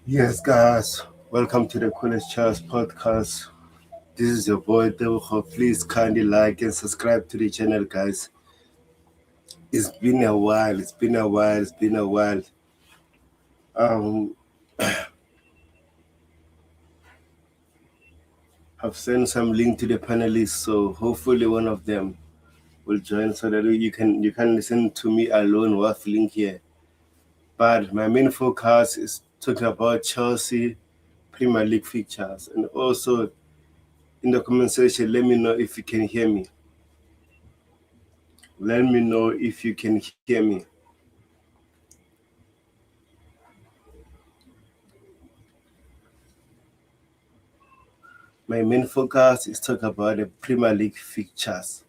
Yes, guys, welcome to the Coolest Charles podcast. This is your boy Debucho. Please kindly like and subscribe to the channel, guys. It's been a while. It's been a while. It's been a while. Um, I've sent some link to the panelists, so hopefully one of them will join so that you can listen to me alone waffling here. But my main focus is talking about Chelsea Premier League fixtures, and also in the comment section, let me know if you can hear me. Let me know if you can hear me. My main focus is talk about the Premier League fixtures.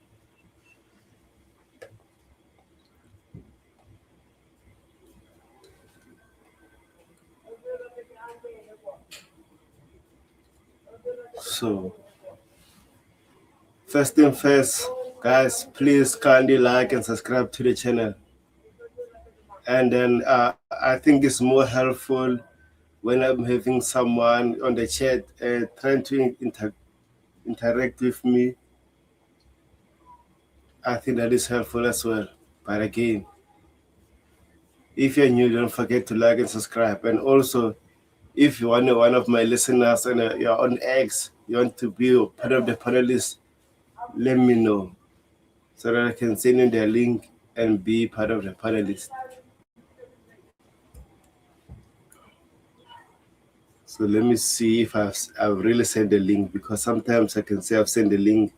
So, first thing first, guys, please kindly like and subscribe to the channel. And then I think it's more helpful when I'm having someone on the chat trying to interact with me. I think that is helpful as well. But again, if you're new, don't forget to like and subscribe. And also, if you want one of my listeners and you're on X, you want to be part of the panelists, let me know so that I can send you the link and be part of the panelists. So let me see if I've really sent the link, because sometimes I can say I've sent the link.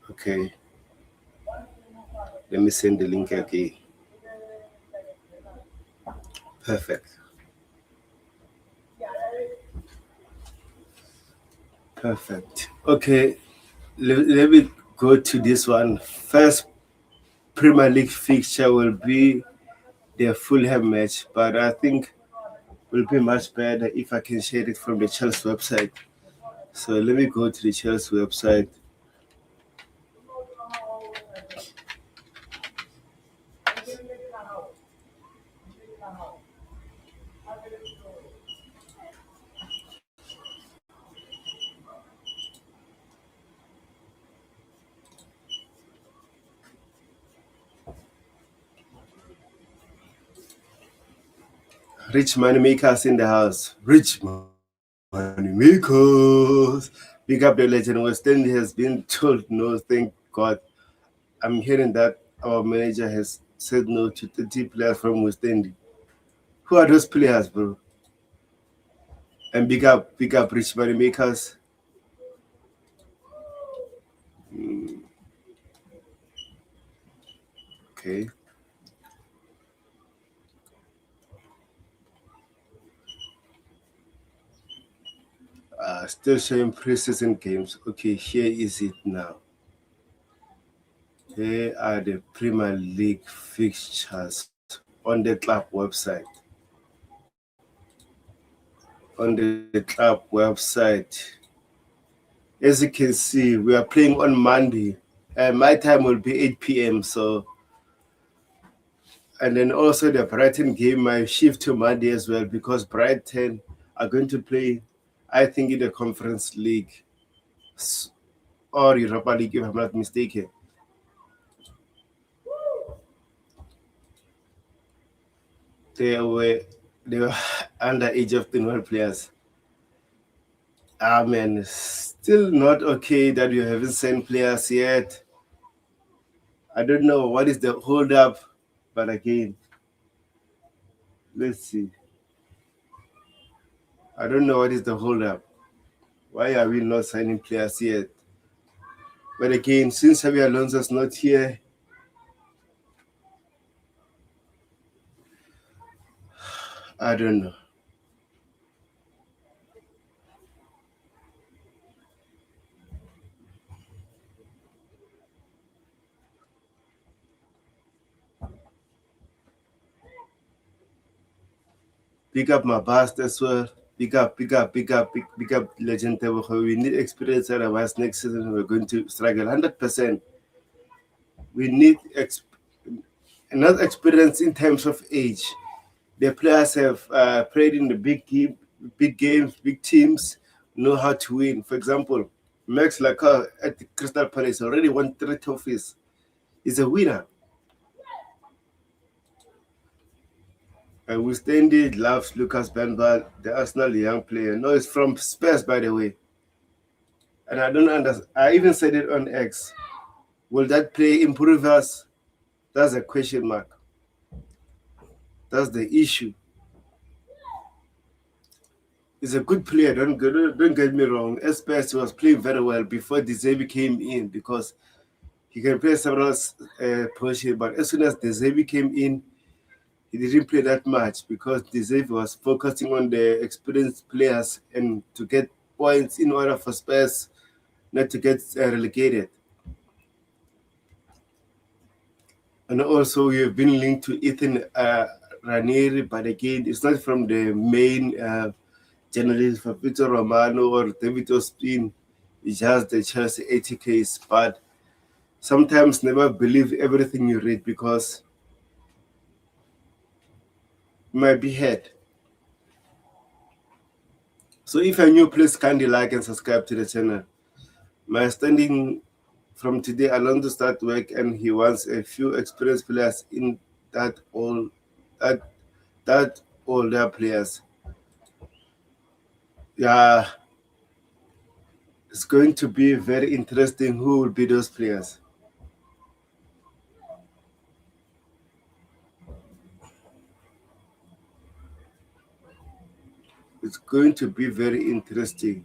Okay, let me send the link again. Perfect. Perfect. Okay, let me go to this one. First Premier League fixture will be the Fulham match, but I think will be much better if I can share it from the Chelsea website. So let me go to the Chelsea website. Rich money makers in the house. Rich money makers. Big up the legend. West End has been told no, thank God. I'm hearing that our manager has said no to 30 players from West End. Who are those players, bro? And big up rich money makers. Okay. Still showing preseason games. Okay, here is it now. Here are the Premier League fixtures on the club website. On the club website, as you can see, we are playing on Monday, and my time will be 8 p.m. So, and then also the Brighton game, my shift to Monday as well, because Brighton are going to play, I think, in the Conference League or Europa League, if I'm not mistaken. They were they were under age of 21 players. Man, still not okay that you haven't sent players yet. I don't know what is the hold up, but again, let's see. I don't know what is the hold up. Why are we not signing players yet? But again, since Xabi Alonso is not here, I don't know. Pick up my bust as well. Pick up Legend Tebogo. We need experience, otherwise next season we're going to struggle 100%. We need not experience in terms of age. The players have played in the big games, big teams, know how to win. For example, Max Lacazette at the Crystal Palace already won 3 trophies. He's a winner. Wistendi loves Lucas Benval, the Arsenal young player. No, it's from Spurs, by the way. And I don't understand. I even said it on X. Will that play improve us? That's a question mark. That's the issue. He's a good player. Don't get me wrong. Spurs was playing very well before Dezebi came in because he can play several positions. But as soon as Dezebi came in, he didn't play that much because Dezebi was focusing on the experienced players and to get points in order for Spurs not to get relegated. And also, we have been linked to Ethan Ranieri, but again, it's not from the main journalists for Peter Romano or David Ospin. It's just the Chelsea 80Ks. But sometimes never believe everything you read because you might be heard. So if you're new, please kindly like and subscribe to the channel. My standing from today, I learned to start work, and he wants a few experienced players in that older players. Yeah, it's going to be very interesting who will be those players. It's going to be very interesting.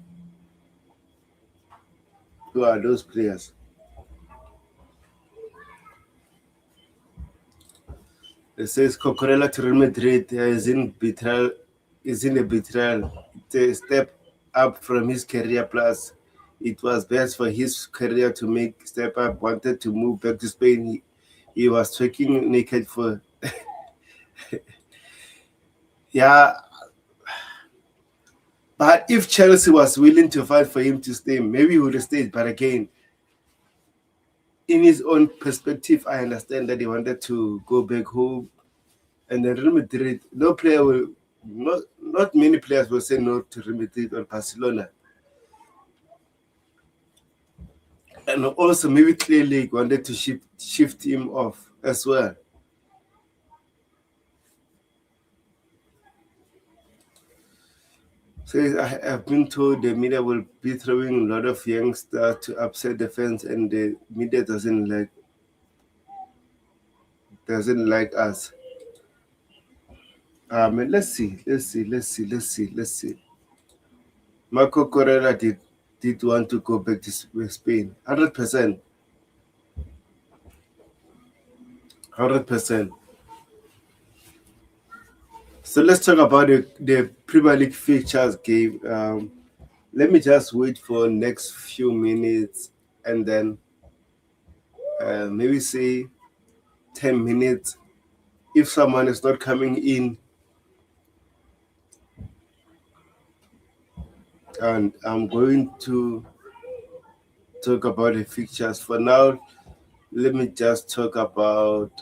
Who are those players? It says Cocorella to Real Madrid is in a betrayal. It's a step up from his career. Plus, it was best for his career to make step up. Wanted to move back to Spain. He was twerking naked for. Yeah, but if Chelsea was willing to fight for him to stay, maybe he would have stayed. But again, in his own perspective, I understand that he wanted to go back home. And then Real Madrid, not many players will say no to Real Madrid or Barcelona. And also maybe clearly wanted to shift him off as well. So I have been told the media will be throwing a lot of youngsters to upset the fans, and the media doesn't like us. Let's see. Marco Correa did want to go back to Spain, 100%. 100%. So let's talk about the Premier League fixtures game. Let me just wait for next few minutes and then maybe say 10 minutes. If someone is not coming in, and I'm going to talk about the fixtures. For now, let me just talk about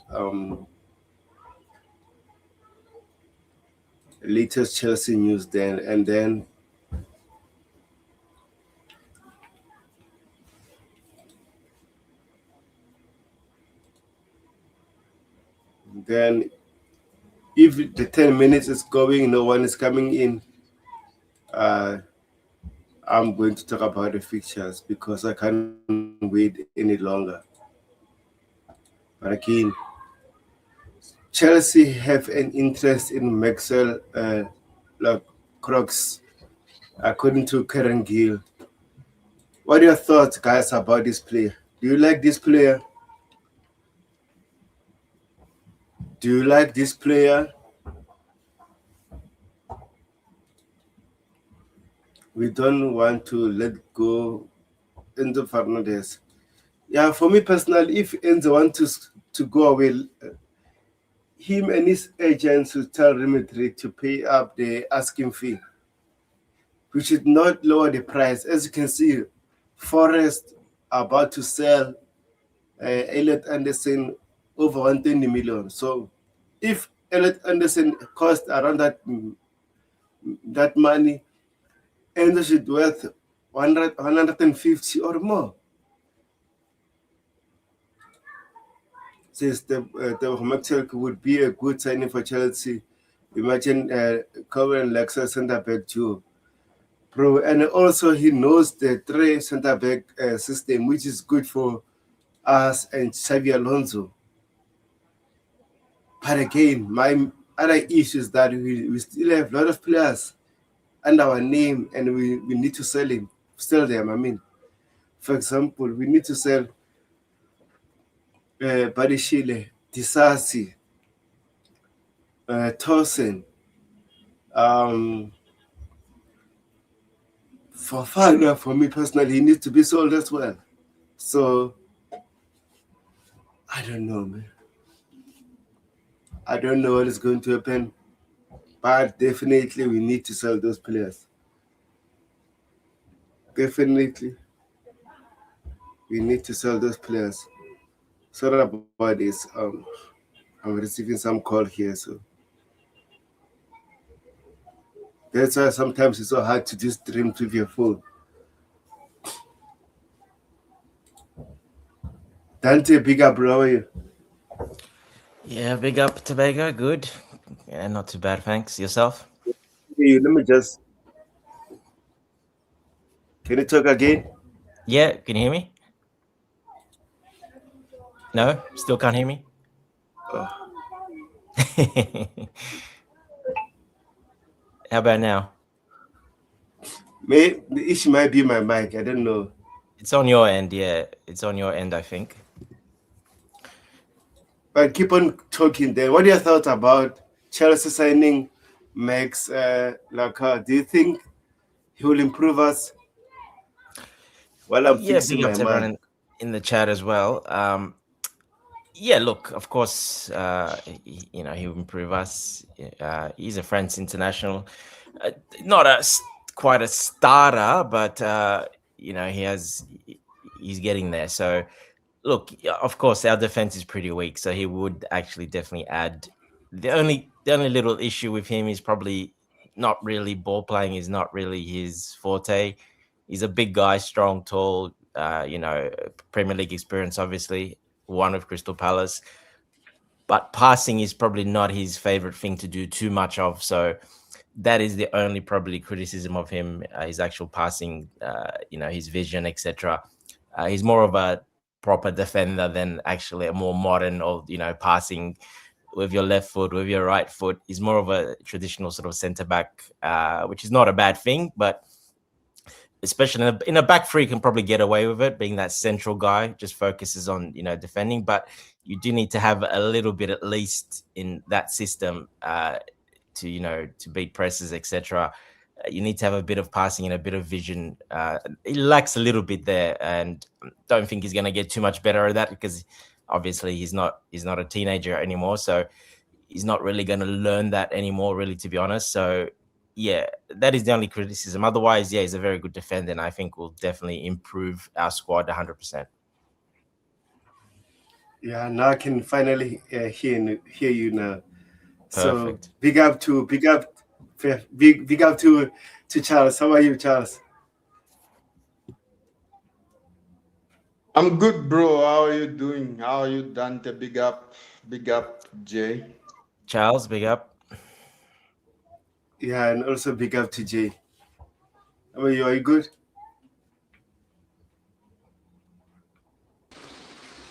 latest Chelsea news then, and then if the 10 minutes is going, no one is coming in, I'm going to talk about the fixtures because I can't wait any longer. But again, Chelsea have an interest in Maxwell Crocs, according to Karen Gill. What are your thoughts, guys, about this player? Do you like this player? Do you like this player? We don't want to let go Enzo Fernandez. Yeah, for me personally, if Enzo wants to go away, him and his agents will tell Real Madrid to pay up the asking fee, we should not lower the price. As you can see, Forest about to sell Elliot Anderson over 120 million. So if Elliot Anderson cost around that money, Enzo should worth 150 or more. Says the Maxwell would be a good signing for Chelsea. Imagine Cohen Lexa centre back too. Bro, and also he knows the three centre back system, which is good for us and Xavi Alonso. But again, my other issue is that we still have a lot of players under our name and we need to sell them. I mean, for example, we need to sell Badishile, Disasi, Tosin, for Fagner, for me personally, he needs to be sold as well. So, I don't know, man. I don't know what is going to happen, but definitely we need to sell those players. Definitely, we need to sell those players. Sorry about this. I'm receiving some call here, so that's why sometimes it's so hard to just stream with your phone. Dante, big up, bro. How are you? Yeah, big up Tobago. Good. Yeah, not too bad, thanks. Yourself? Hey, let me just. Can you talk again? Yeah, can you hear me? No? Still can't hear me? Oh, How about now? the issue might be my mic. I don't know. It's on your end, yeah. It's on your end, I think. But keep on talking then. What are your thoughts about Chelsea signing Max Laka? Do you think he will improve us? While I'm Yeah, fixing big up my to mic. everyone in the chat as well. Yeah, look, of course, he'll improve us. He's a France international. Not quite a starter, but, he's getting there. So, look, of course, our defense is pretty weak, so he would actually definitely add. The only little issue with him is probably not really ball playing is not really his forte. He's a big guy, strong, tall, Premier League experience, obviously, one of Crystal Palace. But passing is probably not his favorite thing to do too much of. So that is the only probably criticism of him, his actual passing, his vision, etc. He's more of a proper defender than actually a more modern or, passing with your left foot, with your right foot. He's more of a traditional sort of centre back, which is not a bad thing, but especially in a back three, you can probably get away with it, being that central guy, just focuses on, defending. But you do need to have a little bit at least in that system to beat presses, etc. You need to have a bit of passing and a bit of vision. He lacks a little bit there, and don't think he's going to get too much better at that because obviously he's not a teenager anymore, so he's not really going to learn that anymore, really, to be honest. So yeah, that is the only criticism. Otherwise, yeah, he's a very good defender, and I think will definitely improve our squad 100%. Yeah, now I can finally hear you now. So Perfect. big up to Charles. How are you, Charles? I'm good, bro. How are you doing? How are you, Dante? Big up, Jay. Charles, big up. Yeah, and also big up to Jay. How are you? Are you good?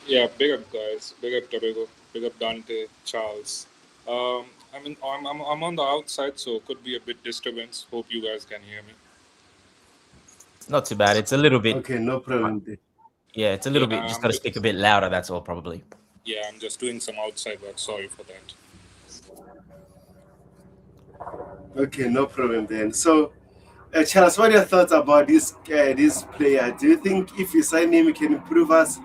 Yeah, big up guys, big up Tobago, big up Dante, Charles. I'm on the outside, so could be a bit disturbance. Hope you guys can hear me. It's not too bad. It's a little bit, Okay, no problem. yeah, it's a little Yeah, bit. Just got to speak a bit louder. That's all, probably. yeah, I'm just doing some outside work. Sorry for that. Okay, no problem then. So, Charles, what are your thoughts about this player? Do you think if we sign him, he can improve us?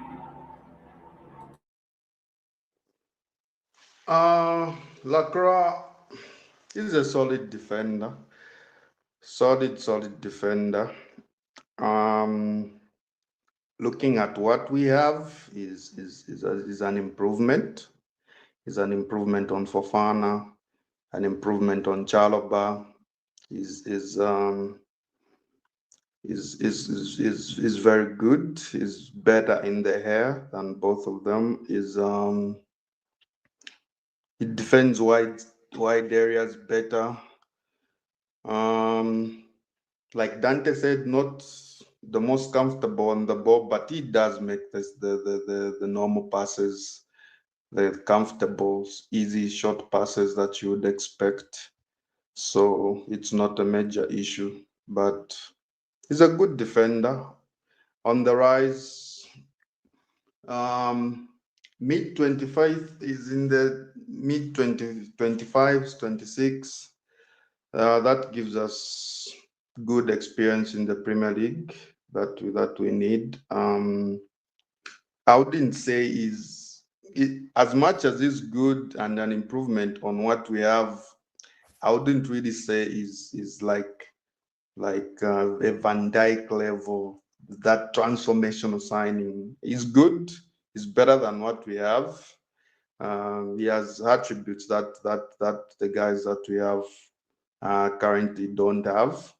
Lacroix is a solid defender. Solid defender. Um, Looking at what we have is an improvement. Is an improvement on Fofana, an improvement on Chaloba. Is very good. Is better in the air than both of them. It defends wide areas better. Like Dante said, not the most comfortable on the ball, but he does make the normal passes, the comfortable, easy short passes that you would expect. So it's not a major issue, but he's a good defender on the rise. Mid 25 is in the mid 25s, 26. That gives us good experience in the Premier League that we need. I wouldn't say as much as it's good and an improvement on what we have. I wouldn't really say is like a Van Dijk level. That transformational signing is good. It's better than what we have. He has attributes that the guys that we have currently don't have.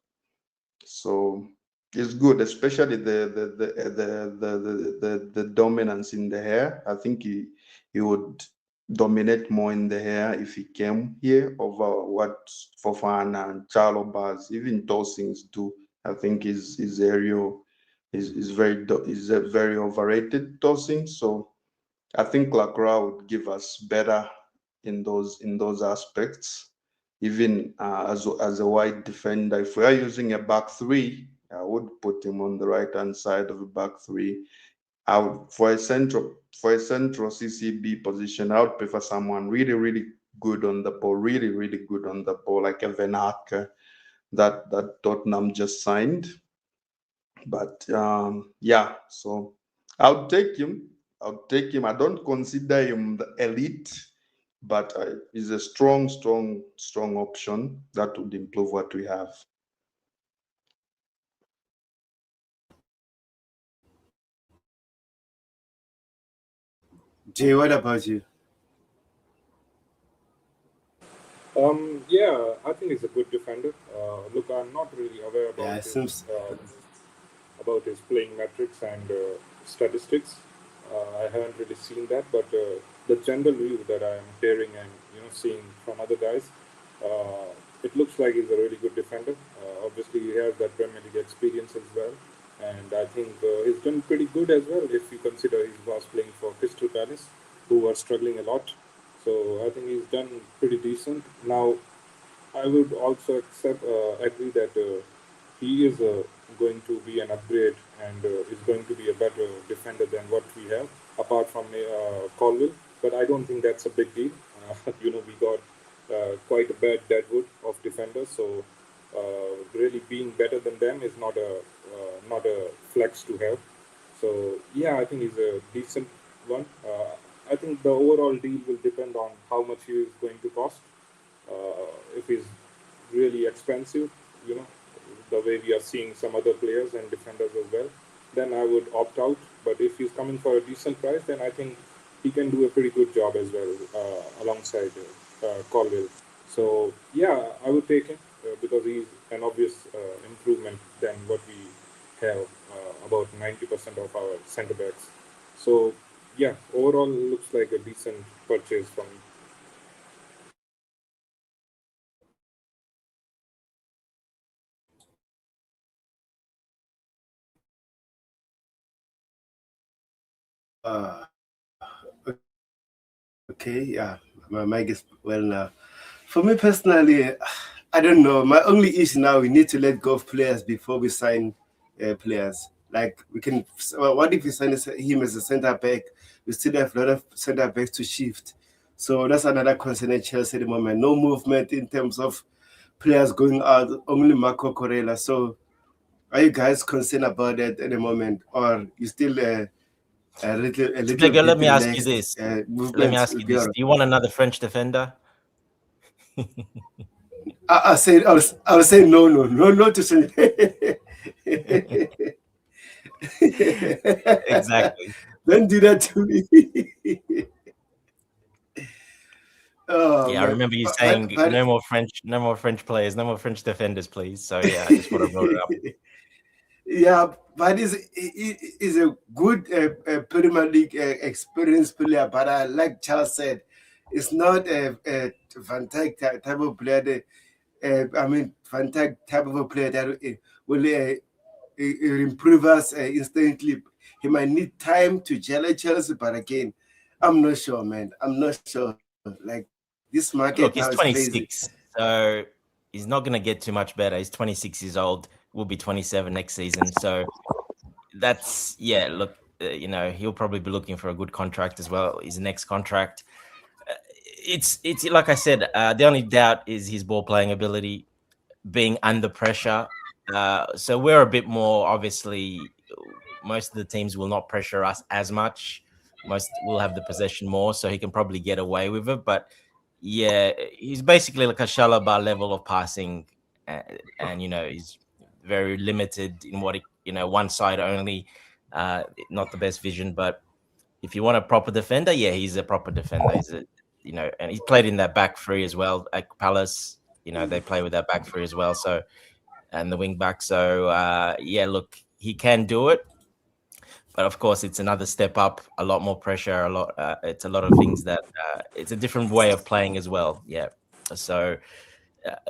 So it's good, especially the dominance in the hair. I think he would dominate more in the hair if he came here over what Fofana and Chalobahs, even Tossings do. I think his area is very overrated tossing. So I think Lacroix would give us better in those aspects. Even as a wide defender, if we are using a back three, I would put him on the right hand side of a back three. I would for a central CCB position. I would prefer someone really good on the ball, really good on the ball, like a Van Aken that Tottenham just signed. But yeah, so I'll take him. I'll take him. I don't consider him the elite, but he's a strong option that would improve what we have. Jay, what about you? Yeah, I think he's a good defender. Look, I'm not really aware Yeah, it seems. about his playing metrics and statistics. I haven't really seen that, but the general view that I'm hearing and seeing from other guys, it looks like he's a really good defender. Obviously, he has that Premier League experience as well, and I think he's done pretty good as well if you consider he was playing for Crystal Palace, who were struggling a lot. So I think he's done pretty decent. Now, I would also agree that he is going to be an upgrade and is going to be a better defender than what we have, apart from Colville. But I don't think that's a big deal. We got quite a bad deadwood of defenders, so really being better than them is not a flex to have. So yeah, I think he's a decent one. I think the overall deal will depend on how much he is going to cost. If he's really expensive, you know, the way we are seeing some other players and defenders as well, then I would opt out. But if he's coming for a decent price, then I think he can do a pretty good job as well alongside Colville. So yeah, I would take him because he's an obvious improvement than what we have about 90% of our centre backs. So yeah, overall looks like a decent purchase from me. Uh, okay, yeah, my mic is well now. For me personally, I don't know. My only issue now, we need to let go of players before we sign players. Like we can, well, what if we sign him as a centre back? We still have a lot of centre backs to shift. So that's another concern at Chelsea at the moment. No movement in terms of players going out. Only Marco Corella. So are you guys concerned about that at the moment, or you still a little Spego, let bit me ask you relaxed this. Let me movements ask will you be this. all Do you want another French defender? I'll say no to Senegal. Exactly. Don't do that to me. Oh Yeah, I man, remember you but, saying but no more French players, no more French defenders, please. So yeah, I just want to brought it up. yeah, but is a good Premier League experienced player. But like Charles said, it's not a Van Dijk type of player. I mean, Van Dijk type of a player that will improve us instantly. He might need time to gel at Chelsea, but again, I'm not sure, man. I'm not sure. Like this market now is Look, he's crazy. 26, so he's not going to get too much better. He's 26 years old. Will be 27 next season. So that's yeah. Look, he'll probably be looking for a good contract as well. His next contract. It's like I said. The only doubt is his ball playing ability, being under pressure. So we're a bit more obviously. Most of the teams will not pressure us as much. Most will have the possession more, so he can probably get away with it. But yeah, he's basically like a Shalaba level of passing, and he's very limited in what one side only. Not the best vision, but if you want a proper defender, yeah, he's a proper defender. He's and he played in that back three as well at Palace. They play with that back three as well. So and the wing back. So yeah, look, he can do it, but of course, it's another step up. A lot more pressure. It's a lot of things that it's a different way of playing as well. Yeah. So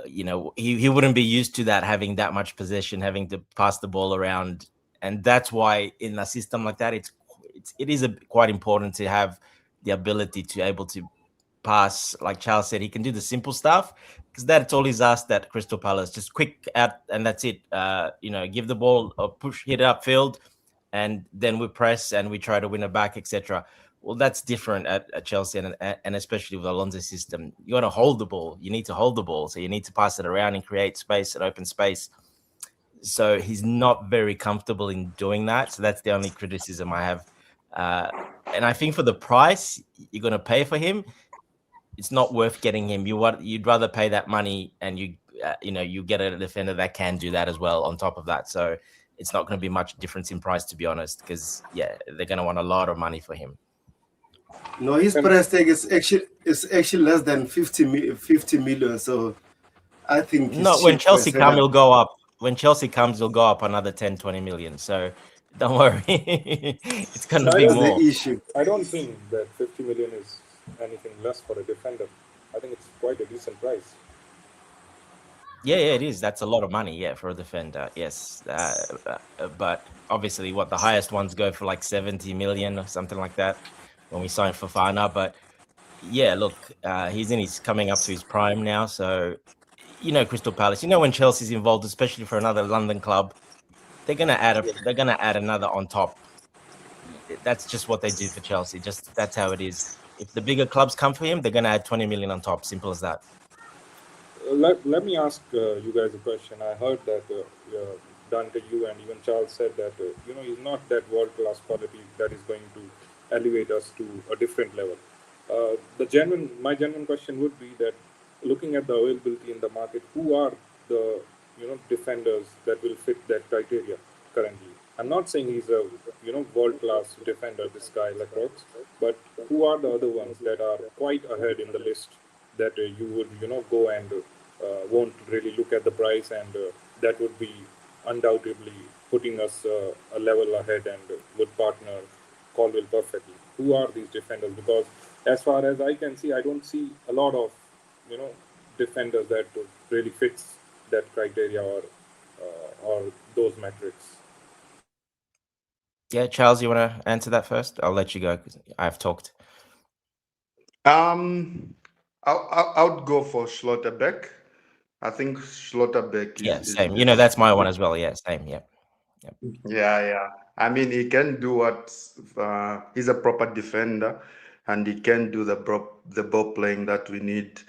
he wouldn't be used to that, having that much possession, having to pass the ball around, and that's why in a system like that, it is quite important to have the ability to able to pass. Like Charles said, he can do the simple stuff because that's all he's asked at Crystal Palace. Just quick out, and that's it. Give the ball or push, hit it upfield, and then we press and we try to win it back, etc. Well, that's different at Chelsea, and especially with Alonso's system. You want to hold the ball. You need to hold the ball, so you need to pass it around and create space and open space. So he's not very comfortable in doing that. So that's the only criticism I have. And I think for the price you're going to pay for him, it's not worth getting him. You'd rather pay that money and you get a defender that can do that as well on top of that. So it's not going to be much difference in price, to be honest, because yeah, they're going to want a lot of money for him. No, his price tag is actually less than 50 million. So I think he's No, when cheap for a Chelsea come, setup. it'll go up. When Chelsea comes, it'll go up another 10, 20 million. So don't worry. It's going to be That's more. the issue. I don't think that 50 million is anything less for a defender. I think it's quite a decent price. Yeah, it is. That's a lot of money, yeah, for a defender. Yes, but obviously, the highest ones go for like 70 million or something like that when we signed Fofana. But yeah, look, he's coming up to his prime now. So Crystal Palace. When Chelsea's involved, especially for another London club, they're gonna add another on top. That's just what they do for Chelsea. Just that's how it is. If the bigger clubs come for him, they're gonna add 20 million on top. Simple as that. Let me ask you guys a question. I heard that Dante, you and even Charles said that he's not that world class quality that is going to elevate us to a different level. My genuine question would be that looking at the availability in the market, who are the defenders that will fit that criteria currently? I'm not saying he's a world class defender, this guy Lacroix, but who are the other ones that are quite ahead in the list that you would go and won't really look at the price, and that would be undoubtedly putting us a level ahead and would partner Colwell perfectly. Who are these defenders? Because as far as I can see, I don't see a lot of defenders that really fits that criteria or those metrics. Yeah, Charles, you want to answer that first? I'll let you go because I've talked. I would go for Schlotterbeck. I think Schlotterbeck Yeah, is same. That's my one as well. Yeah, same. Yeah. yeah. I mean, he can do what he's a proper defender, and he can do the ball playing that we need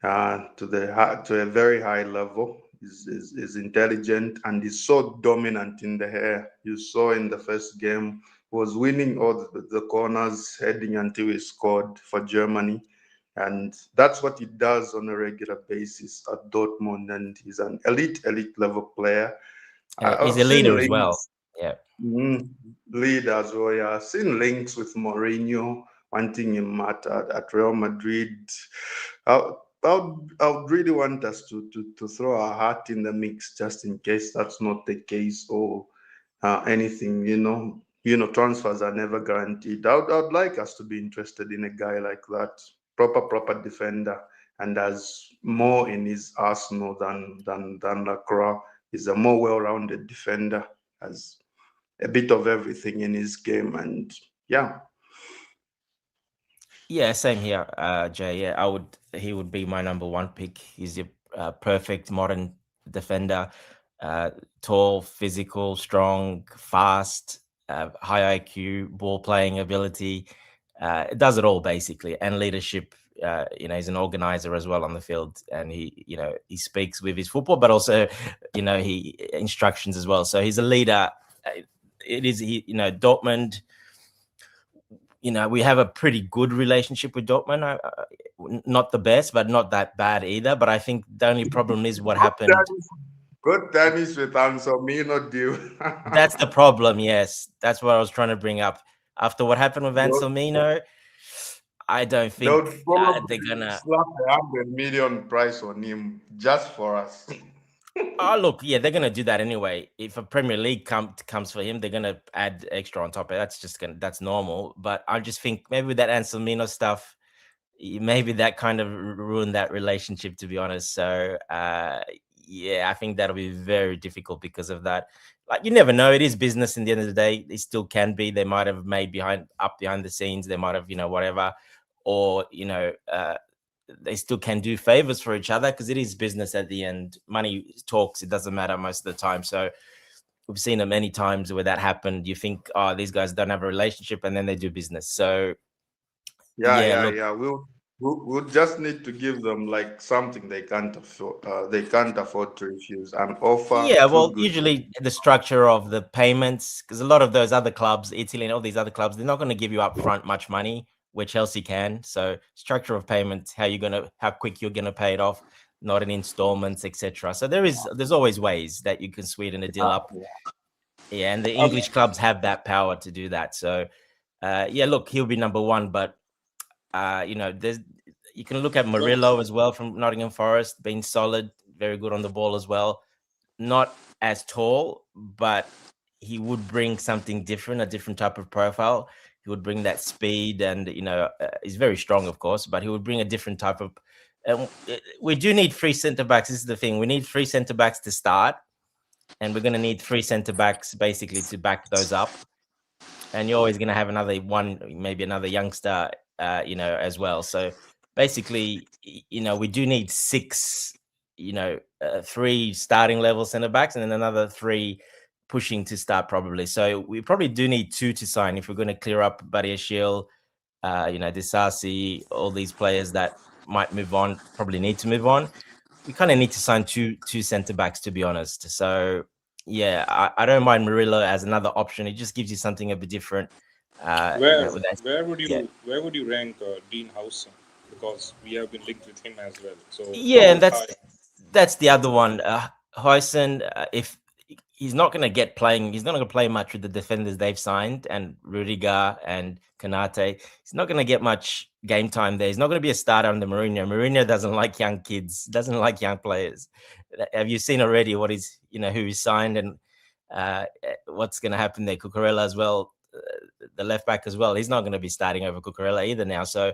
to a very high level. Is intelligent and he's so dominant in the air. You saw in the first game was winning all the corners heading until he scored for Germany. And that's what he does on a regular basis at Dortmund. And he's an elite level player. He's I've a leader seen as well. links, Yeah. lead as well. Yeah, I've seen links with Mourinho wanting him at Real Madrid. I would really want us to throw our hat in the mix just in case that's not the case, or anything. Transfers are never guaranteed. I would like us to be interested in a guy like that, proper defender, and has more in his arsenal than Lacroix. He's a more well-rounded defender, has a bit of everything in his game, and yeah. Yeah, same here, Jay. Yeah, he would be my number one pick. He's a perfect modern defender, uh, tall, physical, strong, fast, high IQ, ball playing ability. It does it all basically, and leadership. He's an organizer as well on the field, and he speaks with his football, but also, he instructions as well. So he's a leader. It is Dortmund. We have a pretty good relationship with Dortmund. Not the best, but not that bad either. But I think the only problem is what happened. Good tennis with Anselmino deal. That's the problem. Yes, that's what I was trying to bring up. After what happened with Anselmino, I don't They would think probably they're gonna. slap 100 million price on him just for us. Oh, look, yeah, they're gonna do that anyway. If a Premier League comes for him, they're gonna add extra on top of it. That's normal. But I just think maybe with that Anselmino stuff, maybe that kind of ruined that relationship, to be honest. So yeah, I think that'll be very difficult because of that. Like, you never know, it is business in the end of the day. It still can be. They might have made behind the scenes, they might have whatever, or they still can do favors for each other, because it is business at the end. Money talks, it doesn't matter most of the time. So we've seen it many times where that happened. You think, oh, these guys don't have a relationship, and then they do business. So yeah, look. Yeah. We'll just need to give them like something they can't afford. They can't afford to refuse an offer Yeah, too well, good. usually the structure of the payments, because a lot of those other clubs, Italy and all these other clubs, they're not going to give you upfront much money, where Chelsea can. So structure of payments, how quick you're gonna pay it off, not in installments, etc. So there's always ways that you can sweeten a deal up. Yeah, and the English clubs have that power to do that. So yeah, look, he'll be number one, but there's you can look at Murillo as well from Nottingham Forest, being solid, very good on the ball as well. Not as tall, but he would bring something different, a different type of profile. He would bring that speed, and he's very strong, of course, but he would bring a different type of. We do need three centre backs. This is the thing: we need three centre backs to start, and we're going to need three centre backs basically to back those up. And you're always going to have another one, maybe another youngster, as well. So basically, we do need six, three starting level centre backs, and then another three pushing to start probably. So we probably do need two to sign if we're going to clear up Badiashile, Disasi, all these players that might move on, probably need to move on. We kind of need to sign two centre backs, to be honest. So yeah, I don't mind Murillo as another option. It just gives you something a bit different. Where With that, where would yeah. you rank Dean Howson? Because we have been linked with him as well. So Yeah, and how high? that's the other one. Huyson, if he's not going to get playing, he's not going to play much with the defenders they've signed, and Rudiger and Kanate. He's not going to get much game time there. He's not going to be a starter under Mourinho. Mourinho doesn't like young kids, doesn't like young players. Have you seen already what is, who he's signed, and what's going to happen there? Cucurella as well, the left back as well. He's not going to be starting over Cucurella either now. So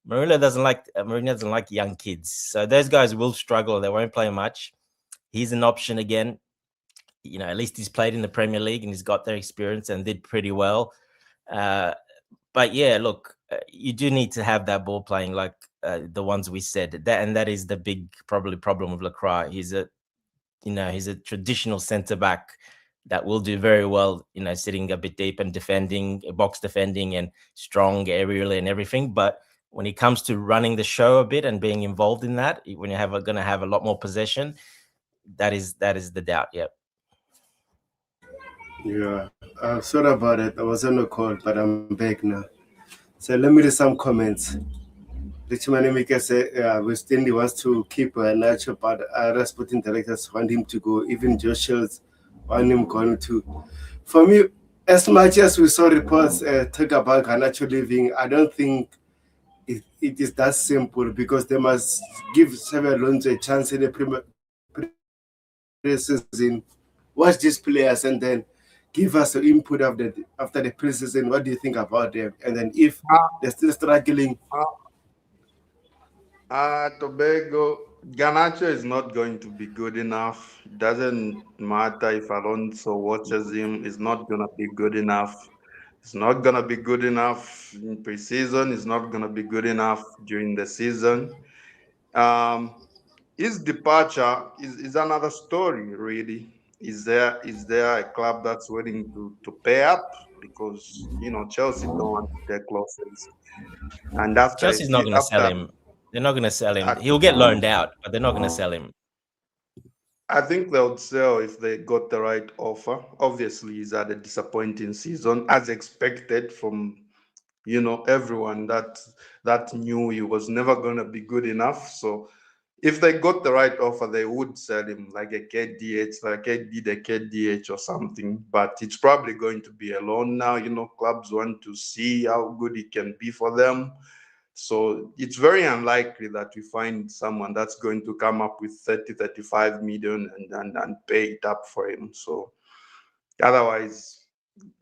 Mourinho doesn't like young kids. So those guys will struggle. They won't play much. He's an option again. At least he's played in the Premier League and he's got their experience and did pretty well. But yeah, look, you do need to have that ball playing like the ones we said. That is the big probably problem with Lacroix. He's a traditional centre back that will do very well, sitting a bit deep and defending, box defending, and strong aerially and everything. But when it comes to running the show a bit and being involved in that, when you're going to have a lot more possession, that is the doubt. Yeah. Yeah, Sorry about it. I was on a call, but I'm back now. So let me read some comments. Richmond Emeka said, West Indies wants to keep Nacho, but other sporting directors want him to go. Even Joe Shields want him gone too. For me, as much as we saw reports talk about Garnacho leaving, I don't think it is that simple because they must give Xabi Alonso a chance in the pre-season, watch these players, and then give us the input of after the pre-season. What do you think about them? And then if they're still struggling, Tobago, Ganacho is not going to be good enough. Doesn't matter if Alonso watches him, it's not going to be good enough. It's not going to be good enough in preseason. It's not going to be good enough during the season. Um, his departure is another story, really. Is there a club that's willing to pay up? Because, Chelsea don't want to take losses. And Chelsea's not going to sell him. They're not going to sell him. He'll get loaned out, but they're not going to sell him. I think they would sell if they got the right offer. Obviously, he's had a disappointing season, as expected from everyone that knew he was never going to be good enough. So if they got the right offer, they would sell him like a KDH, like they did a KDH or something. But it's probably going to be a loan now. Clubs want to see how good he can be for them. So it's very unlikely that we find someone that's going to come up with 30, 35 million and pay it up for him. So otherwise,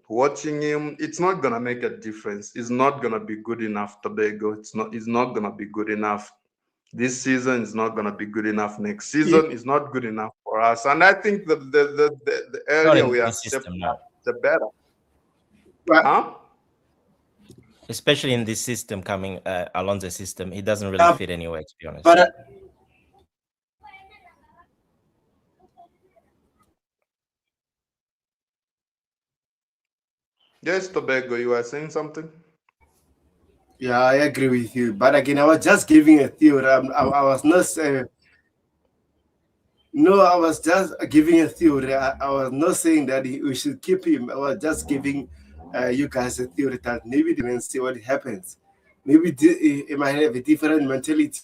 watching him, it's not gonna make a difference. It's not gonna be good enough, Tobago. It's not gonna be good enough. This season is not gonna be good enough. Next season is not good enough for us. And I think the Not earlier in we this accept system, that, no. the better. but, Huh? Especially in this system coming, Alonso system, he doesn't really fit anywhere, to be honest. but Yes, Tobago, you are saying something? yeah, I agree with you. But again, I was just giving a theory. I was not saying. No, I was just giving a theory. I was not saying that we should keep him. I was just giving you guys a theory that maybe they can see what happens. Maybe he might have a different mentality.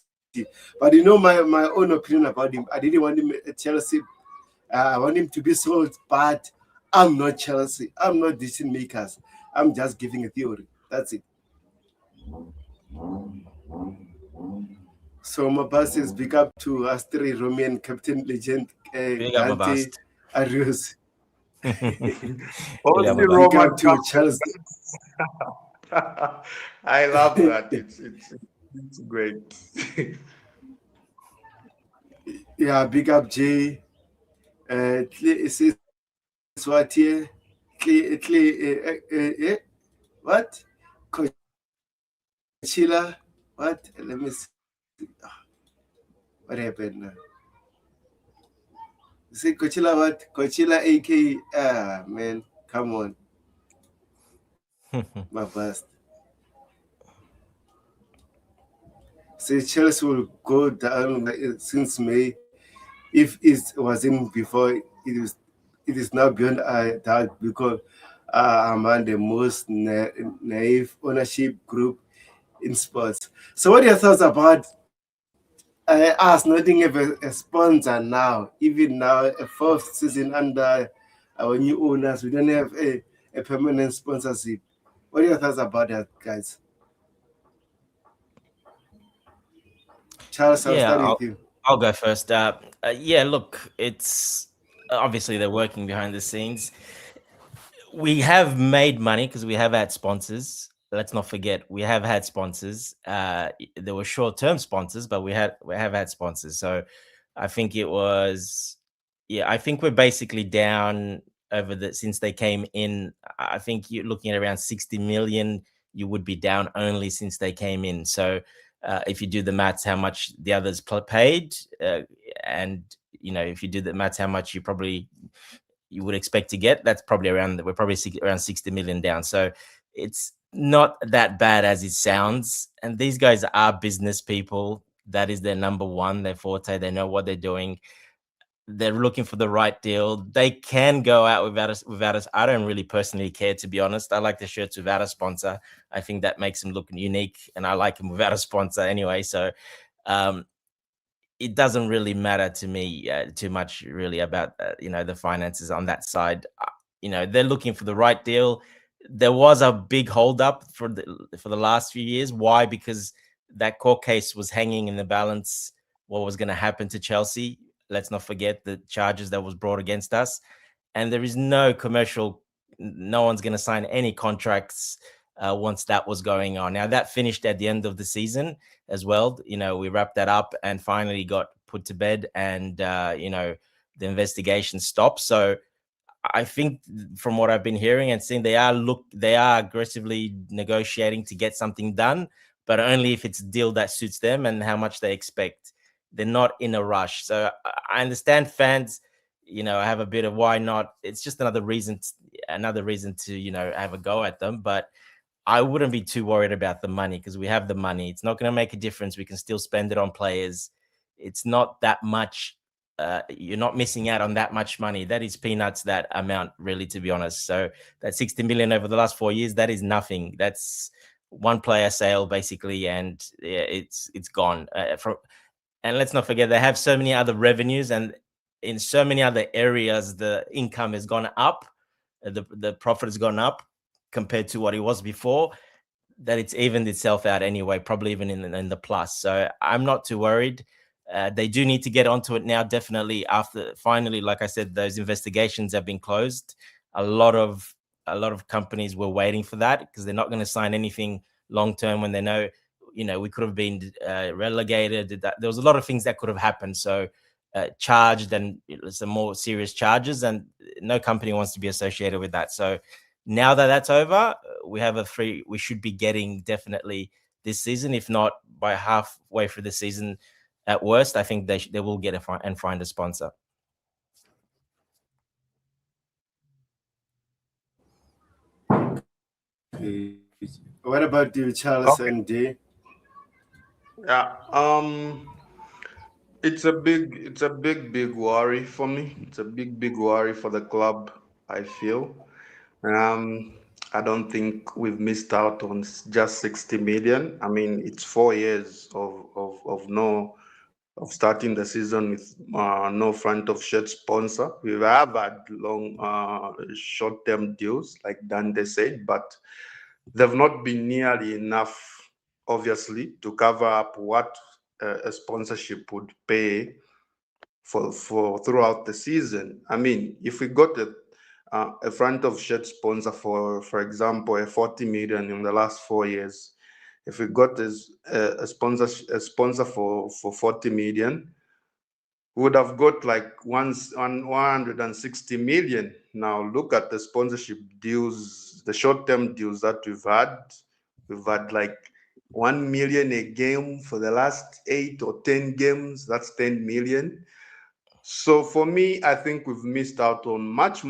But my own opinion about him. I didn't want him at Chelsea. I want him to be sold, but I'm not Chelsea. I'm not decision makers. I'm just giving a theory. That's it. So my boss says big up to Astri Roman Captain Legend Big up, my Dante bust. Arius. Big up, my Aussie bust. Big Roman up to Charles. I love that. It's great. Yeah, big up Jay. It says what here? What? Coachella? What? Let me see. What happened now? You say Coachella what? Coachella AK. Man, come on. My best. Say Chelsea will go down since May. If it wasn't before, it is now beyond doubt because among the most naive ownership group in sports. So, what are your thoughts about us not having a sponsor now? Even now, a fourth season under our new owners, we don't have a permanent sponsorship. What are your thoughts about that, guys? Charles, I'll Yeah, start with you. I'll go first. Yeah, look, it's obviously they're working behind the scenes. We have made money because we have had sponsors. Let's not forget we have had sponsors. There were short-term sponsors, but we have had sponsors. So I think it was, yeah, I think we're basically down over since they came in. I think you're looking at around 60 million. You would be down only since they came in. So if you do the maths, how much the others paid, and if you do the maths, how much you would expect to get, that's probably we're probably around 60 million down. So it's not that bad as it sounds. And these guys are business people. That is their number one, their forte. They know what they're doing. they're looking for the right deal. They can go out without us. Without us, I don't really personally care, to be honest. I like the shirts without a sponsor. I think that makes them look unique, and I like them without a sponsor anyway. So um, it doesn't really matter to me too much, really, about the finances on that side. They're looking for the right deal. There was a big holdup for the last few years. Why? Because that court case was hanging in the balance. What was going to happen to Chelsea? Let's not forget the charges that was brought against us, and there is no commercial. No one's going to sign any contracts once that was going on. Now that finished at the end of the season as well. We wrapped that up and finally got put to bed, and the investigation stopped. So I think from what I've been hearing and seeing, they are aggressively negotiating to get something done, but only if it's a deal that suits them and how much they expect. They're not in a rush. So I understand fans, have a bit of why not. It's just another reason to have a go at them. But I wouldn't be too worried about the money because we have the money. It's not going to make a difference. We can still spend it on players. It's not that much. You're not missing out on that much money. That is peanuts, that amount, really, to be honest. So that 60 million over the last 4 years, that is nothing. That's one player sale, basically, and yeah, it's gone. And let's not forget, they have so many other revenues, and in so many other areas, the income has gone up. The profit has gone up compared to what it was before, that it's evened itself out anyway, probably even in the plus. So I'm not too worried. They do need to get onto it now, definitely, after finally, like I said, those investigations have been closed. A lot of companies were waiting for that because they're not going to sign anything long term when they know, we could have been relegated. There was a lot of things that could have happened. So charged and some more serious charges, and no company wants to be associated with that. So now that that's over, we should be getting definitely this season, if not by halfway through the season at worst. I think they will get and find a sponsor. What about you, Charles and D? Yeah. It's a big worry for me. It's a big worry for the club, I feel. I don't think we've missed out on just 60 million. I mean, it's 4 years of starting the season with no front of shirt sponsor. We have had long short-term deals, like Dante said, but they've not been nearly enough, obviously, to cover up what a sponsorship would pay for throughout the season. I mean, if we got a front of shirt sponsor for example, a 40 million in the last 4 years, if we got a sponsor for 40 million, we would have got like 160 million. Now look at the sponsorship deals, the short-term deals that we've had. We've had like 1 million a game for the last 8 or 10 games. That's 10 million. So for me, I think we've missed out on much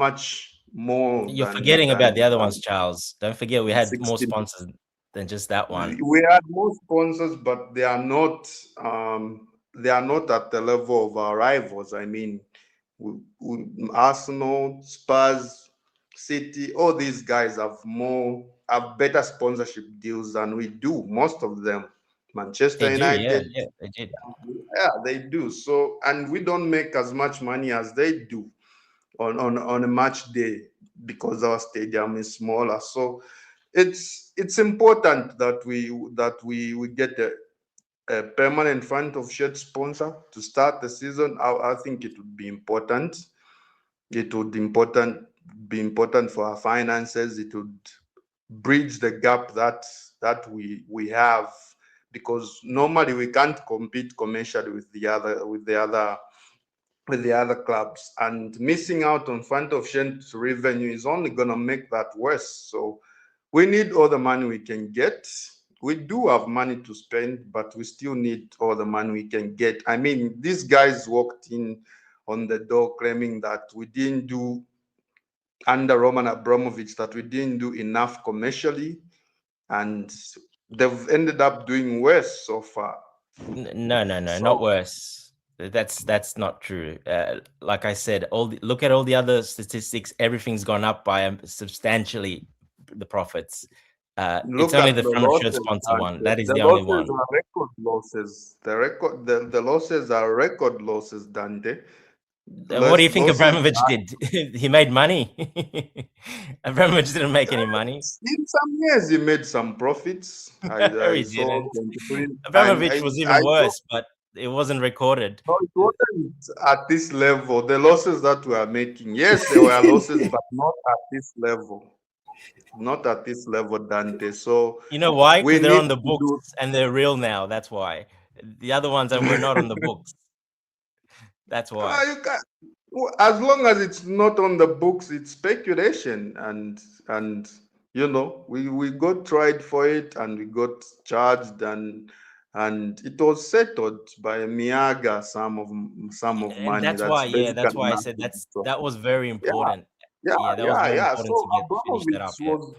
more. You're forgetting about the other ones, Charles. Don't forget we had more 60. sponsors than just that one. We had more sponsors, but they are not at the level of our rivals. I mean, Arsenal, Spurs, City, all these guys have better sponsorship deals than we do. Most of them, Manchester They do, United, yeah, they did. yeah, they do. So, and we don't make as much money as they do on a match day because our stadium is smaller. So it's important that we get a permanent front of shirt sponsor to start the season. I think it would be important. It would be important for our finances. It would bridge the gap that we have, because normally we can't compete commercially with the other clubs, and missing out on front of shirt revenue is only going to make that worse. So we need all the money we can get. We do have money to spend, but we still need all the money we can get. I mean, these guys walked in on the door claiming that we didn't do, under Roman Abramovich, that we didn't do enough commercially, and they've ended up doing worse so far. No, So not worse. That's not true. Like I said, look at all the other statistics. Everything's gone up by substantially. The profits. It's Look only at the the front of shirt losses, sponsor and one. That is the the only losses one. are record losses. The losses are record losses, Dante. What do you think Losses. Abramovich did? He made money. Abramovich didn't make any money. In some years, he made some profits. No, I he saw didn't. 23. Abramovich was I even saw. worse, but it wasn't recorded. No, it wasn't at this level. The losses that we are making, yes, there were losses, but not at this level. Not at this level, Dante. So You know why? we Because they're need on the to books do. and they're real now. That's why. The other ones were not on the books. That's why. You can, as long as it's not on the books, it's speculation, and we got tried for it and we got charged, and it was settled by Miaga some of And money. that's why, That's yeah, basically that's why I said nothing. So that was very yeah, important. yeah, Yeah, that was yeah, very yeah. important So to finish that Abramovich up. Yeah. was,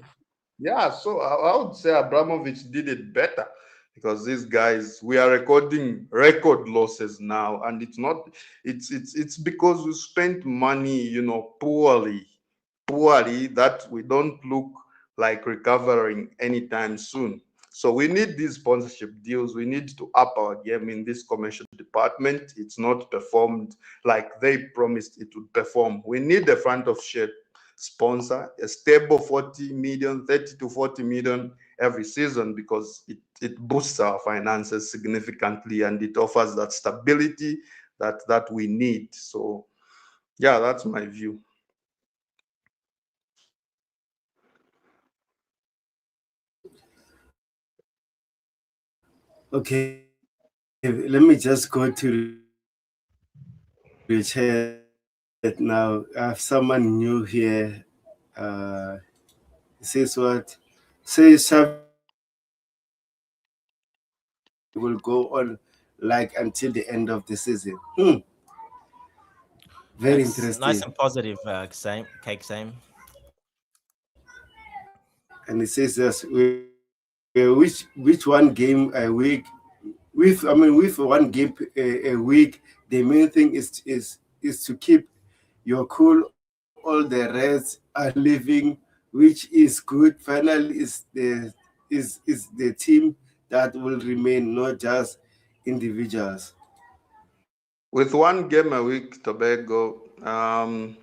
yeah. So I would say Abramovich did it better because these guys, we are recording record losses now, and it's not. It's because we spent money, poorly that we don't look like recovering anytime soon. So we need these sponsorship deals. We need to up our game in this commercial department. It's not performed like they promised it would perform. We need a front of shirt sponsor, a stable 40 million, 30 to 40 million every season, because it boosts our finances significantly and it offers that stability that we need. So yeah, that's my view. Okay, let me just go to the chat now. I have someone new here. Uh, says what? Says Xavi will go on like until the end of the season. Very That's nice interesting. and positive, same cake same. And it says this, which one game a week with one game a week, the main thing is to keep your cool. All the rest are living, which is good. Finally, is the team that will remain, not just individuals. With one game a week, Tobago, uh, Um,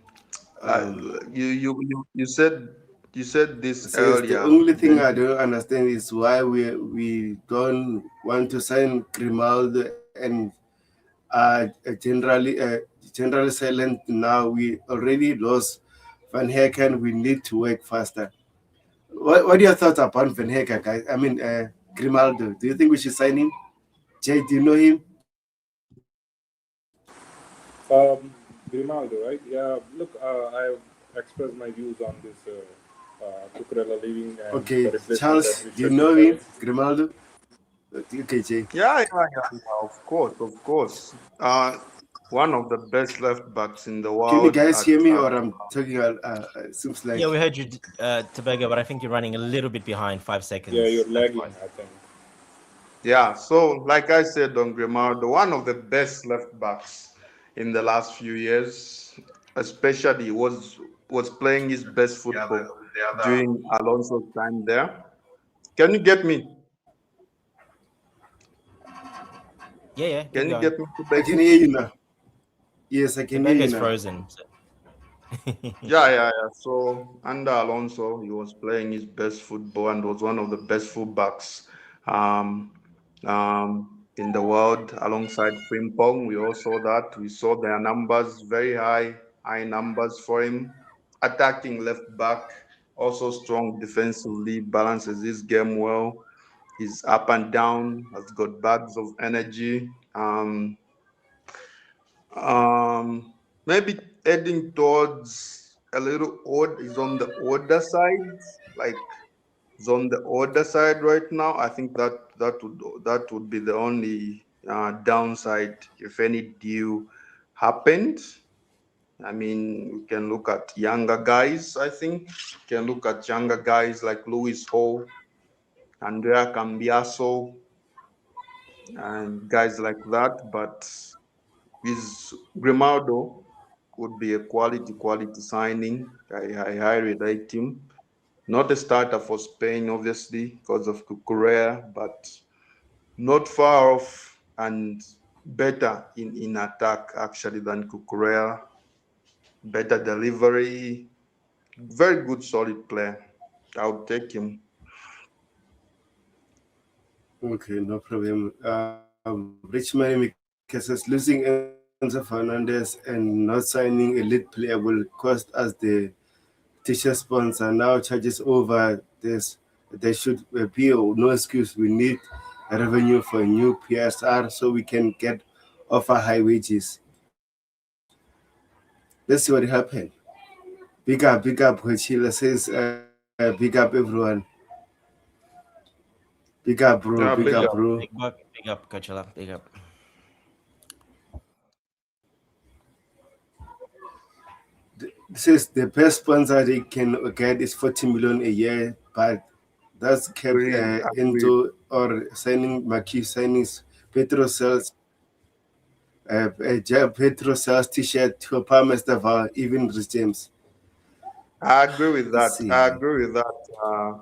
you said this says the earlier. only thing Then I don't understand is why we don't want to sign Grimaldo and generally silent now. We already lost Van Hecken. We need to work faster. What are your thoughts upon Van Hecken, guys? I mean, Grimaldo. Do you think we should sign him? Jay, do you know him? Grimaldo, right? Yeah. Look, I've expressed my views on this Cucurella leaving and the Okay, replacement that Charles, we do you should be know him? having. Grimaldo? Okay, Jay. yeah, of course. One of the best left backs in the Can you world guys hear me, at or I'm talking? Seems Yeah, we like heard you, Tobago, but I think you're running a little bit behind. 5 seconds. Yeah, you're That's lagging, why. I think. Yeah, so like I said on Grimaldo, one of the best left backs in the last few years, especially was playing his best football during Alonso's time there. Can you get me? Yeah, keep Can you going. get me to I beg? can hear you now. Yes, I can hear Tobago you is now. frozen. So. Yeah. So under Alonso, he was playing his best football and was one of the best fullbacks um, in the world alongside Frimpong. We all saw that. We saw their numbers, very high numbers for him. Attacking left back, also strong defensively, balances his game well. He's up and down, has got bags of energy. Maybe heading towards a little odd. Is on the older side, like is on the older side right now. I think that would be the only downside if any deal happened. I mean, we can look at younger guys. I think we can look at younger guys like Louis Hall, Andrea Cambiaso, and guys like that. But Is Grimaldo would be a quality signing. I highly rate him. Not a starter for Spain, obviously, because of Cucurella, but not far off and better in attack actually than Cucurella. Better delivery, very good, solid player. I would take him. Okay, no problem. Rich money makers losing Enzo Fernandez and not signing a lead player will cost us the t-shirt sponsor. Now charges over this. There should be no excuse. We need revenue for new PSR so we can get offer high wages. Let's see what happened. Big up, Hochila says, big up everyone. Big Yeah, up, big bro. up. Big up, Coachella. Big up. This is the best sponsor they can get is 40 million a year, but that's kept Agreed. into or signing marquee signings. Petro sells Petro sells t-shirt to Palmer Staval, even Rich James. I agree with Let's that. I see. agree with that,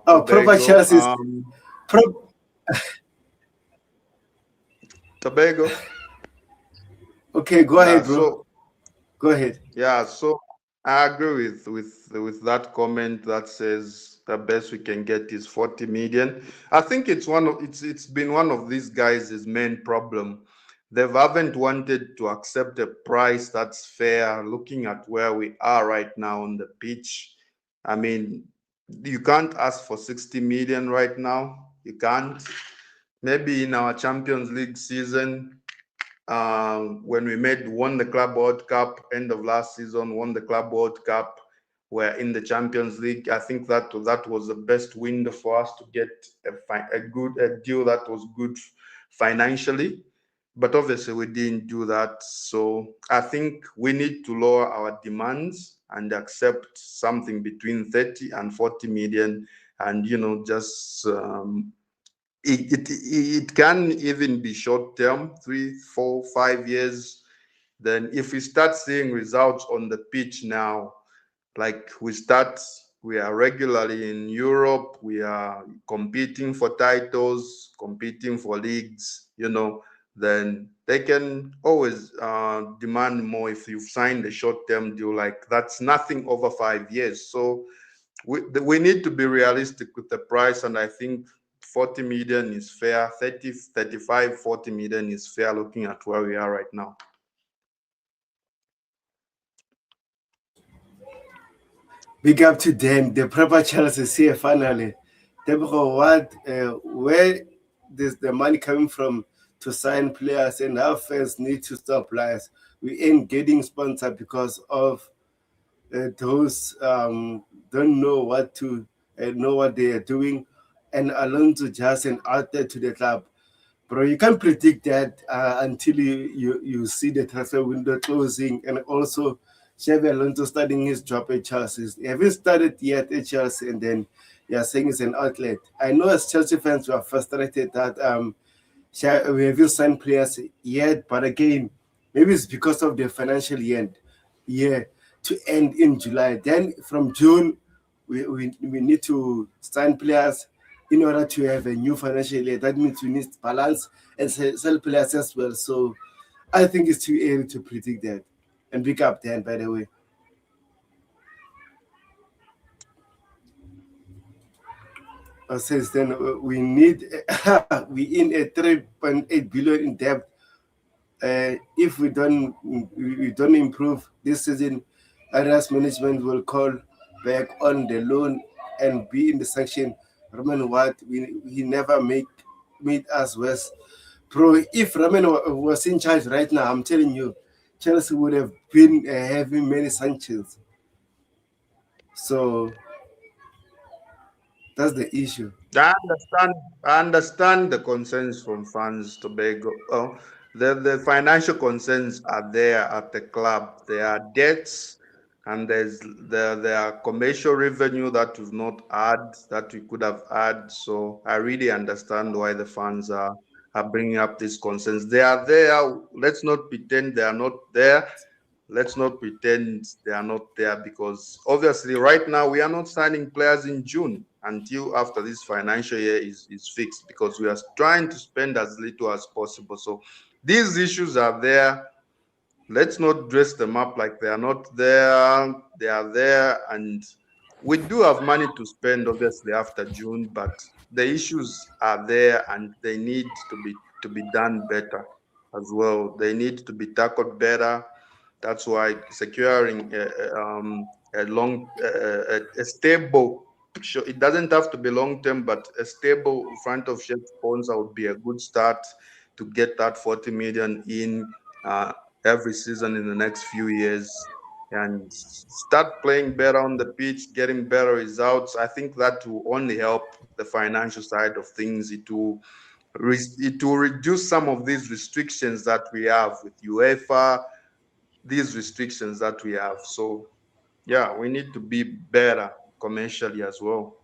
Oh, proper Tobago. Chelsea. Pro, Tobago. okay, go Yeah. ahead, bro. So Go ahead. yeah. So I agree with that comment that says the best we can get is 40 million. I think it's been one of these guys' main problem. They haven't wanted to accept a price that's fair. Looking at where we are right now on the pitch, I mean, you can't ask for 60 million right now. You can't. Maybe in our Champions League season, when we won the Club World Cup end of last season, won the Club World Cup, we're in the Champions League. I think that was the best window for us to get a deal that was good financially. But obviously, we didn't do that. So I think we need to lower our demands and accept something between 30 and 40 million, and just it can even be short term, 3, 4, 5 years. Then if we start seeing results on the pitch now, like we are regularly in Europe, we are competing for titles, competing for leagues, then they can always demand more if you've signed a short-term deal. Like, that's nothing over 5 years. So we need to be realistic with the price, and I think 40 million is fair. 30, 35, 40 million is fair looking at where we are right now. Big up to them. The proper Chelsea is here finally. Therefore, where does the money coming from to sign players and our fans need to stop lies? We ain't getting sponsored because of those don't know what they are doing, and Alonso just an outlet to the club. Bro, you can't predict that until you see the transfer window closing, and also Xavi Alonso starting his job at Chelsea. He haven't started yet at Chelsea, and then you're saying it's an outlet. I know as Chelsea fans we are frustrated that we haven't signed players yet, but again, maybe it's because of the financial year to end in July. Then from June, we need to sign players in order to have a new financial year. That means we need balance and sell players as well. So I think it's too early to predict that. And big up Dan, by the way. Since then, we need we in a 3.8 billion in debt. If we don't improve this season, areas management will call back on the loan and be in the sanction. Roman Watt, he never made us worse. Bro, if Roman was in charge right now, I'm telling you, Chelsea would have been having many sanctions. So that's the issue. I understand the concerns from fans, Tobago. The financial concerns are there at the club. There are debts, and there are commercial revenue that we've not had, that we could have had. So I really understand why the fans are are bringing up these concerns. They are there. Let's not pretend they are not there. Let's not pretend they are not there, because obviously right now we are not signing players in June until after this financial year is fixed, because we are trying to spend as little as possible. So these issues are there. Let's not dress them up like they are not there. They are there, and we do have money to spend obviously after June, but the issues are there and they need to be done better as well. They need to be tackled better. That's why securing a long, a stable, it doesn't have to be long term, but a stable front of shirt sponsor would be a good start to get that 40 million in uh, every season in the next few years, and start playing better on the pitch, getting better results. I think that will only help the financial side of things. It will reduce some of these restrictions that we have with UEFA, these restrictions that we have. So yeah, we need to be better commercially as well.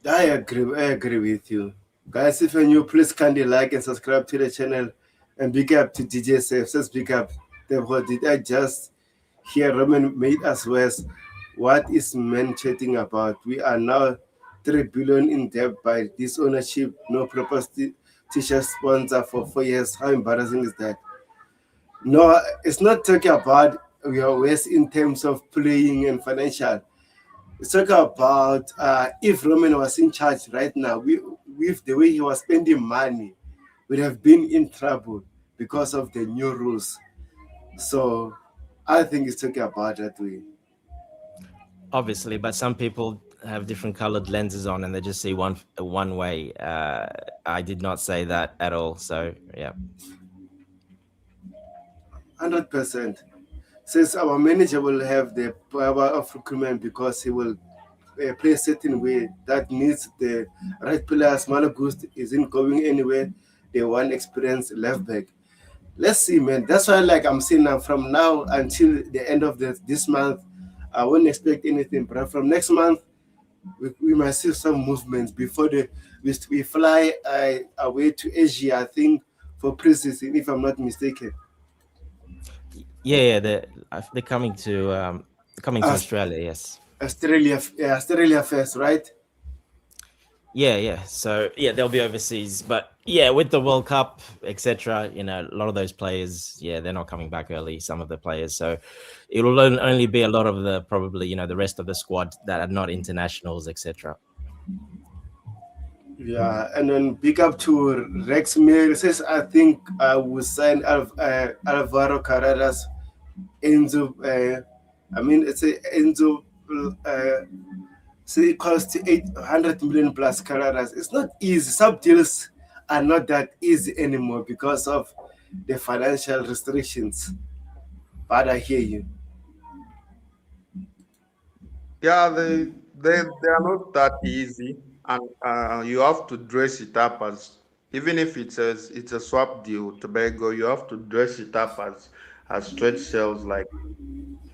I agree with you. Guys, if you're new, please kindly like and subscribe to the channel. And big up to DJ Safe. Just big up. What did I just hear? Roman made us worse. What is men chatting about? We are now 3 billion in debt by this ownership. No proper t-shirt sponsor for 4 years. How embarrassing is that? No, it's not talking about we are worse in terms of playing and financial. Let's talk about if Roman was in charge right now, with the way he was spending money, would have been in trouble because of the new rules. So I think it's talking about that way. Obviously, but some people have different colored lenses on and they just see one way. I did not say that at all. So yeah. 100%. Since our manager will have the power of recruitment because he will play a certain way that needs the right players. Malagust isn't going anywhere. They want experience left back. Let's see, man. That's why, like I'm saying now, from now until the end of this month, I won't expect anything. But from next month, we might see some movements before we fly away to Asia. I think for preseason, if I'm not mistaken. Yeah, they're coming to Aus- Australia. Yes. Australia first, right? Yeah. So yeah, they'll be overseas, but yeah, with the World Cup, etc. A lot of those players, yeah, they're not coming back early. Some of the players, so it will only be a lot of the probably the rest of the squad that are not internationals, etc. Yeah, and then big up to Rex Mir. Says I think I will sign Alvaro Carreras, Enzo. I mean, it's a Enzo. So it costs 800 million plus Carreras. It's not easy. Some deals are not that easy anymore because of the financial restrictions. But I hear you. Yeah, they are not that easy, and you have to dress it up as, even if it's a swap deal, Tobago, you have to dress it up as stretch sales, like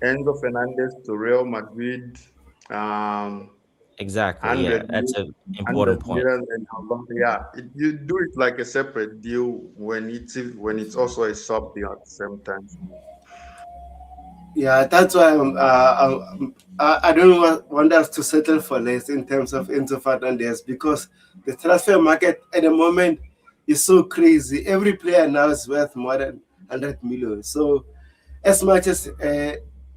Enzo Fernandez to Real Madrid, um, Exactly. Yeah, 100 that's million, an important point. and yeah, you do it like a separate deal when it's also a sub deal at the same time. Yeah, that's why I don't want us to settle for less in terms of Enzo Fernandez because the transfer market at the moment is so crazy. Every player now is worth more than 100 million. So, as much as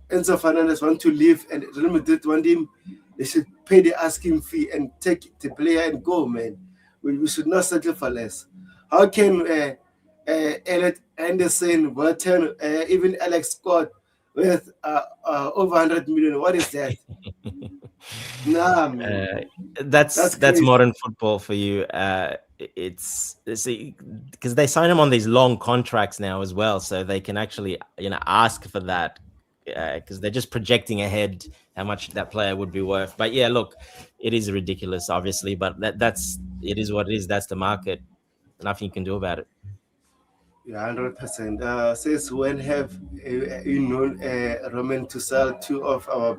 Enzo Fernandez want to leave and Real Madrid want him, they should pay the asking fee and take the player and go, man. We should not settle for less. How can Elliot Anderson, Burton, even Alex Scott with over 100 million? What is that? Nah, man. Uh, That's that's crazy. modern football for you. It's because they sign them on these long contracts now as well, so they can actually ask for that because they're just projecting ahead how much that player would be worth. But yeah, look, it is ridiculous, obviously, but that's it is what it is. That's the market. Nothing you can do about it. Yeah, 100%. Says when have Roman to sell two of our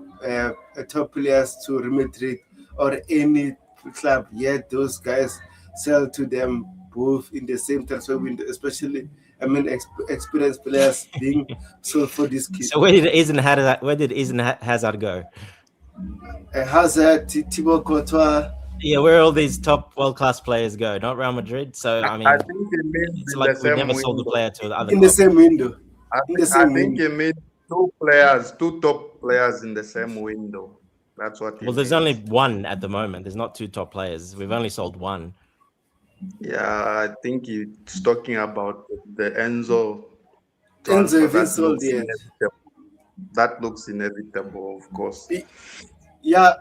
top players to Real Madrid or any club, yet those guys sell to them both in the same transfer window, especially experienced players being sold for this kid. So where did Eden Hazard go? Hazard, Thibaut Courtois. Yeah, where all these top world-class players go? Not Real Madrid. So I mean, I think he means it's in like the we same never sold the window. player to the other In the club. same window. I think he means two top players in the same window. That's what he Well, there's means. only one at the moment. There's not two top players. We've only sold one. Yeah, I think he's talking about the Enzo Enzo transfer. even sold yet. That looks inevitable, of course. Yeah.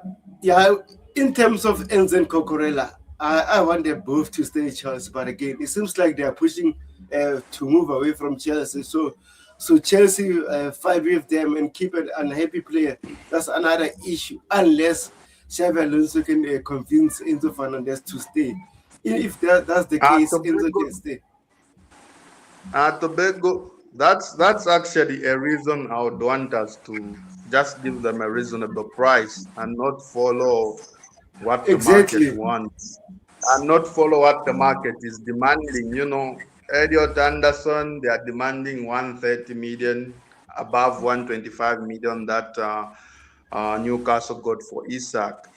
In terms of Enzo and Cucurella, I want them both to stay at Chelsea, but again, it seems like they are pushing to move away from Chelsea. So Chelsea fight with them and keep an unhappy player. That's another issue, unless Xabi Alonso can convince Enzo Fernandez to stay. If that's the case, Enzo can stay. Tobago, that's actually a reason I would want us to just give them a reasonable price and not follow what the market wants and not follow what the market is demanding. You know, Elliot Anderson, they are demanding 130 million, above 125 million that Newcastle got for Isak.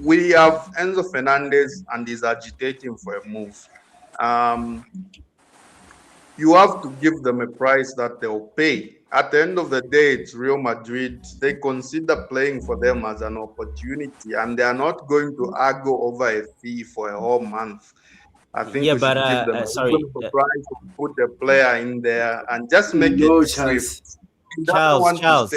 We have Enzo Fernandez and he's agitating for a move. You have to give them a price that they'll pay. At the end of the day, it's Real Madrid. They consider playing for them as an opportunity, and they are not going to argue over a fee for a whole month. I think we should give them a price to put the player in there and just make it swift. Charles.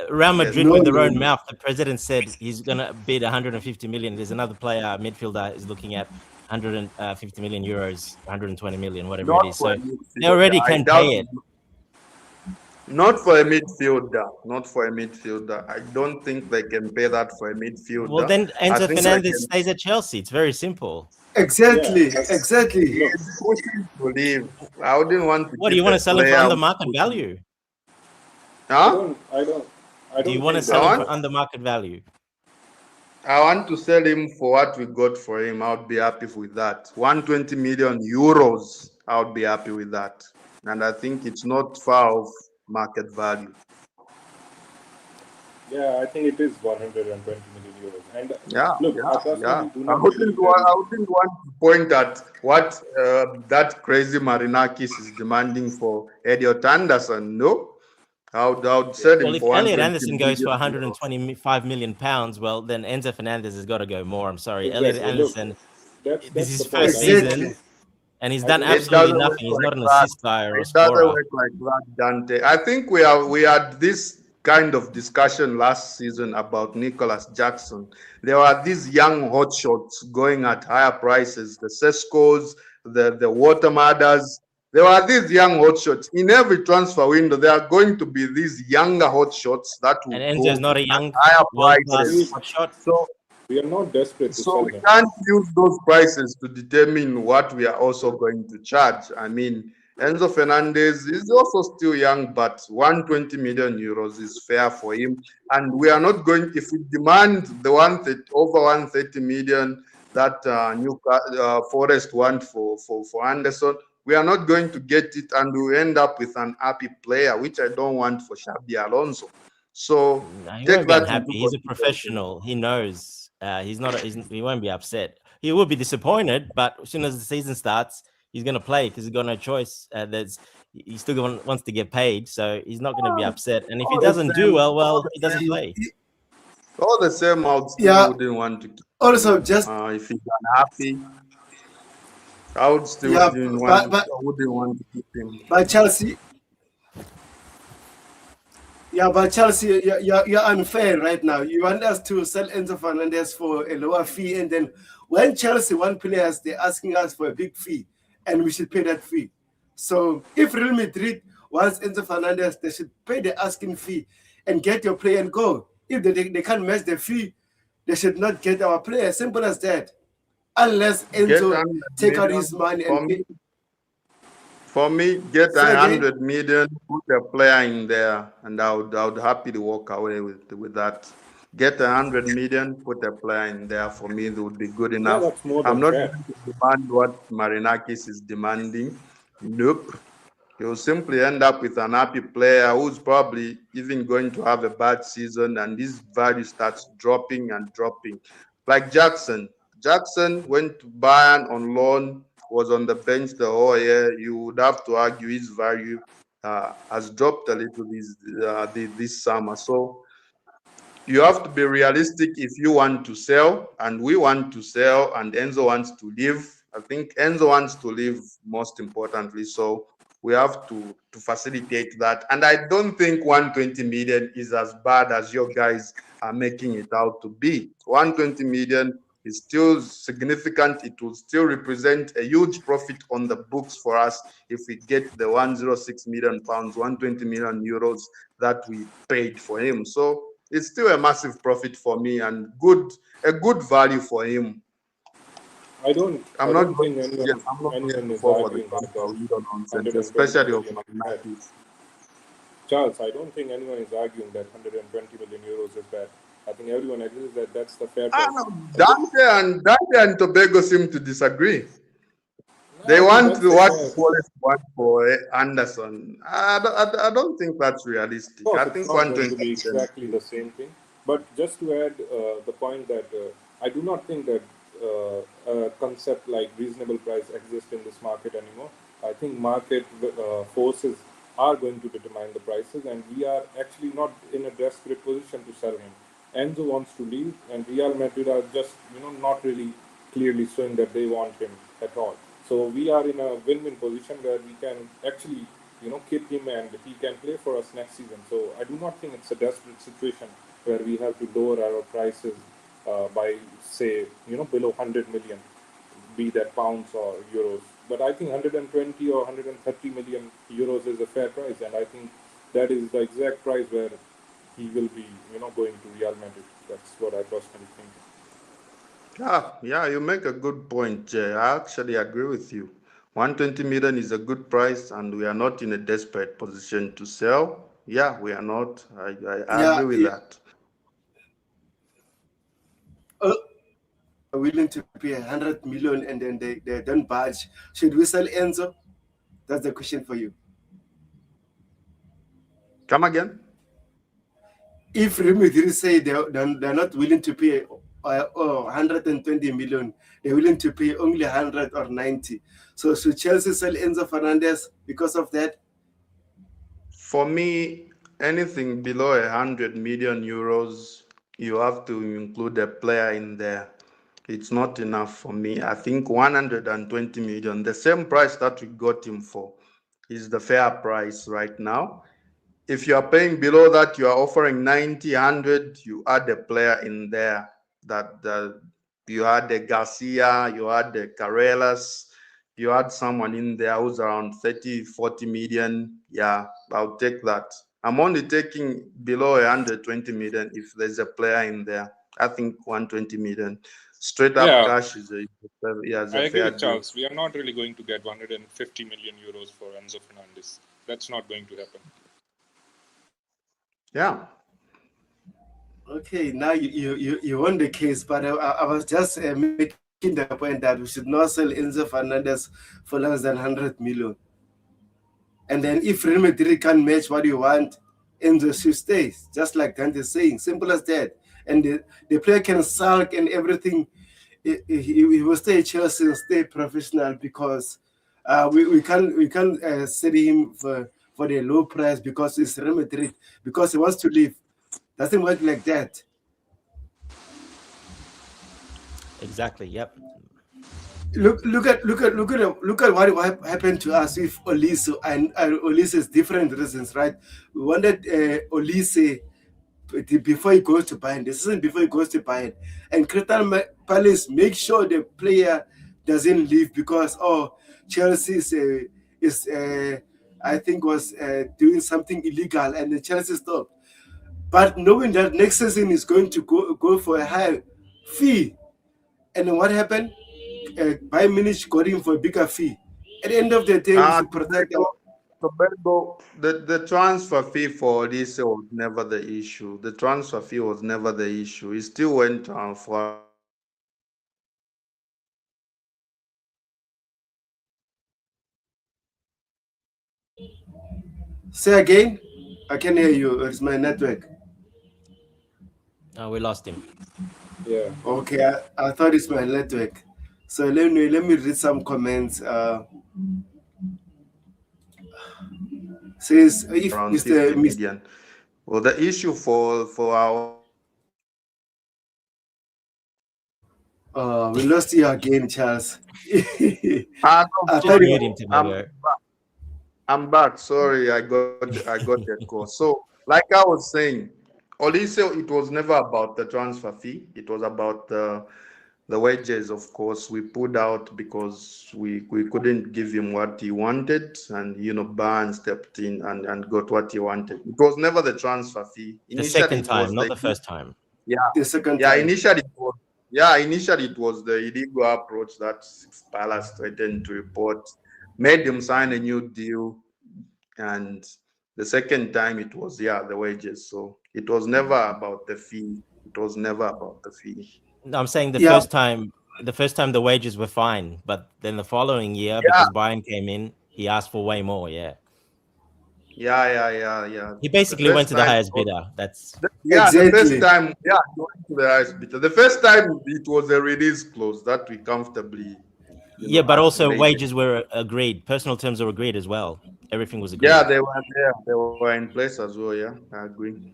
Real Madrid with their own mouth. The president said he's going to bid 150 million. There's another player, midfielder, is looking at 150 million euros, 120 million, whatever it is. So they already can pay it. Not for a midfielder. Not for a midfielder. I don't think they can pay that for a midfielder. Well, then Enzo Fernandez stays at Chelsea. It's very simple. Exactly. He's pushing to leave. I wouldn't want to. What do you want to sell him for under market value? Huh? I don't. Do you want to sell him for under market value? I want to sell him for what we got for him. I would be happy with that. 120 million euros. I would be happy with that. And I think it's not far off market value. Yeah, I think it is 120 million euros. And I wouldn't want to point at what that crazy Marinakis is demanding for Elliot Anderson. No. I would sell him if Elliot Anderson goes for 125 million pounds, well, then Enzo Fernandez has got to go more. I'm sorry. Exactly. Elliot Anderson, that's this is his point. first season, and he's done absolutely nothing. He's not an assist guy or a scorer. It doesn't work like that, Dante. I think we had this kind of discussion last season about Nicholas Jackson. There were these young hotshots going at higher prices, the Sescos, the Watermadas. There are these young hotshots. In every transfer window, there are going to be these younger hotshots that will and Enzo's not a young higher prices. Hotshot. So we are not desperate to so we can't use those prices to determine what we are also going to charge. I mean, Enzo Fernandez is also still young, but 120 million euros is fair for him. And we are not going, if we demand the over 130 million that Forest want for Anderson, we are not going to get it, and we end up with an happy player, which I don't want for Xabi Alonso. So he won't be unhappy. He's a professional. He knows. He won't be upset. He will be disappointed, but as soon as the season starts, he's going to play because he's got no choice. He still wants to get paid, so he's not going to be upset. And if he doesn't do well, he doesn't play. All the same, I wouldn't want to keep also him. Just if he's unhappy, I would still wouldn't want to keep him. But Chelsea, you're unfair right now. You want us to sell Enzo Fernandez for a lower fee, and then when Chelsea want players, they're asking us for a big fee, and we should pay that fee. So if Real Madrid wants Enzo Fernandez, they should pay the asking fee and get your player and go. If they can't match the fee, they should not get our player. Simple as that. Unless Enzo take out his money and pay. For me, get 100 million, put a player in there, and I would happily walk away with that. Get 100 million, put a player in there. For me, it would be good Yeah, enough. that's more I'm than not fair. going to demand what Marinakis is demanding. Nope. You'll simply end up with an happy player who's probably even going to have a bad season, and his value starts dropping and dropping. Like Jackson. Jackson went to Bayern on loan, was on the bench the whole year. You would have to argue his value has dropped a little this summer. So you have to be realistic if you want to sell, and we want to sell, and Enzo wants to leave. I think Enzo wants to leave most importantly, so we have to facilitate that. And I don't think 120 million is as bad as your guys are making it out to be. 120 million is still significant. It will still represent a huge profit on the books for us if we get the 106 million pounds, 120 million euros that we paid for him. So it's still a massive profit for me and a good value for him. I don't I'm I not don't going think to, yes, I'm not going anyone to is fall for the arguing that transfer nonsense, 120 especially of million my is bad. Matthews. Charles, I don't think anyone is arguing that 120 million euros is bad. I think everyone agrees that that's the fair Ah, price. no, Dante and Tobago seem to disagree. No, They I think want that's the what fair. Wallace want for Anderson. I don't think that's Of realistic. course, I it's think not going to 120 be million. exactly the same thing. But just to add the point that I do not think that a concept like reasonable price exists in this market anymore. I think market forces are going to determine the prices, and we are actually not in a desperate position to sell him. Enzo wants to leave, and Real Madrid are just not really clearly showing that they want him at all. So we are in a win-win position where we can actually keep him and he can play for us next season. So I do not think it's a desperate situation where we have to lower our prices by say below 100 million, be that pounds or euros. But I think 120 or 130 million euros is a fair price, and I think that is the exact price where he will be going to Real Madrid. That's what I personally think. Yeah, you make a good point, Jay. I actually agree with you. 120 million is a good price, and we are not in a desperate position to sell. Yeah, we are not. I Yeah, agree with that. willing to pay 100 million and then they don't budge. Should we sell Enzo? That's the question for you. Come again? If Real Madrid say they're not willing to pay 120 million, they're willing to pay only 100 or 90. So should Chelsea sell Enzo Fernandez because of that? For me, anything below 100 million euros, you have to include a player in there. It's not enough for me. I think 120 million, the same price that we got him for, is the fair price right now. If you are paying below that, you are offering 90, 100, you add a player in there that you had the Garcia, you had the Carreras, you had someone in there who's around 30, 40 million. Yeah, I'll take that. I'm only taking below 120 million if there's a player in there. I think 120 million straight up Yeah, cash is I a agree fair with deal. Charles. We are not really going to get 150 million euros for Enzo Fernandez. That's not going to happen. Yeah. Okay, now you won the case, but I was just making the point that we should not sell Enzo Fernandez for less than 100 million. And then if Real Madrid can't match what you want, Enzo should stay, just like Dante is saying. Simple as that. And the player can sulk and everything. He will stay at Chelsea and stay professional because we can't sell him for the low price because it's Real Madrid, because he wants to leave. Doesn't work like that. Exactly. Yep. Look at what happened to us with Olise, and Olise's different reasons, right? We wanted Olise before he goes to Bayern. This isn't before he goes to Bayern. And Crystal Palace make sure the player doesn't leave because Chelsea is I think was doing something illegal, and the Chelsea stopped. But knowing that next season is going to go for a high fee, and then what happened? Bayern Munich got him for a bigger fee. At the end of the day, we Uh, should protect them. Tobago, the transfer fee for this was never the issue. The transfer fee was never the issue. He still went for around 50 million. Say again. I can hear you. It's my network. We lost him. Yeah. Okay, I thought it's my network. So let me read some comments. Says if Around Mr. 50 Mr. million. Well, the issue for our We lost you again, Charles. no I Just thought sorry, it, mute him, I'm Tobago. I'm back. Sorry, I got that call. So, like I was saying, Olise, it was never about the transfer fee. It was about the wages. Of course, we pulled out because we couldn't give him what he wanted, and Barnes stepped in and got what he wanted. It was never the transfer fee. The Initially, second it time, was not the first time. yeah, the second yeah. time. Initially it was the illegal approach that Palace threatened to report, made him sign a new deal, and the second time it was the wages. So it was never about the fee. It was never about the fee. No, I'm saying Yeah, the first time the wages were fine, but then the following year, Yeah, because Bayern came in, he asked for way more. Yeah, yeah. he The basically went first to the time, highest bidder. That's the first exactly. time, he went to the highest bidder. The first time it was a release clause that we comfortably, yeah, but also articulated. wages were agreed. Personal terms were agreed as well. Everything was Yeah, agreed. they were there. They were in place as well. Yeah, I agree.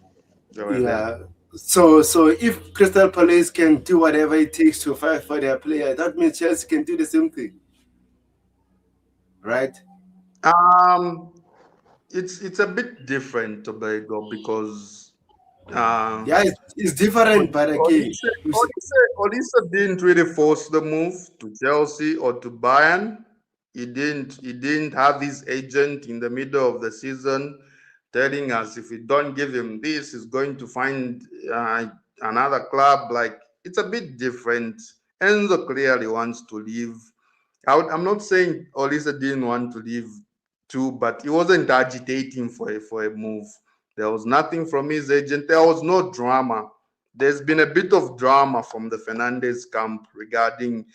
They were there. Yeah. So if Crystal Palace can do whatever it takes to fight for their player, that means Chelsea can do the same thing, right? Um, it's a bit different, Tobago, because uh, Yeah, it's different, but again, you see, Olise didn't really force the move to Chelsea or to Bayern. He didn't have his agent in the middle of the season telling us if we don't give him this, he's going to find another club. Like, it's a bit different. Enzo clearly wants to leave. I'm not saying Olise didn't want to leave too, but he wasn't agitating for a move. There was nothing from his agent. There was no drama. There's been a bit of drama from the Fernandez camp regarding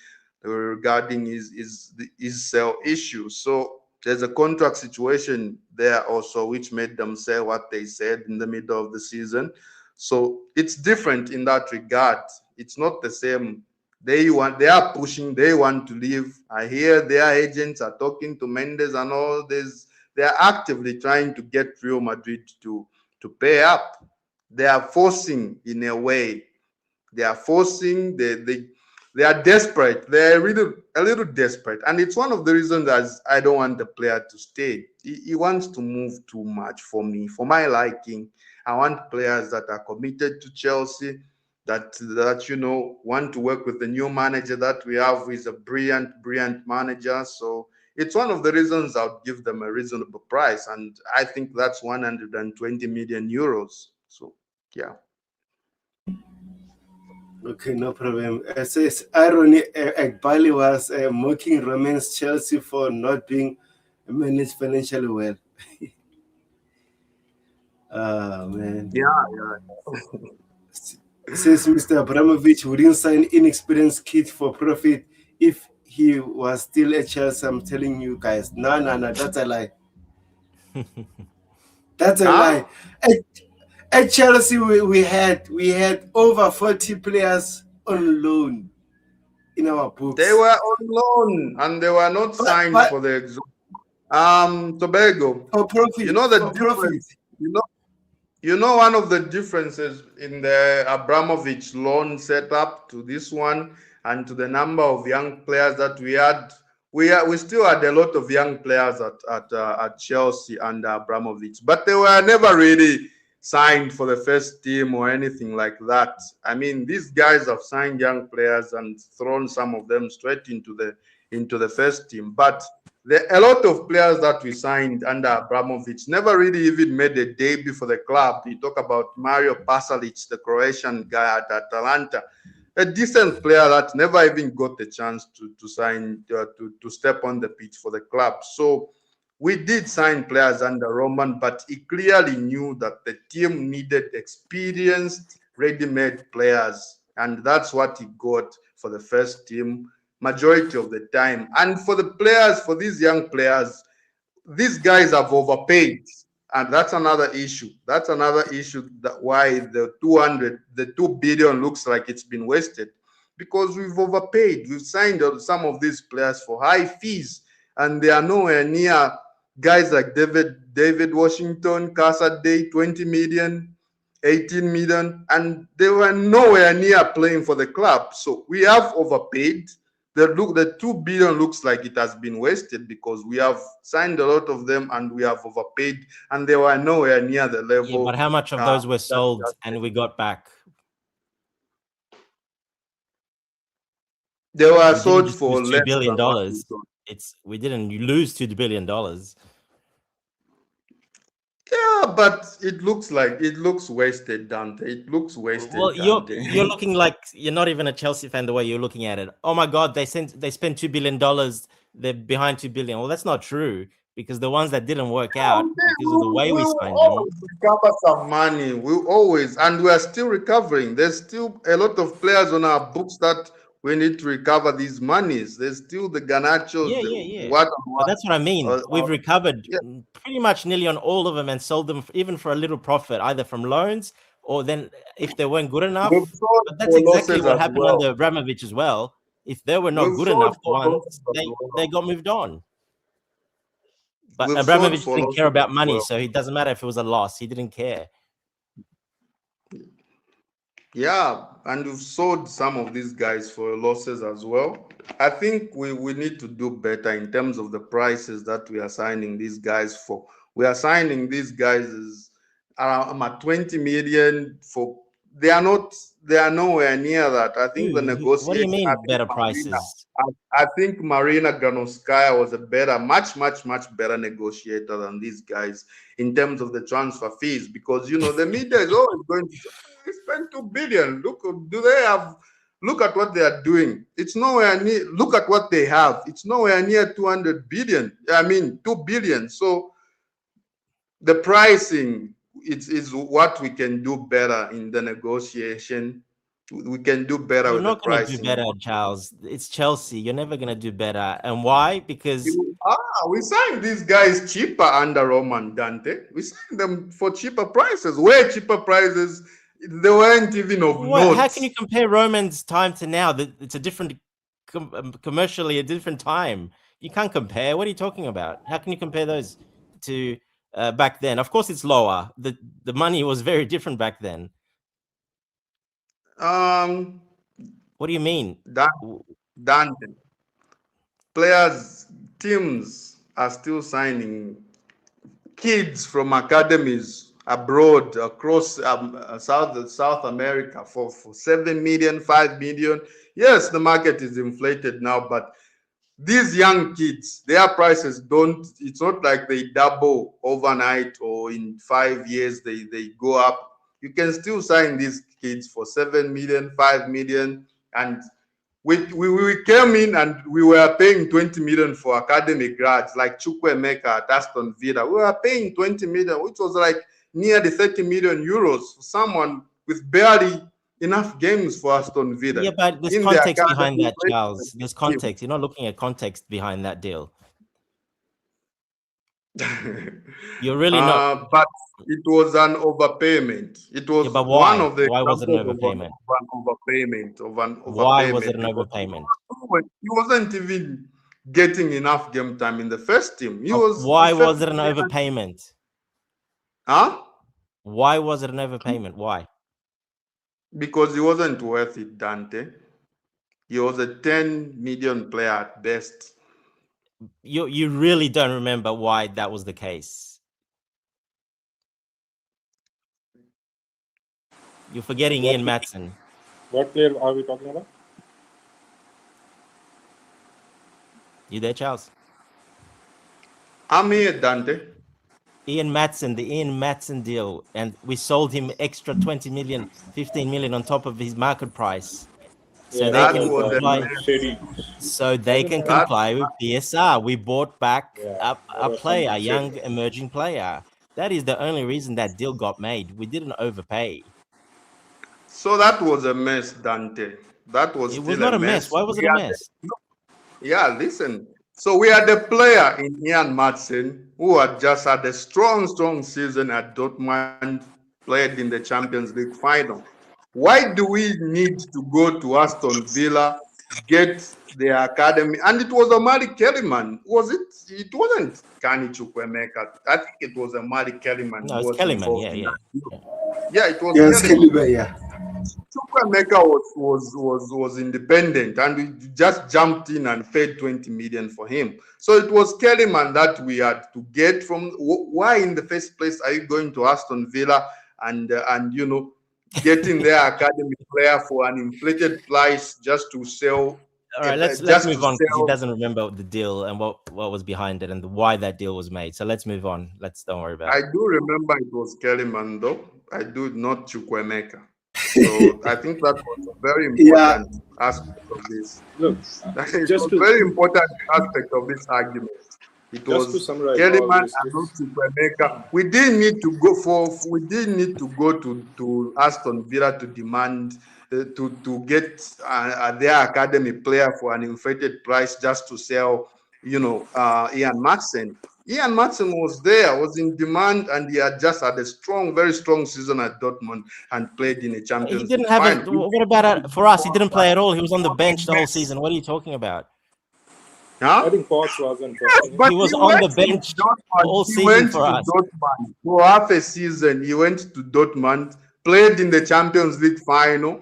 his sell issue. So there's a contract situation there also, which made them say what they said in the middle of the season. So it's different in that regard. It's not the same. They are pushing, they want to leave. I hear their agents are talking to Mendes and all this. They are actively trying to get Real Madrid to pay up. They are forcing in a way. They are forcing. They are desperate. They're really a little desperate, and it's one of the reasons that I don't want the player to stay. He wants to move too much for me, for my liking. I want players that are committed to Chelsea, that want to work with the new manager that we have, who is a brilliant manager. So it's one of the reasons I'll give them a reasonable price, and I think that's 120 million euros. So yeah. okay, no problem. It says irony. Ekbali was mocking Roman's Chelsea for not being managed financially well. Ah man. Yeah. Says Mr. Abramovich wouldn't sign inexperienced kid for profit if he was still at Chelsea. I'm telling you guys. No, that's a lie. That's a lie. Huh? At Chelsea, we had over 40 players on loan in our They books. were on loan and they were not signed But for the Tobago. for You profit, know the for profit. difference. You know one of the differences in the Abramovich loan setup to this one and to the number of young players that we had. We still had a lot of young players at Chelsea under Abramovich, but they were never really signed for the first team or anything like that. I mean, these guys have signed young players and thrown some of them straight into the first team, but a lot of players that we signed under Abramovich never really even made a debut for the club. You talk about Mario Pasalic, the Croatian guy at Atalanta, a decent player that never even got the chance to sign to step on the pitch for the club. So we did sign players under Roman, but he clearly knew that the team needed experienced, ready-made players, and that's what he got for the first team majority of the time. And for the players, for these young players, these guys have overpaid, and that's another issue. That's another issue that why the 2 billion looks like it's been wasted, because we've overpaid. We've signed some of these players for high fees, and they are nowhere near guys like David Washington, Casa Day, 20 million, 18 million, and they were nowhere near playing for the club. So we have overpaid. The 2 billion looks like it has been wasted because we have signed a lot of them and we have overpaid, and they were nowhere near the level. Yeah, but how much of those were sold and we got back? They were sold for $2 less billion. than We didn't lose $2 billion. Yeah, but it looks wasted, Dante. It looks wasted. Well, Dante. you're looking like you're not even a Chelsea fan the way you're looking at it. Oh my God, they spent $2 billion. They're behind 2 billion. Well, that's not true, because the ones that didn't work out because of the way we signed them. Recover some money. We always, and we are still recovering. There's still a lot of players on our books that we need to recover these monies. There's still the Garnachos. Yeah. But that's what I mean. We've recovered pretty much nearly on all of them and sold them even for a little profit, either from loans or then if they weren't good enough. But that's exactly what happened under Abramovich as well. If they were not good enough, the ones they got moved on. But Abramovich didn't care about money, so it doesn't matter if it was a loss. He didn't care. Yeah, and we've sold some of these guys for losses as well. I think we need to do better in terms of the prices that we are signing these guys for. We are signing these guys at 20 million for. They are nowhere near that. I think the negotiation. What do you mean better prices? I think Marina Granovskaya was a much better negotiator than these guys in terms of the transfer fees, because the media is always going to spend 2 billion. Look at what they are doing. It's nowhere near. Look at what they have. It's nowhere near 200 billion. I mean 2 billion. So the pricing is what we can do better in the negotiation. We can do better with the pricing. You're not going to do better, Charles. It's Chelsea. You're never going to do better. And why? Because we signed these guys cheaper under Roman, Dante. We signed them for cheaper prices, way cheaper prices. They weren't even of note. How can you compare Roman's time to now? It's a different, commercially a different time. You can't compare. What are you talking about? How can you compare those to back then? Of course, it's lower. The money was very different back then. What do you mean? Dante. Players, teams are still signing kids from academies abroad across South America for 7 million, 5 million. Yes, the market is inflated now, but these young kids, their prices it's not like they double overnight or in 5 years they go up. You can still sign these kids for 7 million, 5 million, and we came in and we were paying 20 million for academy grads like Chukwuemeka at Aston Villa. We were paying 20 million, which was like nearly 30 million euros for someone with barely enough games for Aston Villa. Yeah, but there's context behind that, Charles. There's context. You're not looking at context behind that deal. You're really not. But it was an overpayment. It was but why? One of the. Why was it an overpayment? Why was it an overpayment? He wasn't even getting enough game time in the first team. Why was it an overpayment? Huh? Why was it an overpayment? Why? Because he wasn't worth it, Dante. He was a 10 million player at best. You really don't remember why that was the case. You're forgetting Ian Matson. What player are we talking about? You there, Charles? I'm here, Dante. Ian Matson, the Ian Matson deal, and we sold him extra 20 million, 15 million on top of his market price So they That can was a comply. mess. Shady. So they can That- comply with PSR. We bought back Yeah, a was player, a something young shady. emerging player. That is the only reason that deal got made. We didn't overpay. So that was a mess, Dante. That was It was still a not a mess. mess. Why was it a mess? Yeah, listen. So we had a player in Ian Madsen who had just had a strong season at Dortmund, played in the Champions League final. Why do we need to go to Aston Villa, get the academy? And it was Omari Kellyman. Was it? It wasn't Kani Chukwemeka. I think it was Omari Kellyman No, who it's was Kellyman. involved Yeah, in yeah. that deal. Yeah, it was Yes, Kellyman. Kelly, yeah. Chukwemeka was independent, and we just jumped in and paid 20 million for him. So it was Kellyman that we had to get from. Why in the first place are you going to Aston Villa and getting their academy player for an inflated price just to sell? All right, let's move on because he doesn't remember the deal and what was behind it and why that deal was made. So let's move on. Don't worry about I it. do remember it was Kellyman though. I do not Chukwemeka. So I think that was a very important aspect of this. Look, It just was to very important aspect of this argument. It just to was summarize Kellyman all this, and not Chukwemeka. We didn't need to go to Aston Villa to demand to get their academy player for an inflated price just to sell, Ian Madsen. Ian Madsen was there, was in demand, and he had just had a very strong season at Dortmund and played in a He Champions didn't League have a. final. What about for us? He didn't play at all. He was on the bench the whole season. What are you talking about? Huh? I think Potts wasn't Yes, trusting him. but He was on went the to bench Dortmund. all He season went for to us. Dortmund for half a season. He went to Dortmund, played in the Champions League final,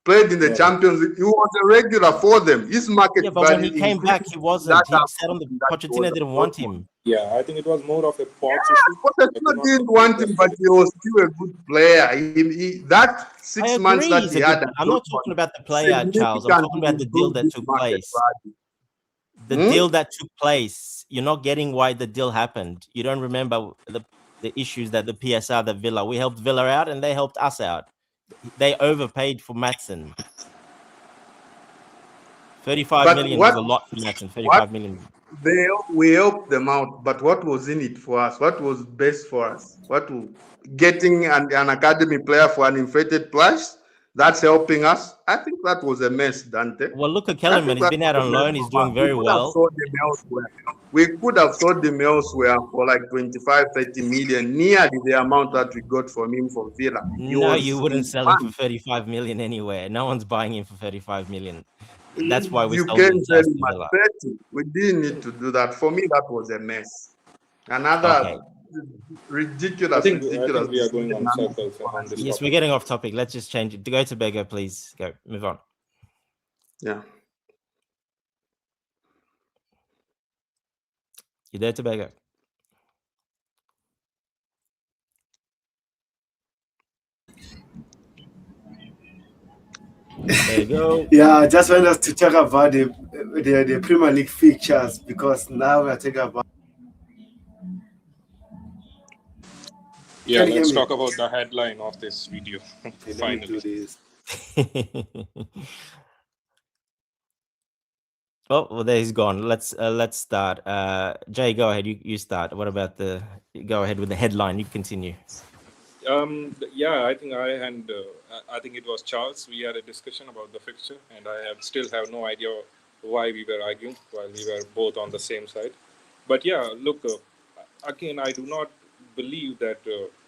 played in the Yeah. Champions League. He was a regular for them. His market Yeah, but when value he came back, increased he in wasn't. that He sat on the. that he was Pochettino didn't at want Dortmund. him. Yeah, I think it was more of a Potts issue. I do Pochettino not didn't think want him, but interested he was still a good player. That I 6 months agree. that He's he a had good. at I'm not talking Dortmund about the player, Charles. I'm talking significantly about the deal improved that his took market place. value. The deal that took place. You're not getting why the deal happened. You don't remember the issues that the PSR, that Villa. We helped Villa out, and they helped us out. They overpaid for Matson. 35 But million what was a lot for Matson. what 35 million. we helped them out, but what was in it for us? What was best for us? Getting an academy player for an inflated price? That's helping us. I think that was a mess, Dante. Well, look at I Kellerman. think He's that been was out a on mess loan. He's from us. doing very well. We could have sold him elsewhere for like 25, 30 million, nearly the amount that we got from him from Villa. No, you wouldn't sell him for 35 million anywhere. No one's buying him for 35 million. That's why we You sold him can to sell Aston him at Villa. 30. We didn't need to do that. For me, that was a mess. Another Okay. ridiculous I think we are going decision. on circles on this Yes, topic. we're getting off topic. Let's just change it. Go to Bego, please. Go. Move on. Yeah. You there, Tobago? There you go. Yeah, I just want us to talk about the Premier League fixtures because now we are talking about. Yeah, Can you hear let's me? talk about the headline of this video. Okay, let me Finally. do this. well, there he's gone. Let's start. Jay, go ahead. You start. What about go ahead with the headline. You continue. Yeah, I think I think it was Charles. We had a discussion about the fixture, and I still have no idea why we were arguing while we were both on the same side. But yeah, look, again, I do not believe that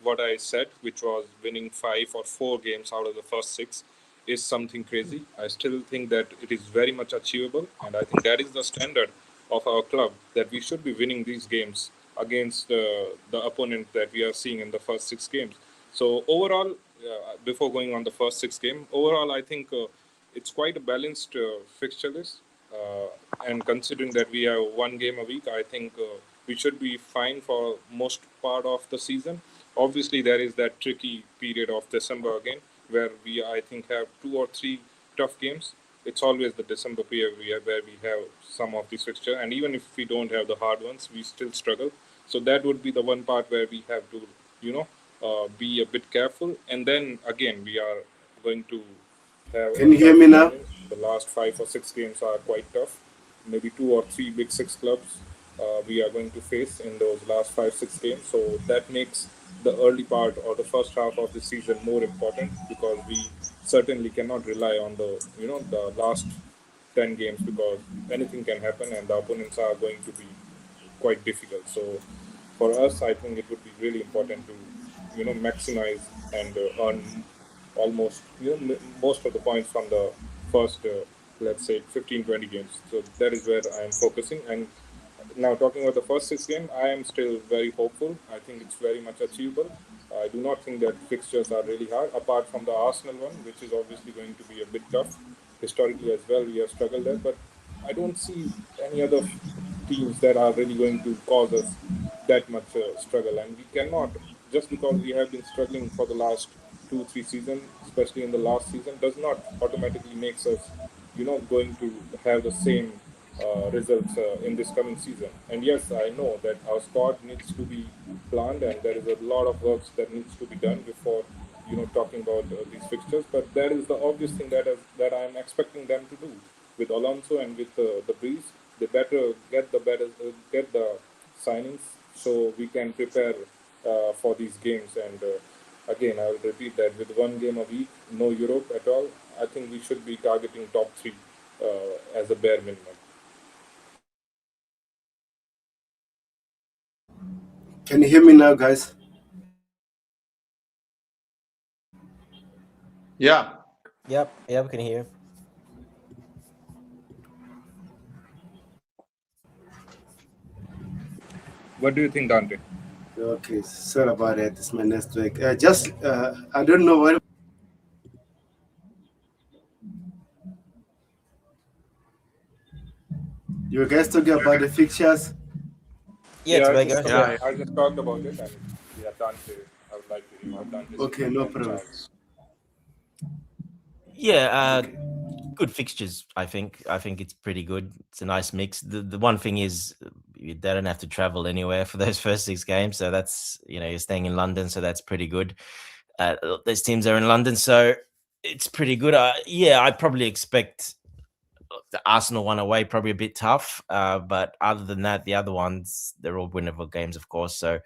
what I said, which was winning 5 or 4 games out of the first 6, is something crazy. I still think that it is very much achievable, and I think that is the standard of our club, that we should be winning these games against the opponent that we are seeing in the first 6 games. So overall, before going on the first 6 games, overall I think it's quite a balanced fixture list. And considering that we have 1 game a week, I think we should be fine for most part of the season. Obviously, there is that tricky period of December again, where we, I think, have 2 or 3 tough games. It's always the December period where we have some of these fixtures, and even if we don't have the hard ones, we still struggle. So that would be the one part where we have to, be a bit careful. And then again, we are going to have. Can you hear me now? the last 5 or 6 games are quite tough. Maybe 2 or 3 big six clubs we are going to face in those last 5, 6 games. So that makes the early part or the first half of the season more important because we certainly cannot rely on the last 10 games because anything can happen and the opponents are going to be quite difficult. So for us, I think it would be really important to maximize and earn almost most of the points from the first let's say 15, 20 games. So that is where I am focusing. And now talking about the first 6 games, I am still very hopeful. I think it's very much achievable. I do not think that fixtures are really hard, apart from the Arsenal one, which is obviously going to be a bit tough. Historically as well, we have struggled there, but I don't see any other teams that are really going to cause us that much struggle. And we cannot, just because we have been struggling for the last 2, 3 seasons, especially in the last season, does not automatically makes us, going to have the same results in this coming season. And yes, I know that our squad needs to be planned, and there is a lot of works that needs to be done before talking about these fixtures. But that is the obvious thing that I am expecting them to do with Alonso and with the Breeze. They get the signings so we can prepare for these games. And again, I will repeat that with 1 game a week, no Europe at all, I think we should be targeting top three as a bare minimum. Can you hear me now, guys? Yeah. Yep, yeah, we can hear. What do you think, Dante? Okay, sorry about that. It's my network. I don't know what you guys talking about the fixtures. Yeah, Yeah, Tobago. I just talked about it, and yeah, Dante. I would like to hear what Dante says, Okay, and no then problem. Charles. Yeah, Okay. good fixtures. I think it's pretty good. It's a nice mix. The one thing is they don't have to travel anywhere for those first 6 games, so that's you're staying in London, so that's pretty good. Those teams are in London, so it's pretty good. Yeah, I probably expect the Arsenal one away probably a bit tough, but other than that, the other ones they're all winnable games, of course. So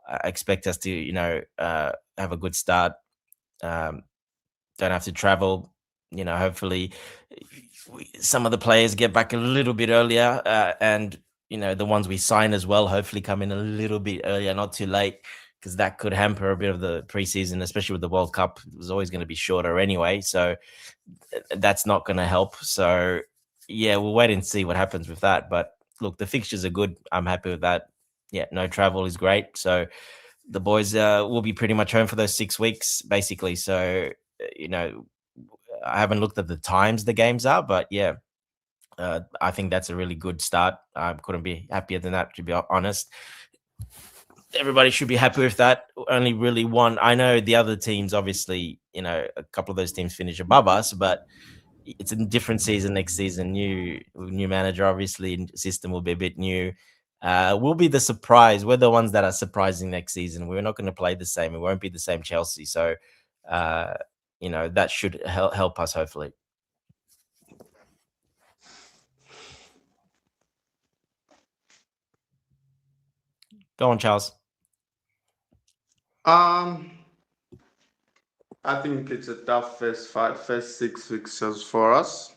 I expect us to have a good start. Um, don't have to travel. Hopefully some of the players get back a little bit earlier, and the ones we sign as well hopefully come in a little bit earlier, not too late, because that could hamper a bit of the preseason, especially with the World Cup. It was always going to be shorter anyway, so that's not going to help. So yeah, we'll wait and see what happens with that. But look, the fixtures are good. I'm happy with that. Yeah, no travel is great. So the boys will be pretty much home for those 6 weeks, basically. So, I haven't looked at the times the games are, but yeah, I think that's a really good start. I couldn't be happier than that, to be honest. Everybody should be happy with that. Only really one. I know the other teams, obviously, a couple of those teams finish above us, but it's a different season next season. New manager, obviously, and system will be a bit new. We'll be the surprise. We're the ones that are surprising next season. We're not going to play the same. It won't be the same Chelsea. So, that should help us, hopefully. Go on, Charles. I think it's a tough first 6 fixtures for us.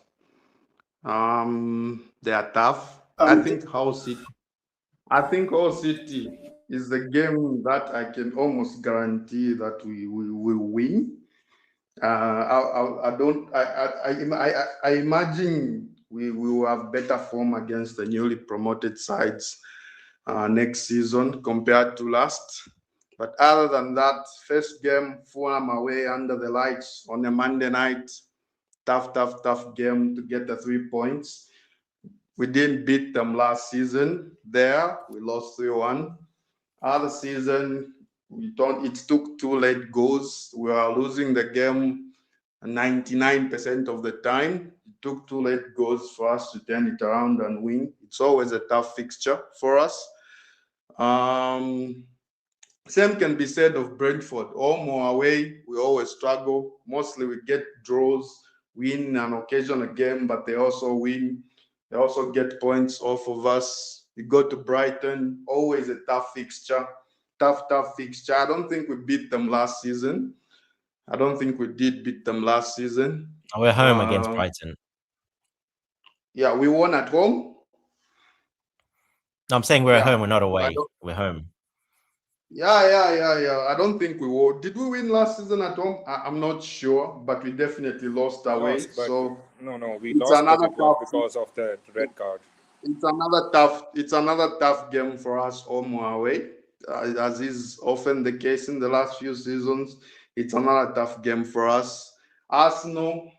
They are tough. I think Hull City is the game that I can almost guarantee that we will win. I imagine we will have better form against the newly promoted sides next season compared to last. But other than that, first game, Fulham away under the lights on a Monday night, tough game to get the 3 points. We didn't beat them last season there. We lost 3-1. Other season, it took 2 late goals. We were losing the game 99% of the time. It took 2 late goals for us to turn it around and win. It's always a tough fixture for us. Same can be said of Brentford. Home or away, we always struggle. Mostly we get draws. win an occasional game, but they also win. They also get points off of us. We go to Brighton, always a tough fixture. Tough fixture. I don't think we beat them last season. I don't think we did beat them last season. We're home against Brighton. Yeah, we won at home. No, I'm saying we're at home. We're not away. We're home. Yeah. I don't think we won. Did we win last season at home? I'm not sure, but we definitely lost away. So no, we lost, but it was because of the red card. It's another tough game for us home or away, as is often the case in the last few seasons. It's another tough game for us. Arsenal,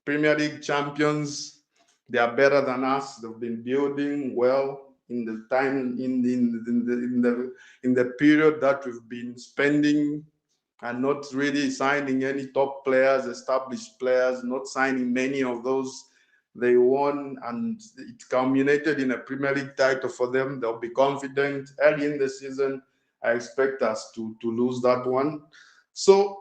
Premier League champions, they are better than us. They've been building well in the time in the period that we've been spending and not really signing any top players, established players, not signing many of those. They won, and it culminated in a Premier League title for them. They'll be confident early in the season. I expect us to lose that one. So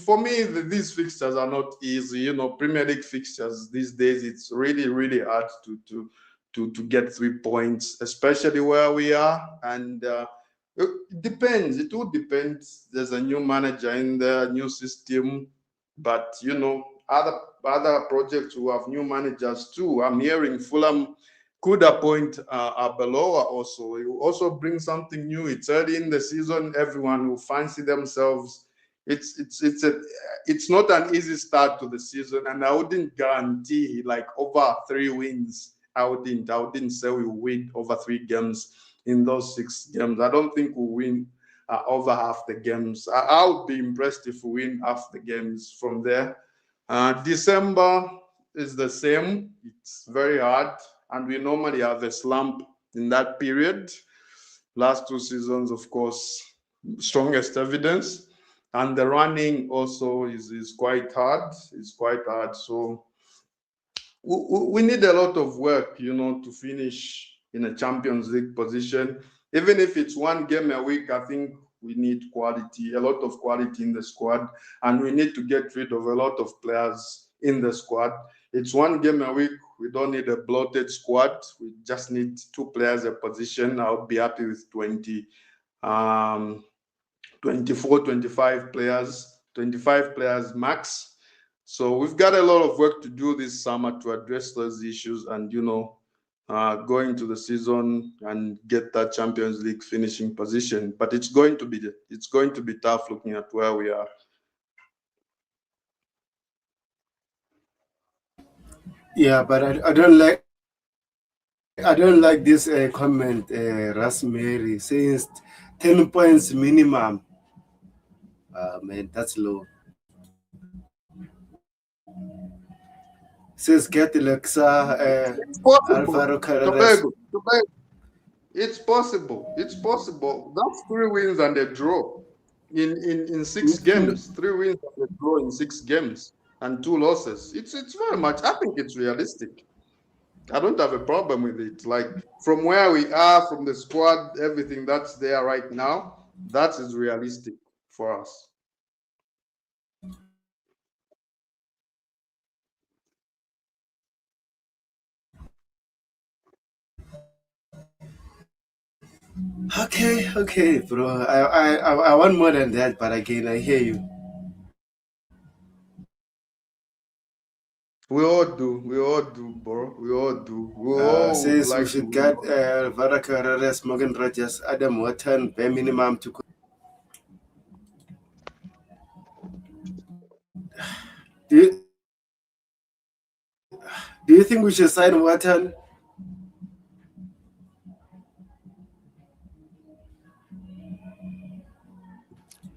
for me, these fixtures are not easy. You know, Premier League fixtures these days, it's really hard to get 3 points, especially where we are. And it depends. It would depend. There's a new manager in the new system, but you know, other projects who have new managers too. I'm hearing Fulham could appoint Abeloa also. It will also bring something new. It's early in the season. Everyone will fancy themselves. It's not an easy start to the season, and I wouldn't guarantee like over 3 wins. I wouldn't say we win over 3 games in those 6 games. I don't think we'll win over half the games. I would be impressed if we win half the games from there. December is the same. It's very hard, and we normally have a slump in that period. Last 2 seasons, of course, strongest evidence. And the running also is quite hard. It's quite hard. So we need a lot of work, you know, to finish in a Champions League position. Even if it's 1 game a week, I think we need quality, a lot of quality in the squad, and we need to get rid of a lot of players in the squad. It's 1 game a week. We don't need a bloated squad. We just need 2 players a position. I'll be happy with 24, 25 players, 25 players max. So we've got a lot of work to do this summer to address those issues and, you know, go into the season and get that Champions League finishing position. But it's going to be tough looking at where we are. Yeah, but I don't like this comment, Rasmary, saying 10 points minimum. Man, that's low. Says get Alexa, Alvaro Carreras. It's possible. That's 3 wins and a draw in 6 games. 3 wins and a draw in 6 games and 2 losses. It's very much. I think it's realistic. I don't have a problem with it. Like from where we are, from the squad, everything that's there right now, that is realistic for us. Okay, bro. I want more than that, but again, I hear you. We all do, bro. We all do. Says we should get Alvaro Carreras, Morgan Rogers, Adam Wharton, bare minimum to. Do you think we should sign Wharton?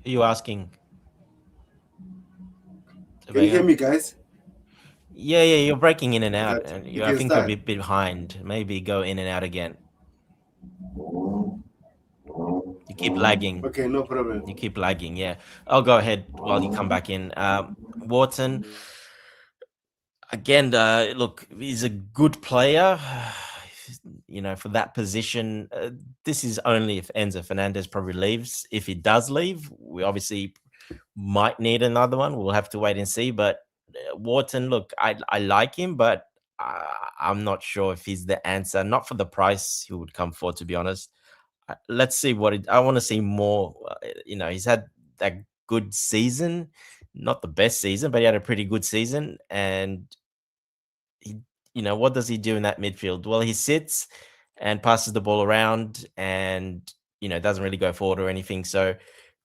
Are you asking? Can you hear me, guys? Yeah, you're breaking in and out. That And I think you're a bit behind. Maybe go in and out again. You keep lagging. Okay, no problem. You keep lagging, yeah. I'll go ahead while you come back in. Wharton, again, look, he's a good player. You know, for that position, this is only if Enzo Fernandez probably leaves. If he does leave, we obviously might need another one. We'll have to wait and see. But Wharton, look, I like him, but I'm not sure if he's the answer. Not for the price he would come for, to be honest. Let's see I want to see more. He's had that good season, not the best season, but he had a pretty good season. And he, what does he do in that midfield? Well, he sits and passes the ball around, and doesn't really go forward or anything. So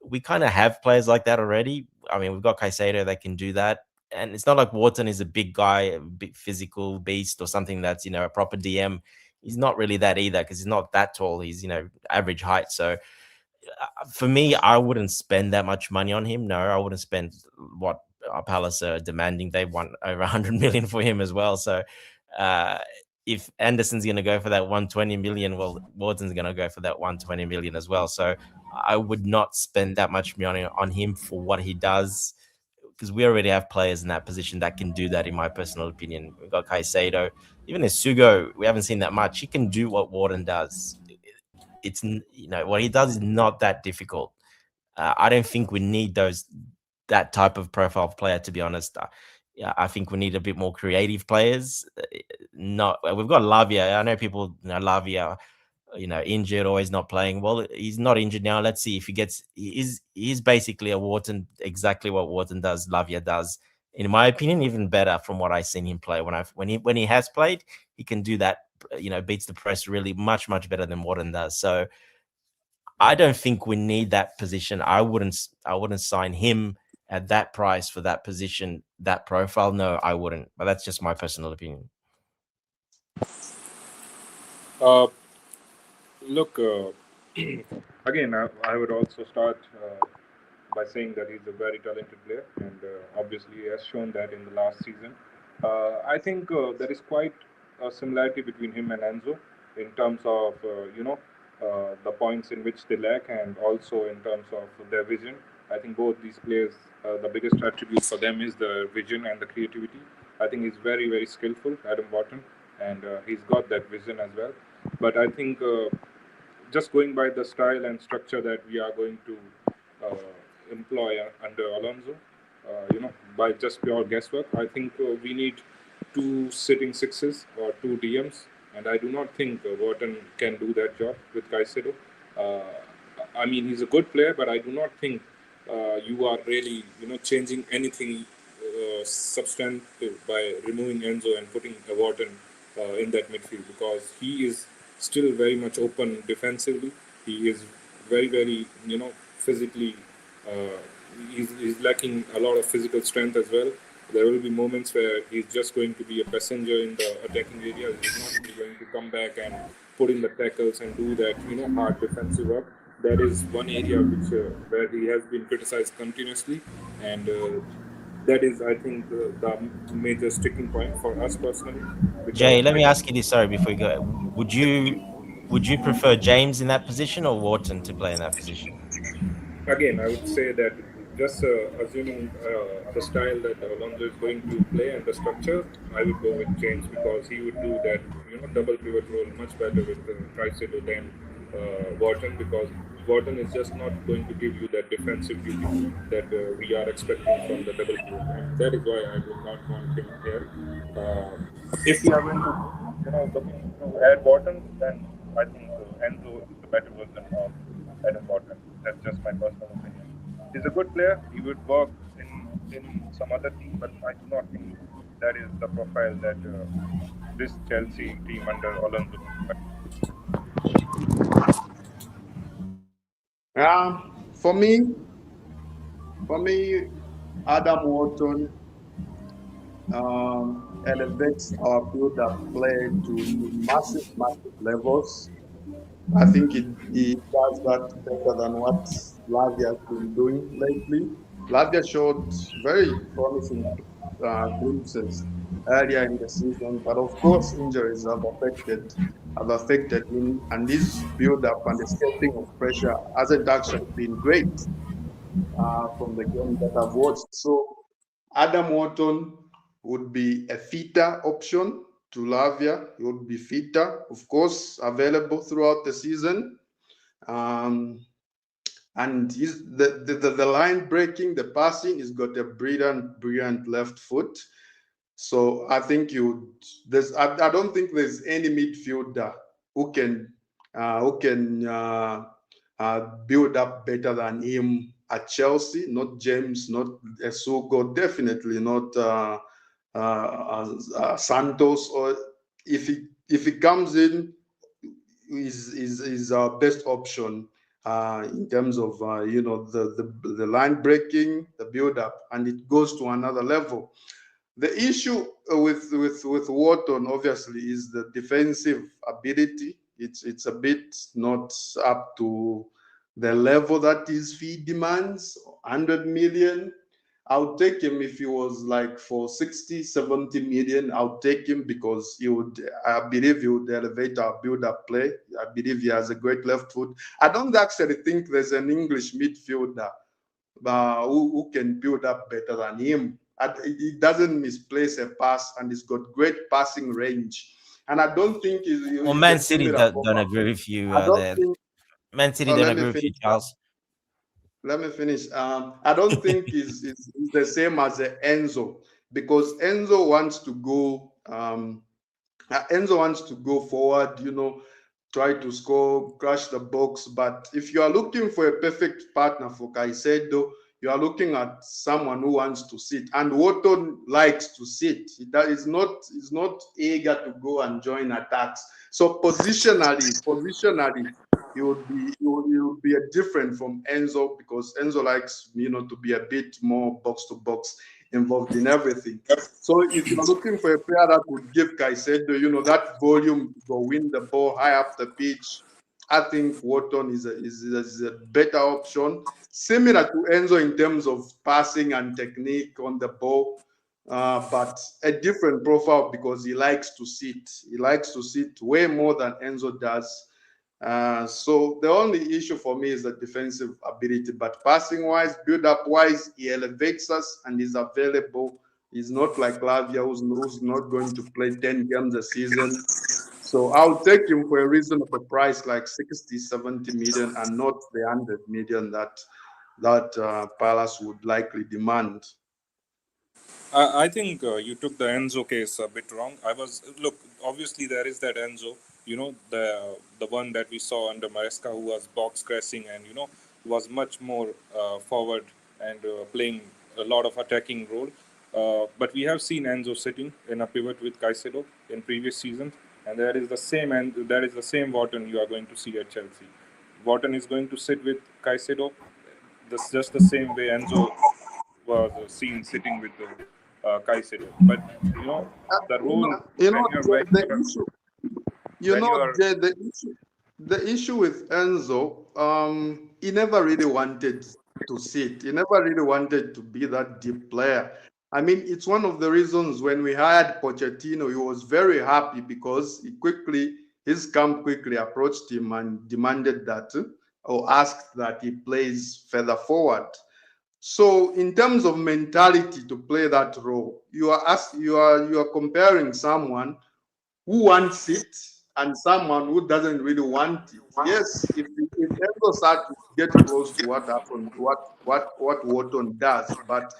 we kind of have players like that already. I mean, we've got Caicedo that can do that. And it's not like Wharton is a big guy, a big physical beast or something that's, a proper DM. He's not really that either, because he's not that tall. He's, average height. So for me, I wouldn't spend that much money on him. No, I wouldn't spend what Palace are demanding. They want over 100 million for him as well. So if Anderson's going to go for that 120 million, well, Wharton's going to go for that 120 million as well. So I would not spend that much money on him for what he does, because we already have players in that position that can do that, in my personal opinion. We've got Caicedo. Even Sugo, we haven't seen that much. He can do what Wharton does. It's, what he does is not that difficult. I don't think we need that type of profile of player, to be honest. Yeah, I think we need a bit more creative players. We've got Lavia. I know people, Lavia, injured or he's not playing. Well, he's not injured now. Let's see if he gets. He's basically a Wharton, exactly what Wharton does. Lavia does, in my opinion, even better from what I've seen him play. When he has played, he can do that. Beats the press really much better than Wharton does. So I don't think we need that position. I wouldn't sign him at that price for that position, that profile. No, I wouldn't. But that's just my personal opinion. Look, again, I would also start by saying that he's a very talented player, and obviously he has shown that in the last season. I think there is quite a similarity between him and Enzo in terms of the points in which they lack, and also in terms of their vision. I think both these players, the biggest attribute for them is the vision and the creativity. I think he's very skillful, Adam Wharton, and he's got that vision as well. But I think just going by the style and structure that we are going to uh, employ under Alonso, by just pure guesswork, I think we need two sitting sixes or two DMs, and I do not think Wharton can do that job with Caicedo. Uh, I mean, he's a good player, but I do not think you are really, changing anything substantive by removing Enzo and putting Wharton in that midfield, because he is still very much open defensively. He is very, physically. Uh, he's lacking a lot of physical strength as well. There will be moments where he's just going to be a passenger in the attacking area. He's not really going to come back and put in the tackles and do that, hard defensive work. That is one area which where he has been criticized continuously, and that is, I think, the major sticking point for us personally. Jay, let me ask you this. Sorry, before you go, would you prefer James in that position or Wharton to play in that position? Again, I would say that just assuming the style that Alonso is going to play and the structure, I would go with James, because he would do that, double pivot role much better with Caicedo than Wharton, because Wharton is just not going to give you that defensive duty that we are expecting from the double pivot. And that is why I would not want him here. If we are going to, looking to add Wharton, then I think Enzo is the better version of Adam Wharton. That's just my personal opinion. He's a good player. He would work in some other team, but I do not think that is the profile that this Chelsea team under Alonso. For me, Adam Wharton elevates our build-up play to massive levels. I think he does that better than what Lavia has been doing lately. Lavia showed very promising glimpses earlier in the season, but of course injuries have affected him, and his build-up and escaping of pressure hasn't actually been great from the game that I've watched. So Adam Wharton would be a fitter option to Lavia. He would be fitter, of course, available throughout the season. and the line breaking, the passing, he's got a brilliant left foot. So I think I don't think there's any midfielder who can build up better than him at Chelsea. Not James, not Esugo, definitely not Santos. Or if he comes in, is our best option in terms of the line breaking, the build up, and it goes to another level. The issue with Wharton obviously is the defensive ability. It's a bit not up to the level that his fee demands. 100 million. I'll take him if he was like for 60, 70 million. I'll take him because I believe he would elevate our build-up play. I believe he has a great left foot. I don't actually think there's an English midfielder who can build up better than him. He doesn't misplace a pass, and he's got great passing range. And I don't think he's Man City don't agree with you there. Man City don't agree with you, Charles. Let me finish. I don't think he's the same as Enzo, because Enzo wants to go. Enzo wants to go forward, try to score, crash the box. But if you are looking for a perfect partner for Caicedo, you are looking at someone who wants to sit. And Wharton likes to sit. He's not eager to go and join attacks. So positionally, he would be a different from Enzo, because Enzo likes to be a bit more box to box, involved in everything. So if you're looking for a player that would give Caicedo, that volume to go win the ball high up the pitch, I think Wharton is a better option. Similar to Enzo in terms of passing and technique on the ball, but a different profile because he likes to sit. He likes to sit way more than Enzo does. So the only issue for me is the defensive ability, but passing-wise, build-up-wise, he elevates us and is available. He's not like Lavia, who's not going to play 10 games a season. So I'll take him for a reasonable price, like 60, 70 million, and not the 100 million that Palace would likely demand. I think you took the Enzo case a bit wrong. Obviously there is that Enzo, the one that we saw under Maresca, who was box pressing and was much more forward and playing a lot of attacking role. But we have seen Enzo sitting in a pivot with Caicedo in previous seasons, and that is the same Wharton you are going to see at Chelsea. Wharton is going to sit with Caicedo, just the same way Enzo was seen sitting with Caicedo. But the role. The issue with Enzo, he never really wanted to sit. He never really wanted to be that deep player. I mean, it's one of the reasons when we hired Pochettino, he was very happy because his camp quickly approached him and demanded that, or asked that he plays further forward. So in terms of mentality to play that role, you are comparing someone who wants it and someone who doesn't really want it. Yes, if Enzo start to get close to what happened, what Wharton does, but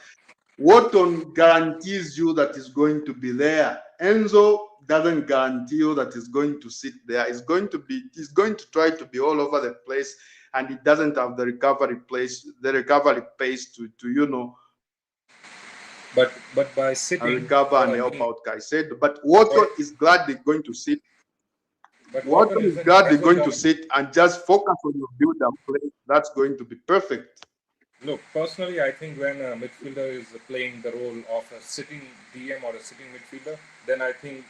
Wharton guarantees you that he's going to be there. Enzo doesn't guarantee you that he's going to sit there. He's going to try to be all over the place, and he doesn't have the recovery pace to But by sitting, recover and help out Caicedo. But Wharton is gladly going to sit. Wharton is gladly going to sit and just focus on your build-up play. That's going to be perfect. Look, personally, I think when a midfielder is playing the role of a sitting DM or a sitting midfielder, then I think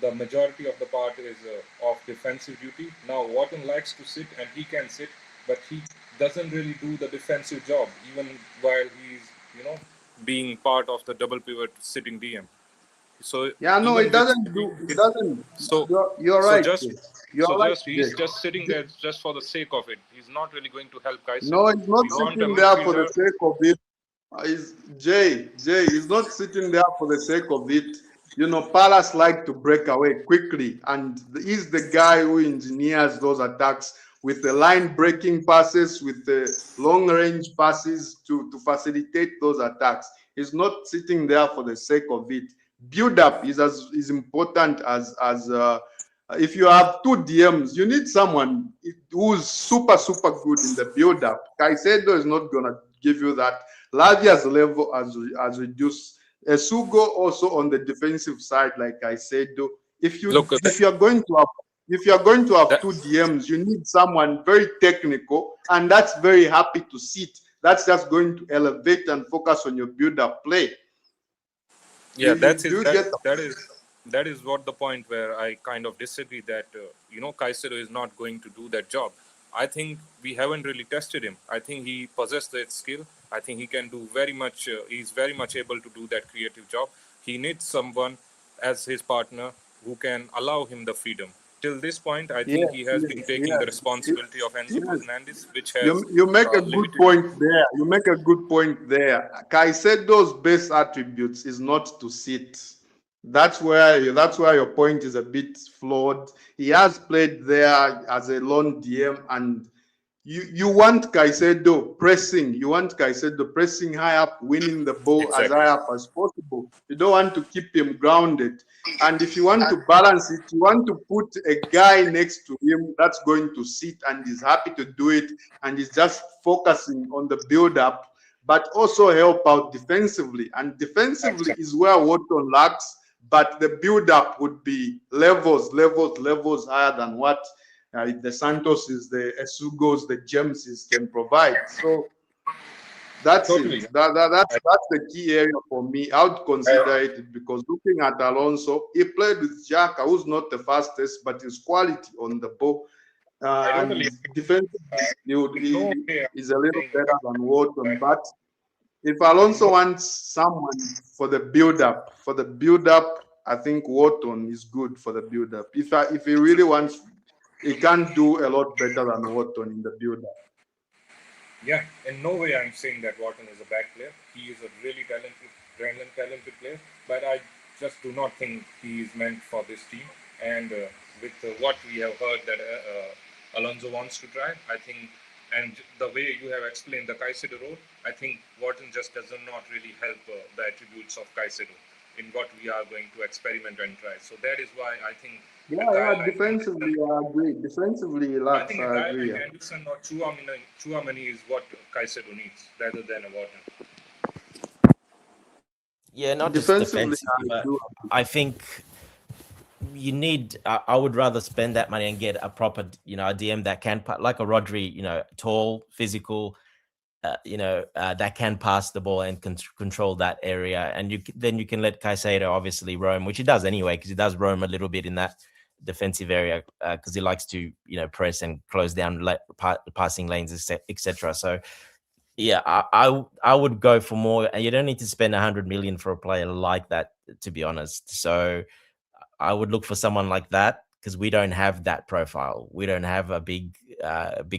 the majority of the part is of defensive duty. Now, Wharton likes to sit and he can sit, but he doesn't really do the defensive job, even while he's, being part of the double pivot sitting DM. So yeah, no, it doesn't it doesn't. So you're right. He's just sitting there just for the sake of it. He's not really going to help Caicedo. No, he's not sitting there for the sake of it. Jay, he's not sitting there for the sake of it. Palace like to break away quickly, and he's the guy who engineers those attacks with the line breaking passes, with the long range passes to facilitate those attacks. He's not sitting there for the sake of it. Build up is important as if you have two DMs, you need someone who's super good in the build up. Caicedo is not gonna give you that. Lavia's level has reduced. Esugo also on the defensive side, like I said, if you're going to have two DMs, you need someone very technical and that's very happy to sit. That's just going to elevate and focus on your build-up play. Yeah, that is what the point where I kind of disagree that Caicedo is not going to do that job. I think we haven't really tested him. I think he possesses that skill. I think he can do very much. He's very much able to do that creative job. He needs someone as his partner who can allow him the freedom. Till this point, I think he has been taking the responsibility of Enzo Fernandez, which has you make a good point there. You make a good point there. Caicedo's best attributes is not to sit. That's where your point is a bit flawed. He has played there as a lone DM, and you want Caicedo pressing. You want Caicedo pressing high up, winning the ball as high up as possible. You don't want to keep him grounded. And if you want to balance it, you want to put a guy next to him that's going to sit and is happy to do it and is just focusing on the build-up, but also help out defensively. And defensively is where Wharton lacks, but the build-up would be levels higher than what the Santoses, the Esugos, the Jameses can provide. So that's it. That's the key area for me. I would consider it because looking at Alonso, he played with Xhaka, who's not the fastest, but his quality on the ball and his defensively is a little better than Wharton. But if Alonso wants someone for the build-up, I think Wharton is good for the build-up. If he really wants, he can do a lot better than Wharton in the build-up. Yeah, in no way I'm saying that Wharton is a bad player. He is a really talented player, but I just do not think he is meant for this team. And with what we have heard that Alonso wants to try, I think, and the way you have explained the Caicedo role, I think Wharton just does not really help the attributes of Caicedo in what we are going to experiment and try. So that is why I think. Defensively, I agree. Defensively, I think a guy like Anderson or Chouamani is what Caicedo needs rather than a Wharton. Yeah, not just defensively, but I think you need. I would rather spend that money and get a proper, a DM that can, like a Rodri, tall, physical, that can pass the ball and control that area, and then you can let Caicedo obviously roam, which he does anyway, because he does roam a little bit in that defensive area because he likes to press and close down passing lanes, etc. So yeah, I would go for more, and you don't need to spend 100 million for a player like that, to be honest. So I would look for someone like that because we don't have that profile. We don't have a big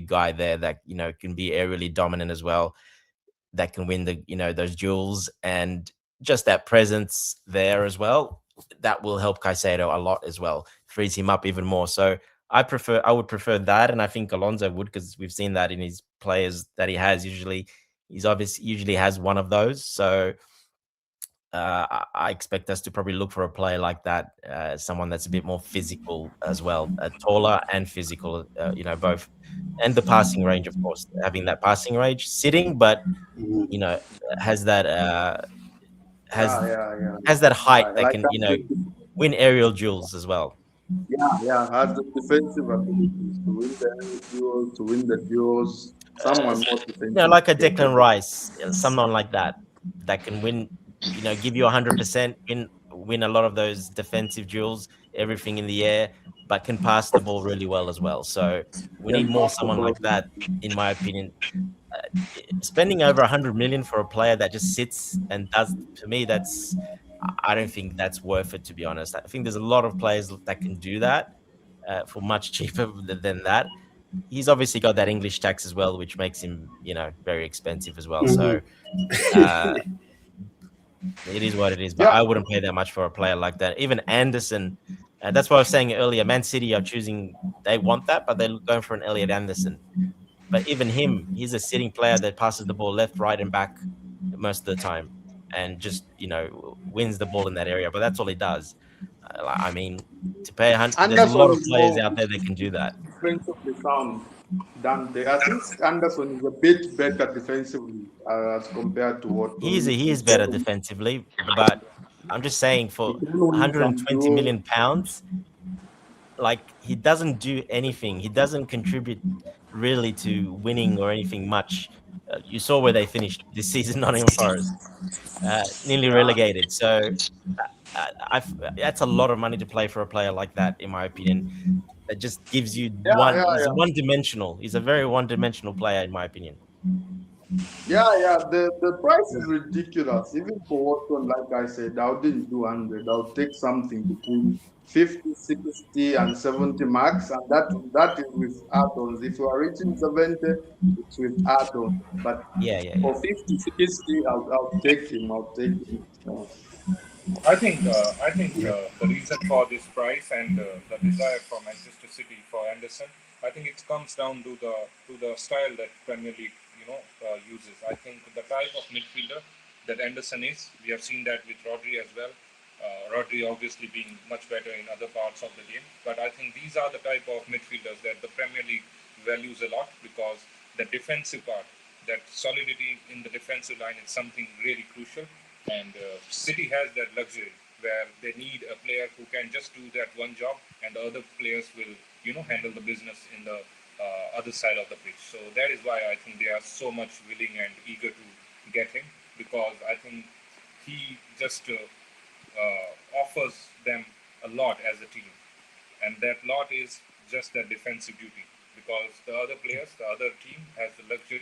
guy there that can be aerially dominant as well, that can win the those duels, and just that presence there as well. That will help Caicedo a lot as well, frees him up even more. So I would prefer that, and I think Alonso would, because we've seen that in his players that he has. Usually has one of those. So I expect us to probably look for a player like that, someone that's a bit more physical as well, taller and physical, both, and the passing range, of course, having that passing range, sitting, but has that has that height that can win aerial duels as well. Yeah, has the defensive abilities to win the aerial duels, to win the duels. Someone more defensive, like a Declan Rice, someone like that can win. Give you 100%, win a lot of those defensive duels, everything in the air, but can pass the ball really well as well. So we need more someone like that, in my opinion. Spending over 100 million for a player that just sits and does, to me, I don't think that's worth it, to be honest. I think there's a lot of players that can do that for much cheaper than that. He's obviously got that English tax as well, which makes him, very expensive as well. So it is what it is, but I wouldn't pay that much for a player like that. Even Anderson, And that's what I was saying earlier. Man City are choosing, they want that, but they're going for an Elliot Anderson. But even him, he's a sitting player that passes the ball left, right, and back most of the time, and just wins the ball in that area. But that's all he does. I mean, to pay there's a lot Anderson of is players more out there that can do that. defensively sound than they. I think Anderson is a bit better defensively as compared to Watson. He is He better can, defensively, but I'm just saying he for can win some 120 duels. million pounds, like he doesn't do anything. He doesn't contribute really to winning or anything much. You saw where they finished this season, Nottingham Forest, nearly Yeah, relegated. So that's a lot of money to play for a player like that, in my opinion. That just gives you yeah, one. yeah, He's yeah. one dimensional. He's a very one dimensional player, in my opinion. Yeah, yeah, the price is ridiculous. Even for Watson, like I said, I wouldn't do 100. I'll take something between 50, 60, and 70 max, and that is with add-ons. If you are reaching 70, it's with add-ons. But Yeah. for 50, 60, I'll take him. I'll take him. So, I think the reason for this price and the desire for Manchester City for Anderson, I think it comes down to the style that Premier League uses. I think the type of midfielder that Anderson is, we have seen that with Rodri as well. Rodri obviously being much better in other parts of the game, but I think these are the type of midfielders that the Premier League values a lot because the defensive part, that solidity in the defensive line is something really crucial. And City has that luxury where they need a player who can just do that one job, and the other players will, handle the business in the other side of the pitch. So that is why I think they are so much willing and eager to get him because I think he just offers them a lot as a team, and that lot is just their defensive duty because the other players, the other team has the luxury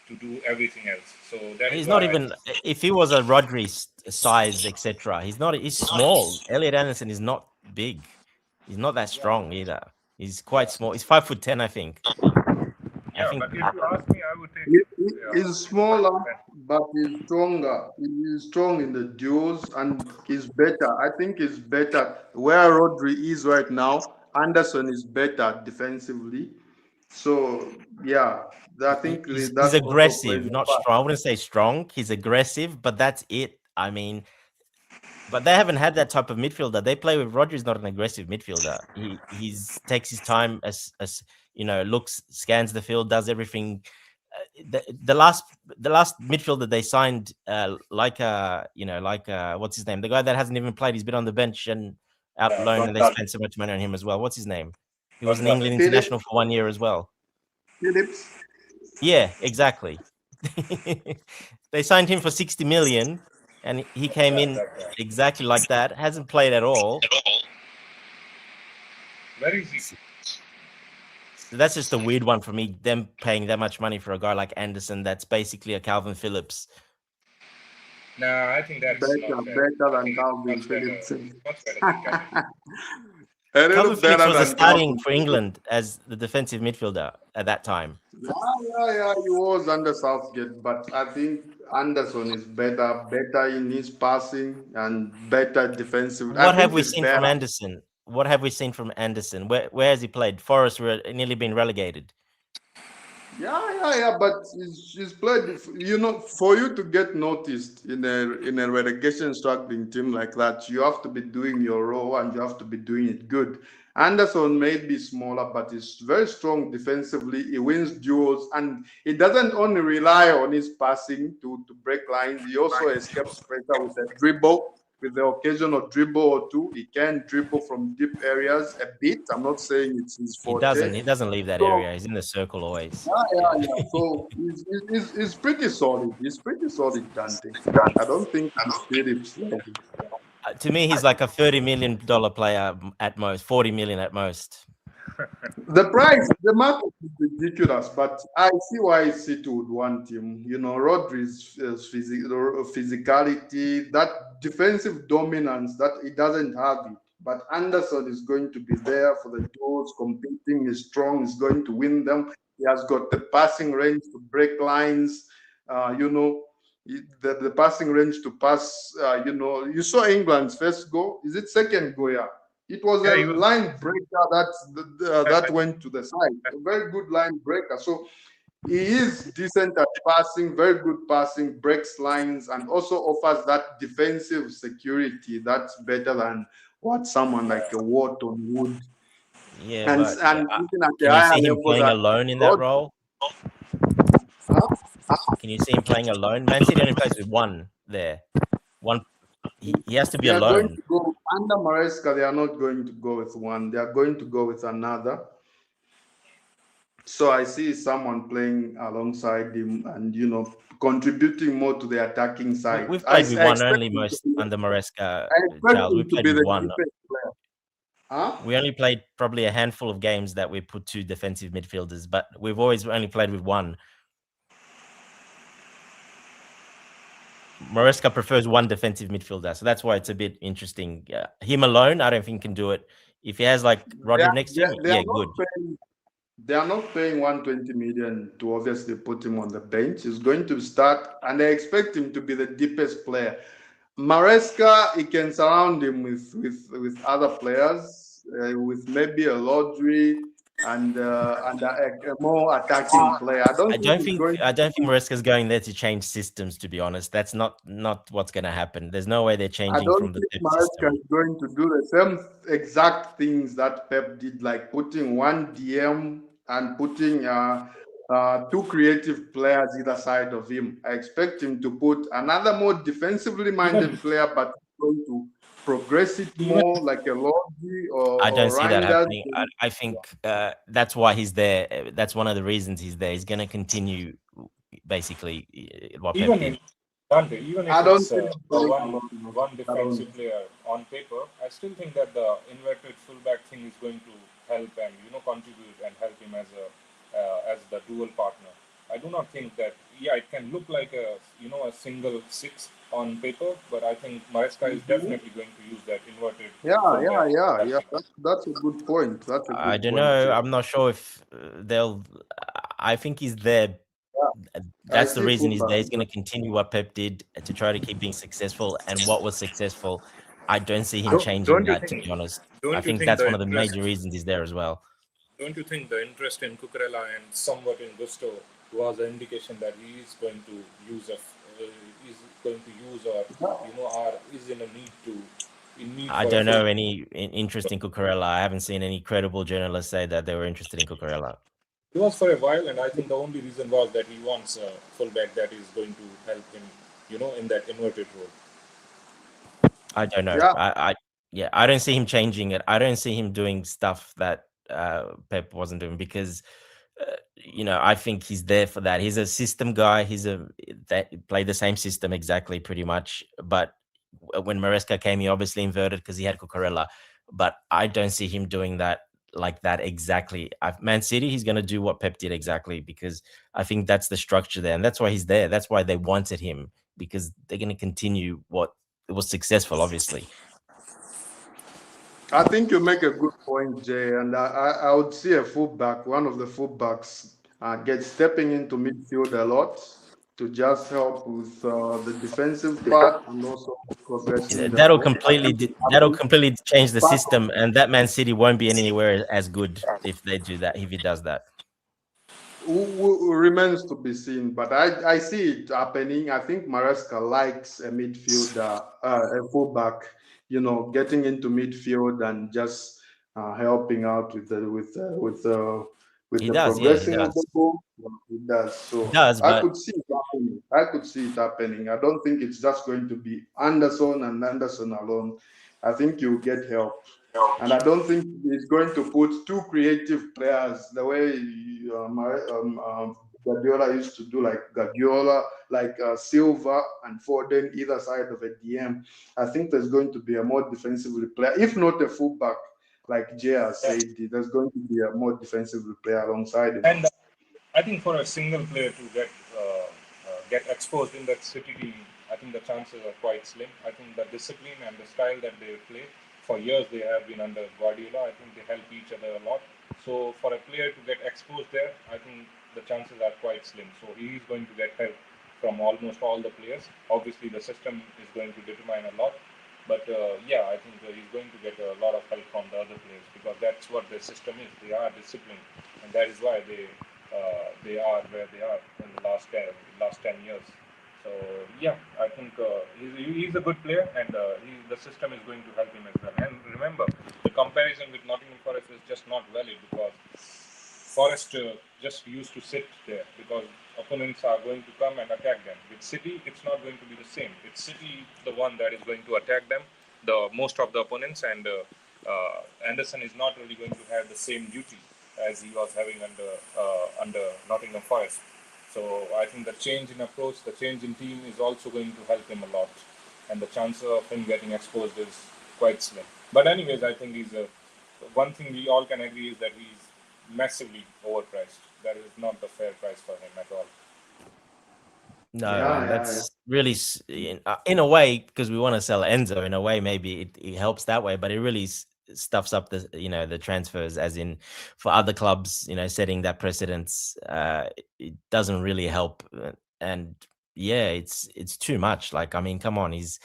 to do everything else. So that is He's not why I even. think. If he was a Rodri size, etc., he's not. He's small. Elliot Anderson is not big. He's not that strong either. He's quite small. He's 5'10", I think. I Yeah, think. but if you ask me, I would take he, it. he's smaller, but he's stronger. He's strong in the duels and he's better. I think he's better. Where Rodri is right now, Anderson is better defensively. So yeah, I think He's that also plays aggressive, a not part. strong. I wouldn't say strong. He's aggressive, but that's it. I mean, but they haven't had that type of midfielder. They play with Rodri's not an aggressive midfielder. He's takes his time as looks, scans the field, does everything. The last midfielder they signed, what's his name? The guy that hasn't even played. He's been on the bench and out loan, and they spent so much money on him as well. What's his name? He was an England Philip, international for 1 year as well. Phillips. Yeah, exactly. They signed him for 60 million, and he came in exactly like that. Hasn't played at all. Where is he? So that's just a weird one for me. Them paying that much money for a guy like Anderson, that's basically a Calvin Phillips. Nah, I think that's Better, not fair. better I than think it's Calvin Phillips. much better than Calvin Phillips. A little Calvin Phillips better was a than starting Calvin for Phillips. England as the defensive midfielder at that time. Yeah, he was under Southgate, but I think Anderson is better in his passing and better defensive. I What have think we he's seen from better. Anderson? What have we seen from Anderson? Where has he played? Forest were nearly been relegated. Yeah. But he's played. For you to get noticed in a relegation struggling team like that, you have to be doing your role and you have to be doing it good. Anderson may be smaller, but he's very strong defensively. He wins duels, and he doesn't only rely on his passing to break lines. He also escapes pressure with a dribble. With the occasional dribble or two, he can dribble from deep areas a bit. I'm not saying it's his He forte. doesn't. He doesn't leave that So area. He's in the circle always. Yeah. yeah. So he's pretty solid. He's pretty solid, Dante. I don't think he's Phillips level. To me, he's like a $30 million player at most, 40 million at most. The price, the market is ridiculous, but I see why City would want him. Rodri's physicality, that defensive dominance that he doesn't have it. But Anderson is going to be there for the goals, competing. He's strong. He's going to win them. He has got the passing range to break lines. Uh, you know, the passing range to pass. You saw England's first goal. Is it second goal? Yeah. It was Yeah, a he was. line breaker that went to the side. A very good line breaker. So he is decent at passing, very good passing, breaks lines, and also offers that defensive security that's better than what someone like a Wharton would. Yeah, And but yeah, looking at the can you higher see him levels playing at alone in that Rod, role? huh? Can you see him playing alone? Man City only plays with one there. One, he has to be They are going alone. to go under Maresca. They are not going to go with one. They are going to go with another. So I see someone playing alongside him and contributing more to the attacking side. We've I played with one expect only him to most be, under Maresca, I expect Charles. We him to played be with the one. deepest player. Huh? We only played probably a handful of games that we put two defensive midfielders, but we've always only played with one. Maresca prefers one defensive midfielder, so that's why it's a bit interesting. Him alone, I don't think can do it. If he has like They Rodri are, next they to him, are, they yeah, are not good. paying. They are not paying 120 million to obviously put him on the bench. He's going to start, and they expect him to be the deepest player. Maresca, he can surround him with other players, with maybe a Rodri and a more attacking player. I don't think he's going I don't think to. Maresca's going there to change systems. To be honest, that's not what's going to happen. There's no way they're I changing don't from the think Pep Maresca system. is going to do the same exact things that Pep did, like putting one DM and putting two creative players either side of him. I expect him to put another more defensively Even minded player, but going to progress it even more like a Lodi I don't or see that Reinders. happening. I think that's why he's there. That's one of the reasons he's there. He's going to continue basically what Pep even did. in Dante, even I if don't it's see him playing a lot. one I don't. defensive player on paper, I still think that the inverted fullback thing is going to help and contribute and help him as the dual partner. I do not think that it can look like a single six on paper, but I think Maresca is Mhm. definitely going to use that inverted fullback. Yeah. That's a good point. That's a I good don't point, know. Jay. I'm not sure if they'll. I think he's there. I That's the see reason he's fullback. there. He's going to continue what Pep did to try to keep being successful. And what was successful, I don't see him changing Don't you that. To think? be honest, I Don't you think think that's the one of the interest? major reasons he's there as well. Don't you think the interest in Cucurella and somewhat in Gusto was an indication that he is going to is going to use or or is in a need to in need I for a don't full. know any interest in Cucurella. I haven't seen any credible journalists say that they were interested in Cucurella. It was for a while, and I think the only reason was that he wants a fullback that is going to help him, in that inverted role. I don't know. Yeah, Yeah, I don't see him changing it. I don't see him doing stuff that Pep wasn't doing because I think he's there for that. He's a system guy. That played the same system exactly, pretty much. But when Maresca came, he obviously inverted because he had Cucurella. But I don't see him doing that like that exactly. Man City, he's going to do what Pep did exactly because I think that's the structure there, and that's why he's there. That's why they wanted him because they're going to continue what it was successful, obviously. I think you make a good point, Jay. And I would see a fullback, one of the fullbacks, get stepping into midfield a lot to just help with the defensive part and also progressing the That'll ball. I completely think it's that'll happening. completely change the But system, and that Man City won't be anywhere as good if they do that. If he does that, who remains to be seen. But I see it happening. I think Maresca likes a midfielder, a fullback, getting into midfield and just helping out with he the does. Yeah, he progressing of the does. ball. It does. He So does. I But could see it happening. I could see it happening. I don't think it's just going to be Anderson and Anderson alone. I think you get help. And I don't think he's going to put two creative players the way Guardiola used to do, like Guardiola, like Silva and Foden, either side of a DM. I think there's going to be a more defensively player, if not a fullback, like Jay has Yeah. said, there's going to be a more defensively player alongside him. And I think for a single player to get exposed in that City team, I think the chances are quite slim. I think the discipline and the style that they play for years they have been under Guardiola. I think they help each other a lot. So for a player to get exposed there, I think the chances are quite slim. So he is going to get help from almost all the players. Obviously, the system is going to determine a lot, But yeah, I think he's going to get a lot of help from the other players because that's what their system is. They are disciplined, and that is why they are where they are in the last 10 years. So yeah, I think he's a good player, and the system is going to help him as well. And remember, the comparison with Nottingham Forest is just not valid because Forest just used to sit there because opponents are going to come and attack them. With City, it's not going to be the same. It's City the one that is going to attack them, the most of the opponents, and Anderson is not really going to have the same duty as he was having under Nottingham Forest. So I think the change in approach, the change in team is also going to help him a lot, and the chance of him getting exposed is quite slim. But anyways, I think he's a one thing we all can agree is that he's massively overpriced. That is not the fair price for him at all. No, Yeah, and yeah, that's really in a way because we want to sell Enzo. In a way, maybe it helps that way, but it really stuffs up the transfers. As in for other clubs, setting that precedence, it doesn't really help. And yeah, it's too much. Like I mean, come on, he's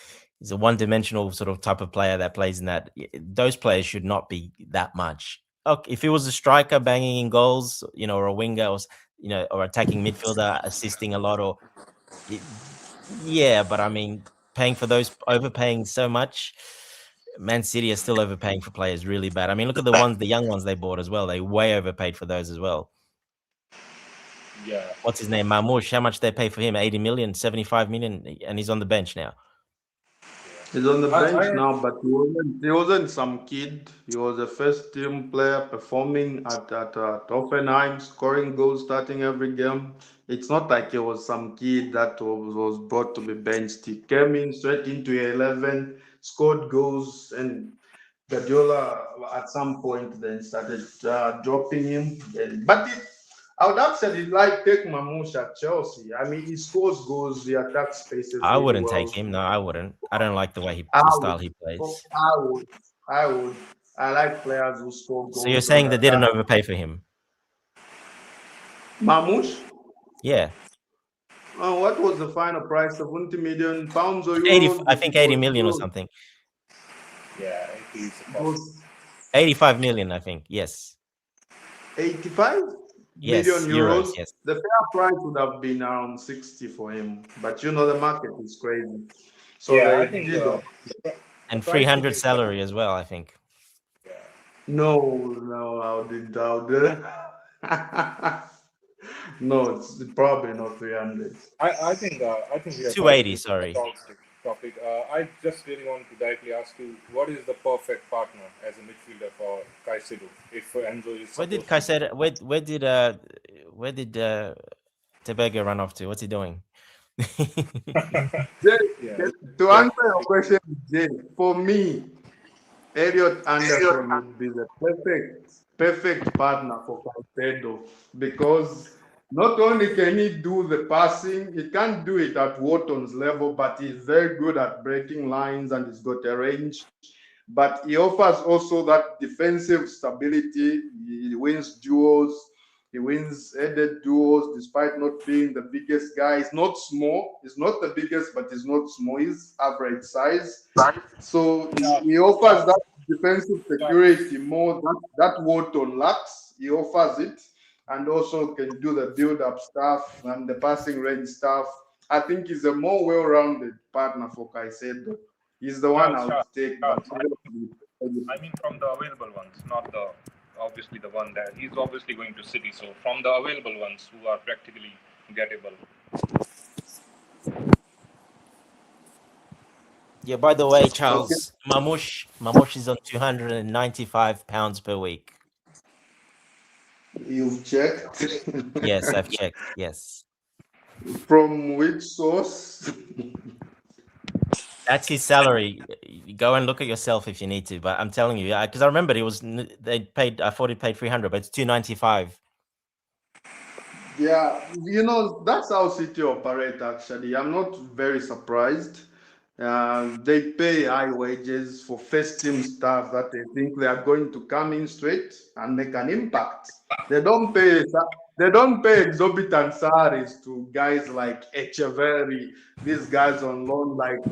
a one-dimensional sort of type of player that plays in that. Those players should not be that much. Okay, if he was a striker banging in goals, or a winger, or attacking midfielder assisting a lot, or yeah, but I mean, paying for those, overpaying so much. Man City are still overpaying for players really bad. I mean, look at the young ones they bought as well. They way overpaid for those as well. Yeah. What's his name? Marmoush. How much they pay for him? 80 million, 75 million, and he's on the bench now. he's on the bench I now, but he wasn't some kid. He was a first team player performing at Hoffenheim, scoring goals, starting every game. It's not like he was some kid that was brought to be benched. He came in straight into 11, scored goals, and Guardiola at some point then started dropping him. I would have said it like take Mamouche at Chelsea. I mean, he scores goals, he attacks spaces I really wouldn't take well. him. No, I wouldn't. I don't like I the would, style he plays. I would, I would. I like players who score So you're goals and saying they didn't attack. overpay for him? Mamouche, Yeah, what was the final price? 70 million pounds or like 80. euros? I think 80 million or something. yeah, he's It was 85 million, I think. Yes. 85 million Yes, euros. euros. Yes. The fair price would have been around 60 for him, but the market is crazy. So yeah. I they think did. the And price he 300 paid for salary as well, I think. yeah. No, no, I didn't doubt it. No, it's probably not 300. I think we have covered 280, this sorry. topic. I just really want to directly ask you, what is the perfect partner as a midfielder for Caicedo if Enzo is Where did supposed to? Caicedo? Where did Tebega run off to? What's he doing? Jay, Yeah, to yeah, answer your question, Jay, for me, Elliot Anderson would be the perfect partner for Caicedo because not only can he do the passing, he can't do it at Wharton's level, but he's very good at breaking lines and he's got a range. But he offers also that defensive stability. He wins duels, he wins headed duels despite not being the biggest guy. He's not small, he's not the biggest, but he's not small, he's average size. So he offers that defensive security more that Wharton lacks. He offers it and also can do the build up stuff and the passing range stuff. I think he's a more well rounded partner for Caicedo. He's the one I would take, but Charles. I mean, from the available ones, not the obviously the one that he's obviously going to City. So from the available ones who are practically gettable. Yeah, by the way, okay. Charles, Mamush is on £295 per week. You've checked. Yes, I've checked. Yes. From which source? That's his salary. Go and look at yourself if you need to. But I'm telling you, because I remember they paid. I thought he paid 300, but it's 295. Yeah, that's how City operate actually. I'm not very surprised. They pay high wages for first team staff that they think they are going to come in straight and make an impact. They don't pay exorbitant salaries to guys like Echeverry, these guys on loan like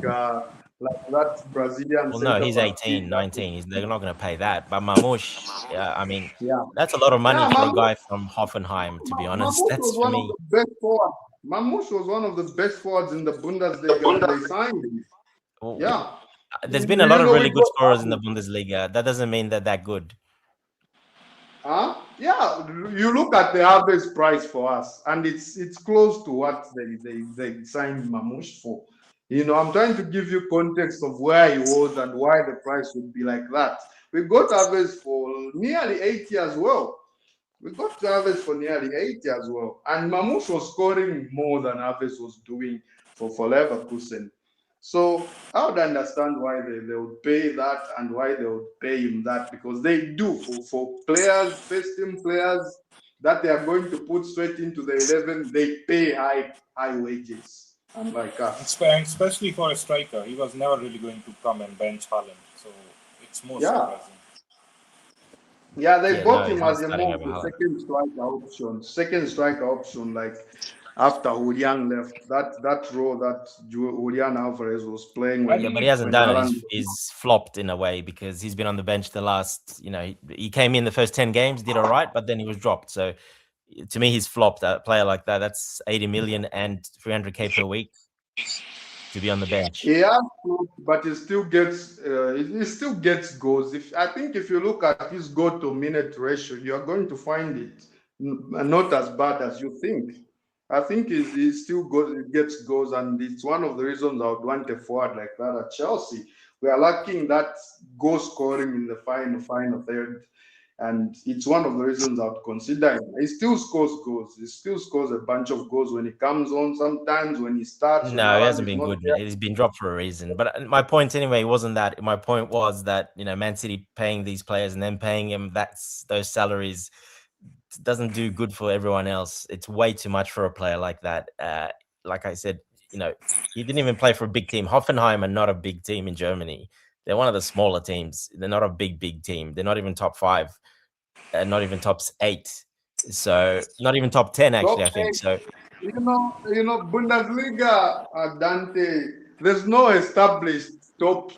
like that Brazilian Well, no, center he's back. 18, 19. They're not going to pay that. But Mamouche, I mean, Yeah, that's a lot of money yeah. for a guy from Hoffenheim, to be honest. Mamouche That's was for one of me. the best forwards. Mamouche was one of the best forwards in the Bundesliga when they signed him. Well, Yeah. there's been a lot of We really good got scorers in the Bundesliga. That doesn't mean they're that good. Yeah, you look at the average price for us, and it's close to what they signed Mamouche for. I'm trying to give you context of where he was and why the price would be like that. We got average for nearly 80 as well. We got average for nearly 80 as well. And Mamouche was scoring more than Average was doing for Leverkusen. So I would understand why they would pay that and why they would pay him that, because they do for players, first team players that they are going to put straight into the 11, they pay high wages, unlike us. Especially for a striker, he was never really going to come and bench Haaland, so it's more surprising. Yeah, they bought him he's not as a starting more over Haaland. second striker option, like after Julian left, that role that Julian Alvarez was playing when Yeah, but he hasn't done it. Haaland. He's flopped in a way because he's been on the bench the last, he came in the first 10 games, did all right, but then he was dropped. So to me, he's flopped. A player like that, that's 80 million and 300K per week to be on the bench. Yeah, but he still gets goals. I think if you look at his goal to minute ratio, you are going to find it not as bad as you think. I think he still gets goals, and it's one of the reasons I would want a forward like that at Chelsea. We are lacking that goal scoring in the final third, and it's one of the reasons I would consider him. He still scores goals. He still scores a bunch of goals when he comes on. Sometimes when he starts, No, he hasn't been good. He's been dropped for a reason. But my point anyway wasn't that. My point was that Man City paying these players and then paying him those salaries doesn't do good for everyone else. It's way too much for a player like that. Like I said, he didn't even play for a big team. Hoffenheim are not a big team in Germany. They're one of the smaller teams. They're not a big team. They're not even top 5, not even top 8. So not even top 10 actually. I think so. Bundesliga, Dante. There's no established top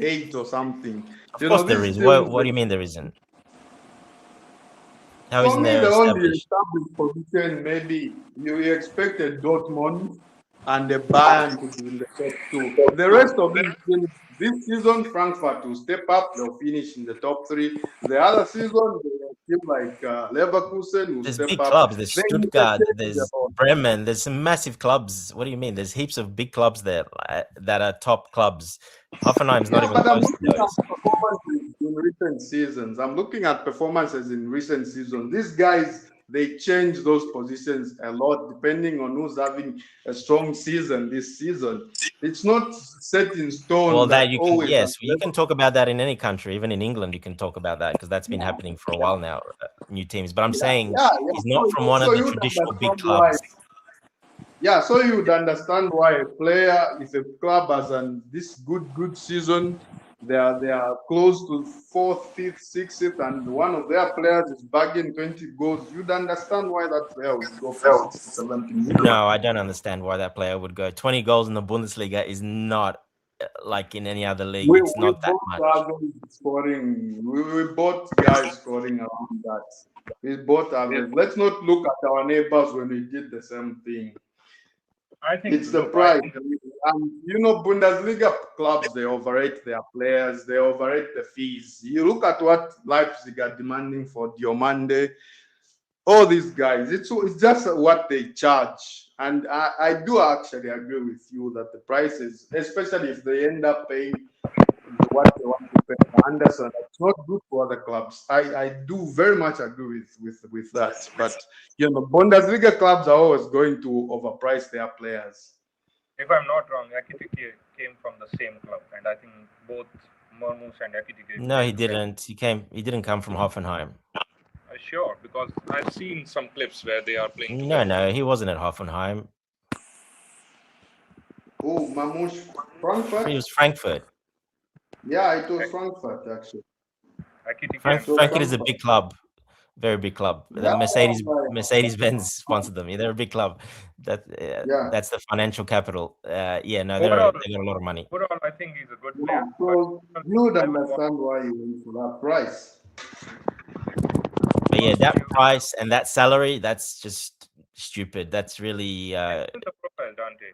8 or something. Of course there is. What do you mean there isn't? How isn't there the only established? position, maybe you expected Dortmund and the Bayern to be in the top 2. The rest of this season, Frankfurt will step up. They'll finish in the top 3. The other season, they like Leverkusen will there's step big up. clubs. There's Stuttgart. There's Bremen. There's some massive clubs. What do you mean? There's heaps of big clubs there that are top clubs. Hoffenheim's not even close to those. In recent seasons, I'm looking at performances in recent seasons. These guys, they change those positions a lot depending on who's having a strong season this season. It's not set in stone. Well, that you can, yes, you can talk about that in any country. Even in England, you can talk about that because that's been happening for a while now. New teams, but I'm saying he's not from one of the traditional big clubs. Yeah, so you would understand why a player, if a club has this good season, they are close to 4th, 5th, 6th, and one of their players is bagging 20 goals. You'd understand why that player would go for 60, 70 million. No, I don't understand why that player would go. 20 goals in the Bundesliga is not like in any other league. It's not that much. Scoring. We bought guys scoring around that. We bought average. Let's not look at our neighbors when we did the same thing. I think it's the price. And Bundesliga clubs, they overrate their players, they overrate the fees. You look at what Leipzig are demanding for Diomande, all these guys, it's just what they charge. And I do actually agree with you that the prices, especially if they end up paying what they want to pay for Anderson, it's not good for other clubs. I do very much agree with that. But Bundesliga clubs are always going to overprice their players. If I'm not wrong, Ekitike came from the same club, and I think both Mermus and Ekitike. No, he didn't. He didn't come from Hoffenheim. Sure, because I've seen some clips where they are playing. No, he wasn't at Hoffenheim. Oh, Mamouche, Frankfurt? He was Frankfurt. Yeah, it was Frankfurt, actually. Frankfurt is a big club. Very big club. Yeah, Mercedes-Benz sponsored them. Yeah, they're a big club. yeah. That's the financial capital. Yeah, no, Overall, they got a lot of money. overall, I think he's a good Yeah, player. so you would I would want understand why he went for that price. But yeah, that price and that salary, that's just stupid. That's really the profile, Dante.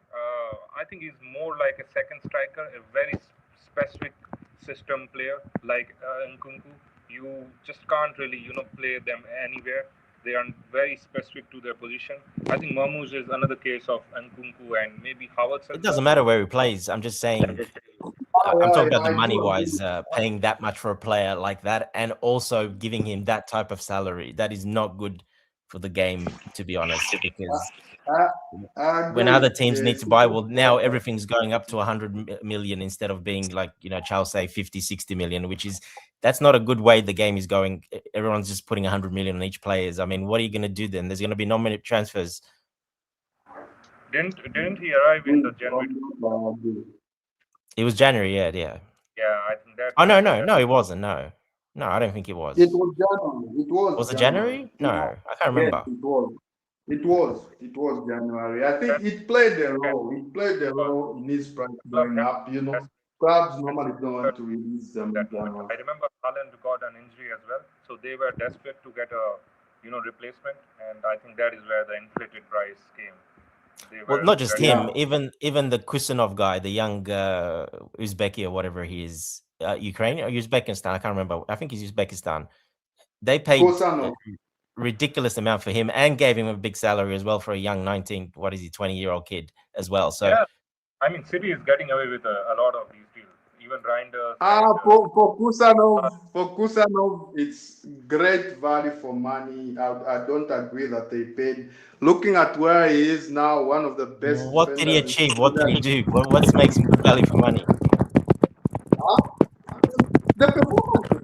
I think he's more like a second striker, a very specific system player like Nkunku. You just can't really, play them anywhere. They are very specific to their position. I think Marmoush is another case of Nkunku and maybe Howard. it doesn't matter where he plays. I'm just saying I'm talking about the money wise, paying that much for a player like that, and also giving him that type of salary. That is not good for the game, to be honest, because I when agree. other teams need to buy, well, now everything's going up to 100 million instead of being like, Chelsea 50, 60 million, that's not a good way the game is going. Everyone's just putting 100 million on each players. I mean, what are you going to do then? There's going to be no many transfers. Didn't he arrive in the January? It was January, yeah. Yeah, I think that. Oh, no, it wasn't. No, I don't think it was. It was January. Was it January? No, I can't remember. Yes, it was January. I think it played a role. It played a role in his price going up. Clubs normally don't want to release them in January. I remember Haaland got an injury as well, so they were desperate to get a replacement, and I think that is where the inflated price came. Well, not just him, even the Kusanov guy, the young Uzbeki or whatever he is, Ukrainian or Uzbekistan, I can't remember. I think he's Uzbekistan. They paid a ridiculous amount for him and gave him a big salary as well for a young 20-year-old kid as well. So yeah, I mean, City is getting away with a lot of these deals. Even Reinders. For Kusanov, it's great value for money. I don't agree that they paid. Looking at where he is now, one of the best. What did he achieve? What did he do? What makes him good value for money? The performance.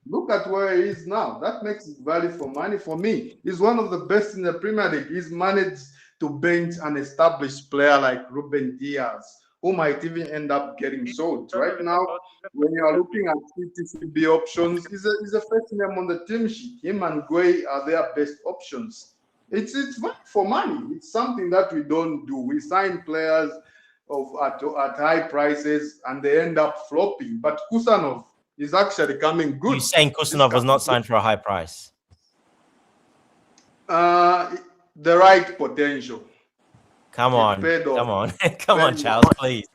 Look at where he is now. That makes it value for money for me. He's one of the best in the Premier League. He's managed to bench an established player like Ruben Diaz, who might even end up getting sold. Right now, when you are looking at CTCB options, he's a first name on the team sheet. Him and Gueye are their best options. It's value for money. It's something that we don't do. We sign players at high prices and they end up flopping. But Kusanov is actually coming good. You're saying Kusanov was not signed for a high price? The right potential. Come on, Charles, please.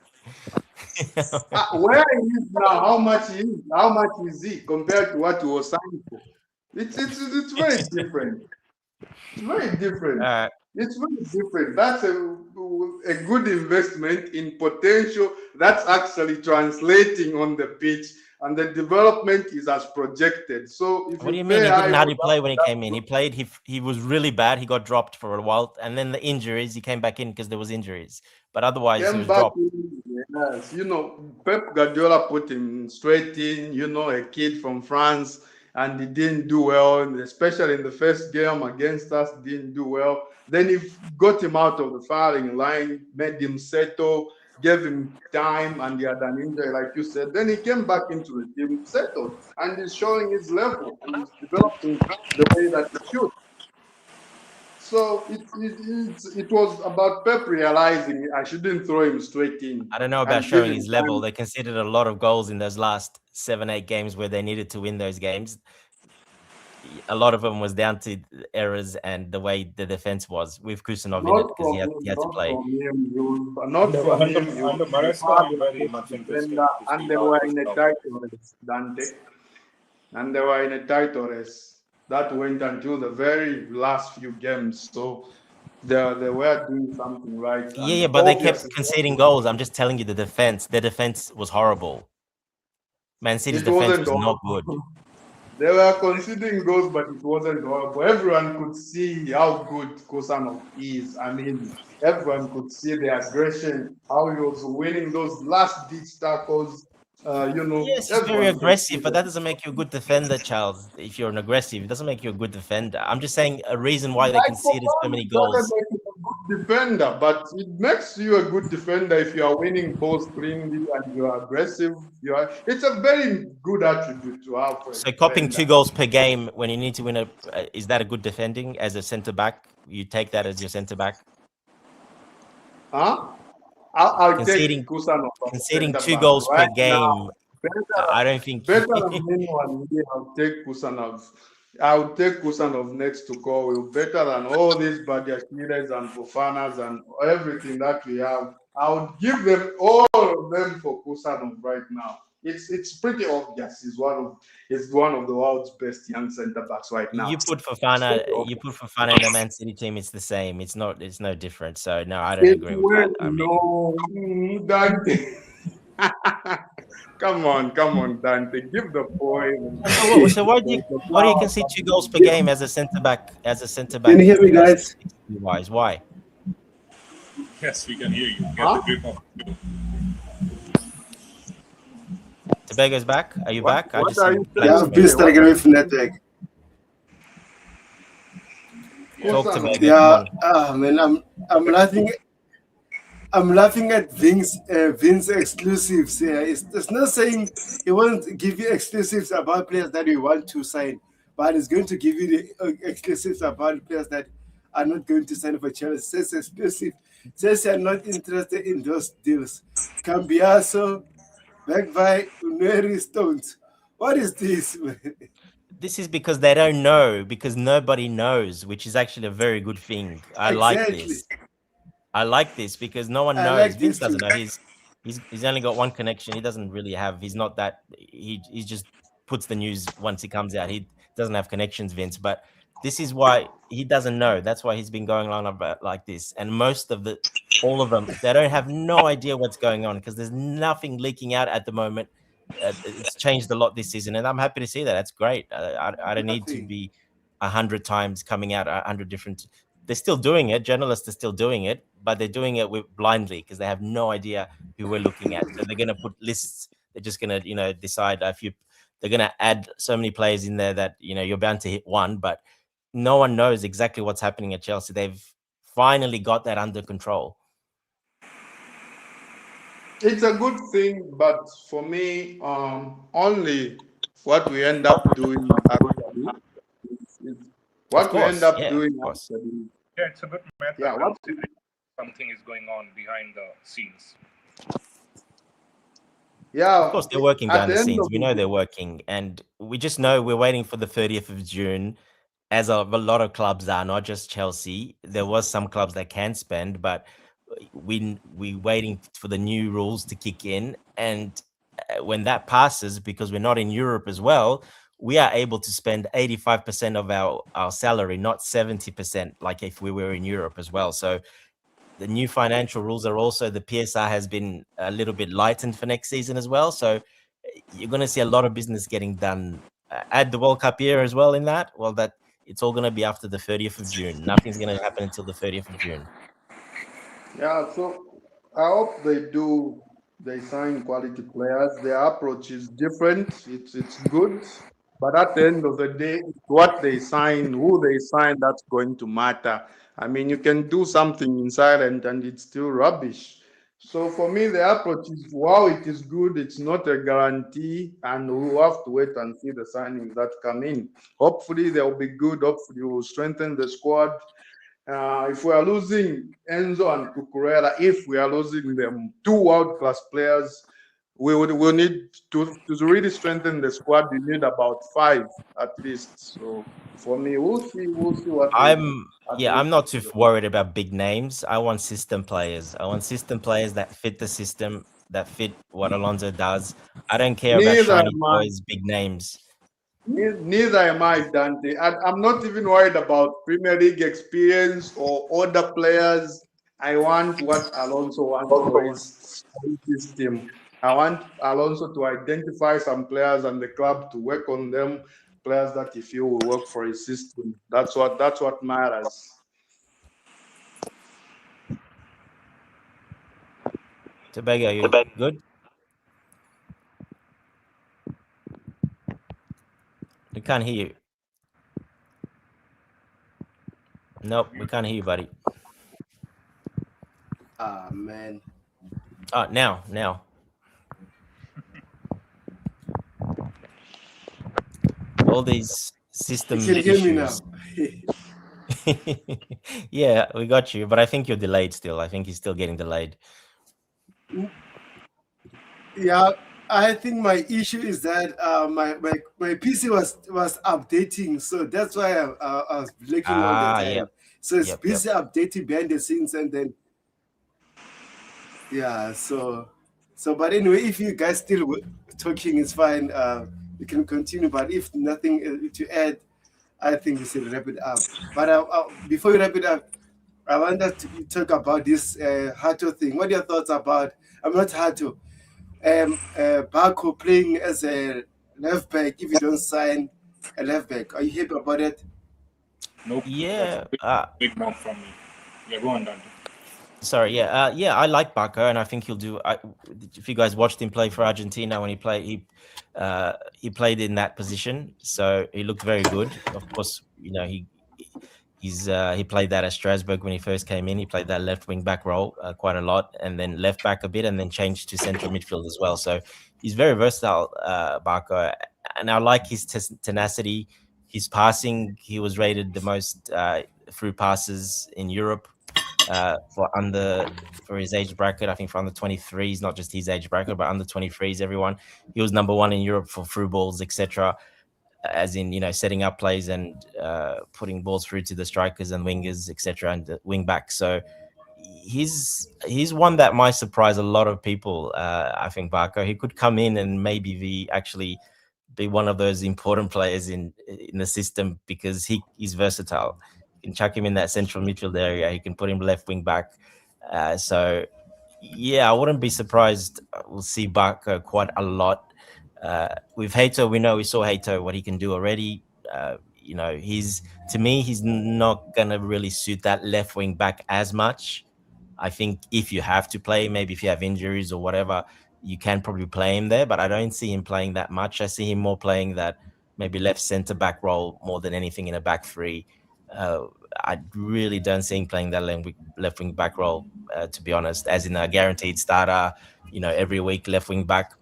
Where he is now, how much is he compared to what he was signed for? It's very different. It's very different. It's very different. That's a good investment in potential that's actually translating on the pitch, and the development is as projected. So, what do you mean? He didn't hardly play when he came in. He played. He was really bad. He got dropped for a while, and then the injuries. He came back in because there was injuries. But otherwise, he was dropped. Yes, Pep Guardiola put him straight in. A kid from France, and he didn't do well, especially in the first game against us. Didn't do well. Then he got him out of the firing line, made him settle, gave him time, and he had an injury, like you said. Then he came back into the team, settled, and he's showing his level and he's developing the way that he should. So it was about Pep realizing I shouldn't throw him straight in. I don't know about showing his level. They conceded a lot of goals in those last 7-8 games where they needed to win those games. A lot of them was down to errors and the way the defense was with Kusanov in it because he had to play. Not from him. And they were in a title race, Dante. And they were in a title race that went until the very last few games. So they were doing something right. Yeah, but they kept conceding goals. I'm just telling you, their defense was horrible. Man City's defense was not good. They were conceding goals, but it wasn't horrible. Everyone could see how good Kusanov is. I mean, everyone could see the aggression, how he was winning those last-ditch tackles. Yes, he's very aggressive, but that doesn't make you a good defender, Charles. If you're an aggressive, it doesn't make you a good defender. I'm just saying a reason why they conceded so many goals. Doesn't make him a good defender, but it makes you a good defender if you are winning balls cleanly and you are aggressive. It's a very good attribute to have for a So copping defender. 2 goals per game when you need to win is that a good defending as a centre back? You take that as your centre back. Huh? I'll take Conceding Kusanov as a conceding centre 2 back goals per right now. game. I don't think. Better than anyone here, I'll take Kusanov. I'll take Kusanov next to Cole. Better than all these Badiashiles and Fofanas and everything that we have. I would give them all of them for Kusanov right now. It's pretty obvious. He's one of the world's best young centre backs right now. You put Fofana in the Man City team, it's the same. It's no different. So no, I don't agree with that. I mean, Dante. Come on, Dante. Give the boy. so why do you concede 2 goals per game as a centre back? Can you hear me, guys? Wise, why? Yes, we can hear you. Get the grip of it. Tobago's back. Are you back? What are you Yeah, I'm please start getting away from network. Talk to me. Yeah, man, I'm laughing. I'm laughing at Vince exclusives. Yeah, it's not saying he won't give you exclusives about players that we want to sign, but he's going to give you the exclusives about players that are not going to sign for Chelsea. It says exclusive. It says you're not interested in those deals. Cambiaso, backed by Uneri Stones. What is this, man? This is because they don't know, because nobody knows, which is actually a very good thing. I like this because no one knows. like Vince this too. doesn't know. He's only got one connection. He doesn't really have. He's not that. He just puts the news once it comes out. He doesn't have connections, Vince. But this is why he doesn't know. That's why he's been going on about like this. And all of them, they don't have no idea what's going on because there's nothing leaking out at the moment. It's changed a lot this season, and I'm happy to see that. That's great. I don't need to be 100 times coming out 100 different. They're still doing it. Journalists are still doing it, but they're doing it blindly because they have no idea who we're looking at. So they're going to put lists. They're just going to, decide they're going to add so many players in there that, you're bound to hit one, but no one knows exactly what's happening at Chelsea. They've finally got that under control. It's a good thing, but for me, only what we end up doing actually. What we end up doing actually. Yeah, it's a good method. Yeah, something is going on behind the scenes. Yeah, of course they're working behind the scenes. We know they're working, and we just know we're waiting for the 30th of June, as a lot of clubs are, not just Chelsea. There was some clubs that can spend, but we waiting for the new rules to kick in, and when that passes, because we're not in Europe as well, we are able to spend 85% of our salary, not 70%, like if we were in Europe as well. So the new financial rules are also, the PSR has been a little bit lightened for next season as well. So you're going to see a lot of business getting done. Add the World Cup year as well in that. Well, that it's all going to be after the 30th of June. Nothing's going to happen until the 30th of June. Yeah, so I hope they sign quality players. Their approach is different. It's good. But at the end of the day, what they sign, who they sign, that's going to matter. I mean, you can do something in silent and it's still rubbish. So for me, the approach is, wow, it is good. It's not a guarantee, and we'll have to wait and see the signings that come in. Hopefully, they'll be good. Hopefully, we'll strengthen the squad. If we are losing Enzo and Cucurella, if we are losing them, two world-class players, we'll need to really strengthen the squad. We need about 5 at least. So for me, we'll see what I'm not too worried about big names. I want system players. I want system players that fit the system, that fit what Alonso does. I don't care about shiny toys, big names. Neither am I, Dante. I'm not even worried about Premier League experience or other players. I want what Alonso wants for his system. I want Alonso to identify some players and the club to work on them, players that he feel will work for his system. That's what matters. Tobago, you good? We can't hear you. Nope, we can't hear you, buddy. Ah, man. Now. All these You system can hear me issues. now. Yeah, we got you, but I think you're delayed still. I think he's still getting delayed. Yeah, I think my issue is that my PC was updating, so that's why I was blinking all the Yep, time. So it's yep. busy updating behind the scenes, and then yeah. So but anyway, if you guys still talking, it's fine. We can continue. But if nothing to add, I think we should wrap it up. But before we wrap it up, I want us to talk about this Hato thing. What are your thoughts about? I'm not Hato. Baku playing as a left back if you don't sign a left back. Are you happy about it? Nope. That's a Yeah. big knock from me. Yeah, go on, Dante. Sorry. Yeah. I like Barco, and I think he'll do. If you guys watched him play for Argentina when he played in that position, so he looked very good. Of course, he played that at Strasbourg when he first came in. He played that left wing back role quite a lot, and then left back a bit, and then changed to central midfield as well. So he's very versatile, Barco, and I like his tenacity, his passing. He was rated the most through passes in Europe for his age bracket. I think for under 23s, not just his age bracket, but under 23s, everyone. He was number one in Europe for through balls, etc. As in, setting up plays and putting balls through to the strikers and wingers, etc., and the wing backs. So he's one that might surprise a lot of people. I think Barco, he could come in and maybe be one of those important players in the system because he's versatile. You can chuck him in that central midfield area. He can put him left wing back. So yeah, I wouldn't be surprised. We'll see Barco quite a lot. With Hato, we saw Hato what he can do already. He's to me he's not gonna really suit that left wing back as much. I think if you have to play, maybe if you have injuries or whatever, you can probably play him there. But I don't see him playing that much. I see him more playing that maybe left centre back role more than anything in a back three. Uh, I really don't see him playing that left wing back role, to be honest, as in a guaranteed starter. Every week left wing back.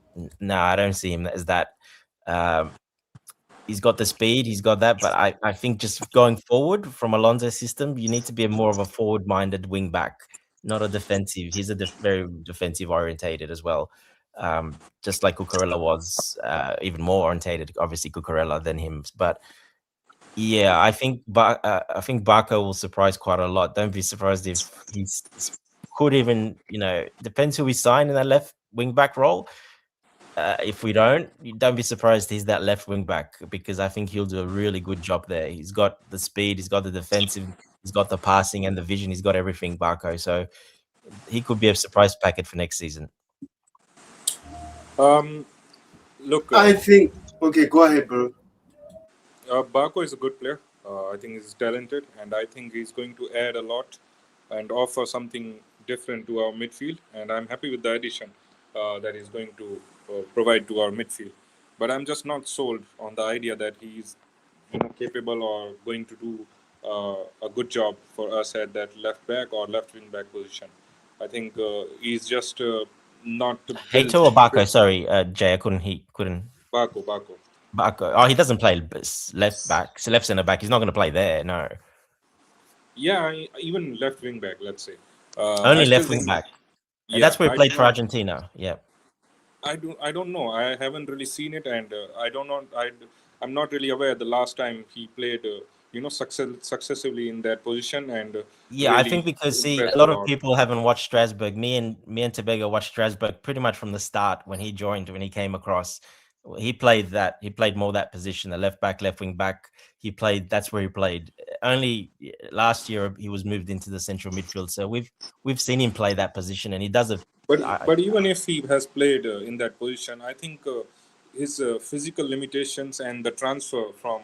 No, I don't see him as that. Um, he's got the speed, he's got that, but I think just going forward from Alonso's system, you need to be more of a forward-minded wing back, not a defensive. He's a very defensive orientated as well, just like Cucurella was, even more orientated, obviously Cucurella than him. But yeah, I think Barco will surprise quite a lot. Don't be surprised if could even depends who we sign in that left wing back role. If we don't be surprised he's that left wing back because I think he'll do a really good job there. He's got the speed, he's got the defensive, he's got the passing and the vision, he's got everything, Barco. So he could be a surprise packet for next season. Look, I think. Okay, go ahead, bro. Barco is a good player. I think he's talented, and I think he's going to add a lot and offer something different to our midfield. And I'm happy with the addition that he's going to provide to our midfield. But I'm just not sold on the idea that he's capable or going to do a good job for us at that left back or left wing back position. I think he's just not built. Hato or Barco? Sorry, Jay, I couldn't. Barco. Barco. Oh, he doesn't play left back, so left centre back. He's not going to play there. No. Yeah, even left wing back. Let's say only left wing back. Yeah, that's where he played for Argentina. Yeah. I don't know. I haven't really seen it, and I don't know. I'm not really aware the last time he played. Successively in that position, and yeah, really I think because a lot of people haven't watched Strasbourg. Me and Tobago watched Strasbourg pretty much from the start when he came across. He played more that position, the left back, left wing back. That's where he played. Only last year he was moved into the central midfield. So we've seen him play that position, and he does it. But even if he has played in that position, I think his physical limitations and the transfer from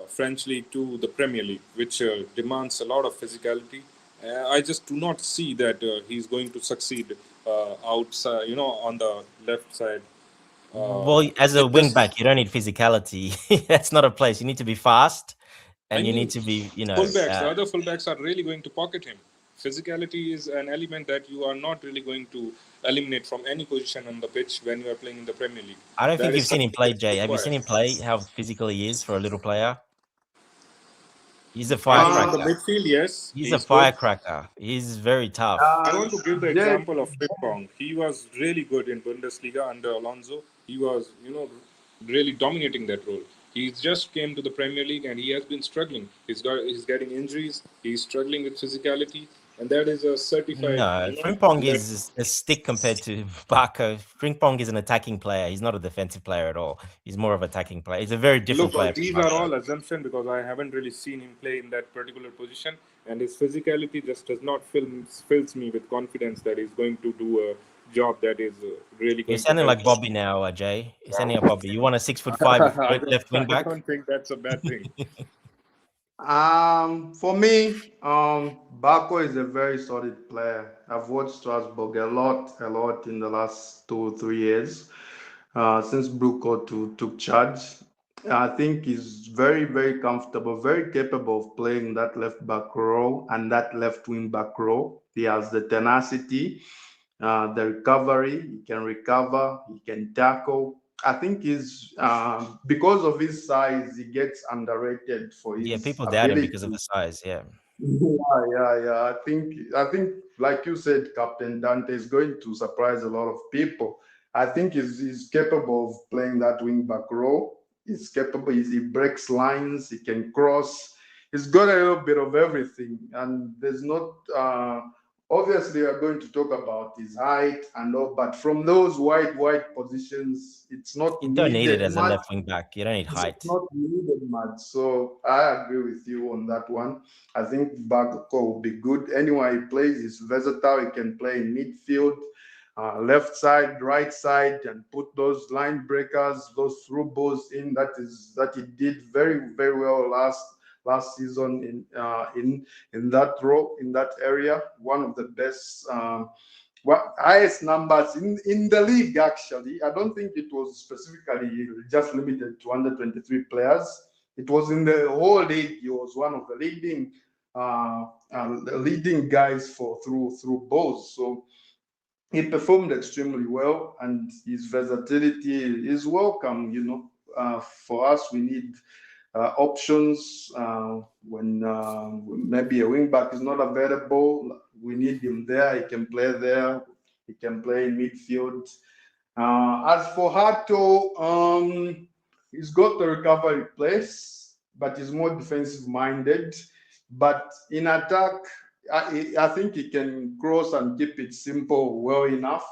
French League to the Premier League, which demands a lot of physicality, I just do not see that he's going to succeed outside, on the left side. Well, as a wing back, you don't need physicality. That's not a place. You need to be fast, and you need to be, fullbacks. The other fullbacks are really going to pocket him. physicality is an element that you are not really going to eliminate from any position on the pitch when you are playing in the Premier League. I don't That think is you've seen him something play, that's Jay. Have you required. seen him play? How physical he is for a little player? He's a I think in the firecracker. midfield, yes, He's a he's good. firecracker. He's very tough. I want to give the Jay, example of Frimpong. He was really good in Bundesliga under Alonso. He was, really dominating that role. He just came to the Premier League and he has been struggling. He's getting injuries. He's struggling with physicality, and that is a certified, No, Frimpong let is a stick compared to Barco. Frimpong is an attacking player. He's not a defensive player at all. He's more of an attacking player. He's a very different Look, player from these are Barco. all assumptions because I haven't really seen him play in that particular position, and his physicality just does not fills me with confidence that he's going to do a job that is really You're going to sounding help like us. Bobby now, Jay. You're sounding like Bobby. You want a 6'5" left wing I back? don't think that's a bad thing. For me, Barco is a very solid player. I've watched Strasbourg a lot in the last 2 or 3 years, since Bruco took charge. I think he's very, very comfortable, very capable of playing that left back role and that left wing back role. He has the tenacity, the recovery. He can recover. He can tackle. I think he's because of his size, he gets underrated for Yeah, his people doubt him ability. because of the size. Yeah. Yeah. I think, like you said, Captain Dante is going to surprise a lot of people. I think he's capable of playing that wing back role. He's capable. He breaks lines. He can cross. He's got a little bit of everything, and there's not. Obviously, we are going to talk about his height and all, but from those wide positions, it's not You don't need it needed as a much. left wing back. You don't need It's height. not needed much. So I agree with you on that one. I think Bakoko will be good. Anywhere he plays, he's versatile. He can play in midfield, left side, right side, and put those line breakers, those through balls in. That he did very, very well last season in that role, in that area. One of the best. Highest numbers in the league, actually. I don't think it was specifically just limited to under 23 players. It was in the whole league. He was one of the leading guys for through balls. So he performed extremely well, and his versatility is welcome. For us, we need options when maybe a wing back is not available. We need him there. He can play there. He can play in midfield. As for Hato, he's got the recovery place, but he's more defensive minded. But in attack, I think he can cross and keep it simple well enough.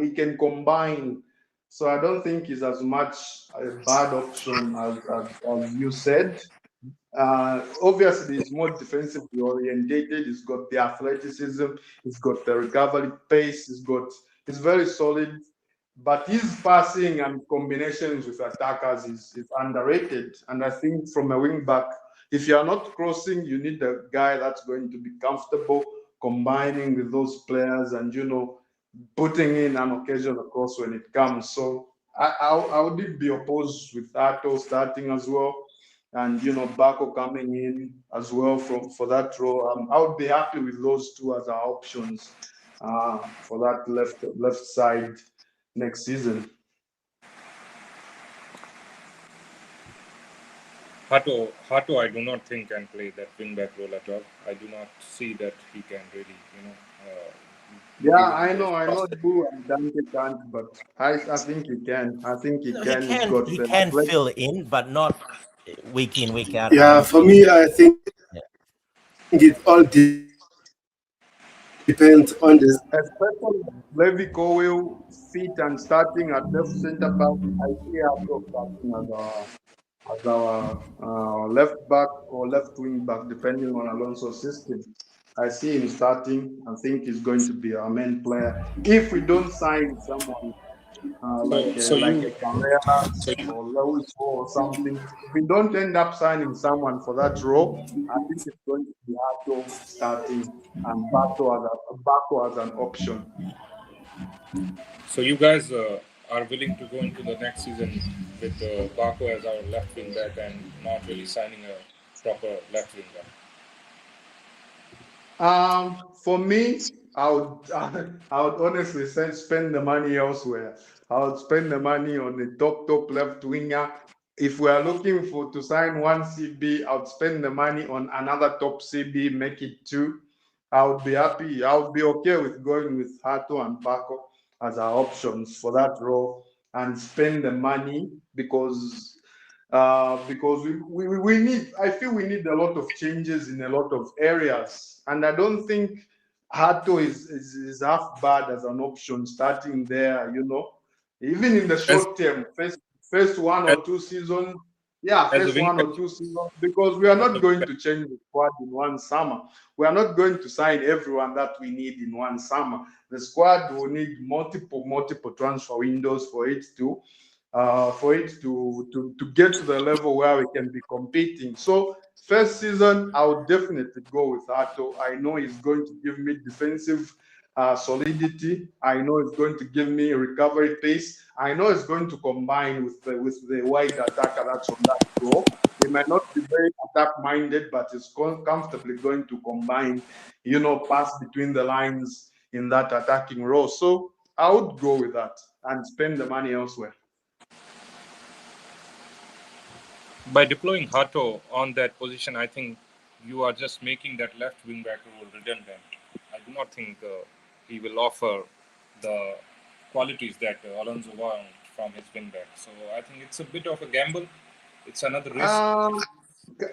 He can combine. So I don't think he's as much a bad option as you said. Obviously, he's more defensively orientated. He's got the athleticism. He's got the recovery pace. He's very solid. But his passing and combinations with attackers is underrated. And I think from a wing back, if you are not crossing, you need a guy that's going to be comfortable combining with those players and putting in an occasional cross when it comes. So I would be opposed with Ato starting as well, and Bako coming in as well for that role. I would be happy with those two as our options for that left side next season. Hato, I do not think can play that wing back role at all. I do not see that he can really, Yeah, give I him those know prospects. Boo and Dante can't, but I think he can. I think he No, he can. He's can. got He the can athletic. fill in, but not week in, week out. I Yeah, don't for think. me, I think Yeah. it all depends on the. Especially Levi Cowell fit and starting at left center back. I see Ato starting as our left back or left wing back, depending on Alonso's system. I see him starting. I think he's going to be our main player. If we don't sign someone So, so like you, a Carreras so you, or Lewis or something, if we don't end up signing someone for that role, I think it's going to be Ato starting and Bato as an option. so you guys are willing to go into the next season with Baco as our left wing back and not really signing a proper left wing back. For me, I would I would honestly say spend the money elsewhere. I would spend the money on the top left winger. If we are looking for to sign one CB, I would spend the money on another top CB, make it two. I would be happy. I would be okay with going with Hato and Paco as our options for that role and spend the money because we need, I feel we need a lot of changes in a lot of areas. And I don't think Hato is half bad as an option starting there. Even in the As short term, first one as, or two seasons, yeah, as a first wing one back, or two seasons, because we are not going to change the squad in one summer. We are not going to sign everyone that we need in one summer. The squad will need multiple transfer windows for it to get to the level where we can be competing. So first season, I would definitely go with Ato. I know he's going to give me defensive solidity. I know it's going to give me recovery pace. I know it's going to combine with the wide attacker that's on that role. He might not be very attack minded, but it's comfortably going to combine, pass between the lines in that attacking role. So I would go with that and spend the money elsewhere. by deploying Hato on that position, I think you are just making that left wing back role redundant. I do not think he will offer the qualities that Alonso wants from his wing back. So I think it's a bit of a gamble. It's another risk. Um,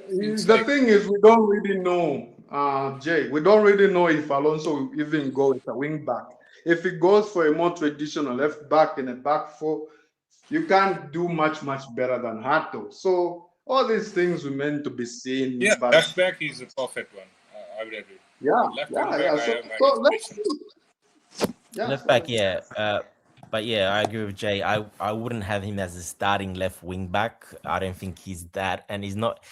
Feels the like thing is, we don't really know, Jay. We don't really know if Alonso will even go with a wing back. If he goes for a more traditional left back in a back four, you can't do much better than Hato. So all these things remain to be yeah, seen. But left back is a perfect one. I would agree. yeah, But left wing yeah, back, yeah. I So have my so let's reservations. see. Yeah. Left back, yeah. But yeah, I agree with Jay. I wouldn't have him as a starting left wing back. I don't think he's that, and he's not.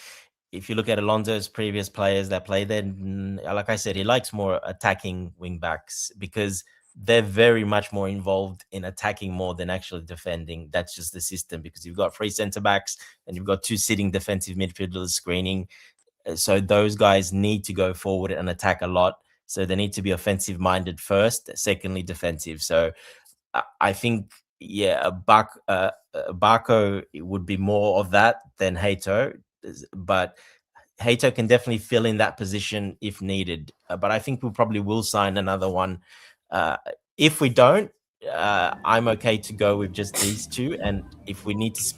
If you look at Alonso's previous players that play there, like I said, he likes more attacking wing backs because they're very much more involved in attacking more than actually defending. That's just the system because you've got three centre backs and you've got two sitting defensive midfielders screening. So those guys need to go forward and attack a lot. So they need to be offensive minded first, secondly defensive. So I think yeah, Barco would be more of that than Hato, but Hato can definitely fill in that position if needed. But I think we probably will sign another one. Uh, if we don't, I'm okay to go with just these two. And if we need to,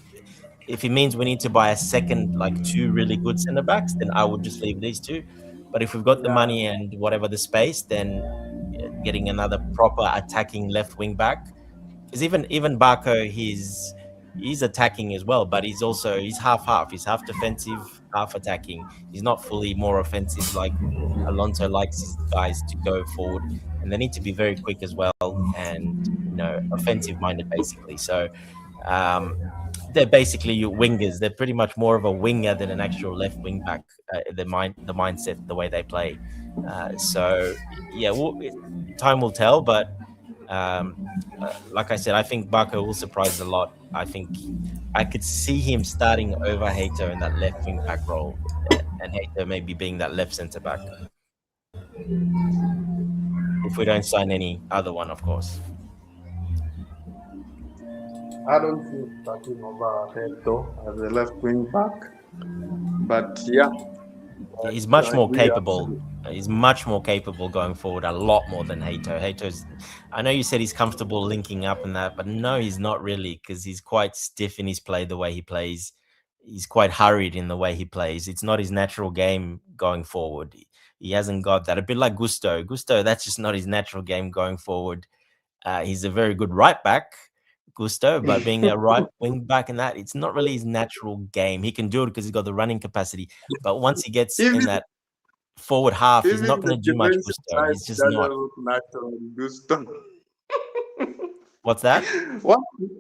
if it means we need to buy a second, like two really good centre backs, then I would just leave these two. But if we've got the Yeah. money and whatever the space, then getting another proper attacking left wing back because even Barco, he's attacking as well, but he's half half. He's half defensive, half attacking. He's not fully more offensive like Alonso likes his guys to go forward, and they need to be very quick as well, and offensive minded basically. So um, they're basically your wingers. They're pretty much more of a winger than an actual left wing back. The mindset, the way they play. So yeah, time will tell, but. Um, like I said, I think Barco will surprise a lot. I think I could see him starting over Hato in that left wing back role, and Hato maybe being that left centre back if we don't sign any other one, of course. I don't see him starting over Heto as a left wing back. But yeah, He's much I more agree. capable. He's much more capable going forward, a lot more than Hato. Hato's, I know you said he's comfortable linking up and that, but no, he's not really because he's quite stiff in his play, the way he plays. He's quite hurried in the way he plays. It's not his natural game going forward. He hasn't got that. A bit like Gusto. Gusto, that's just not his natural game going forward. He's a very good right back, Gusto, but being a right wing back in that, it's not really his natural game. He can do it because he's got the running capacity. But once he gets in even that forward half, he's even not going the to do much, defensive Gusto. side He's just doesn't not. look natural in Gusto. What's that? What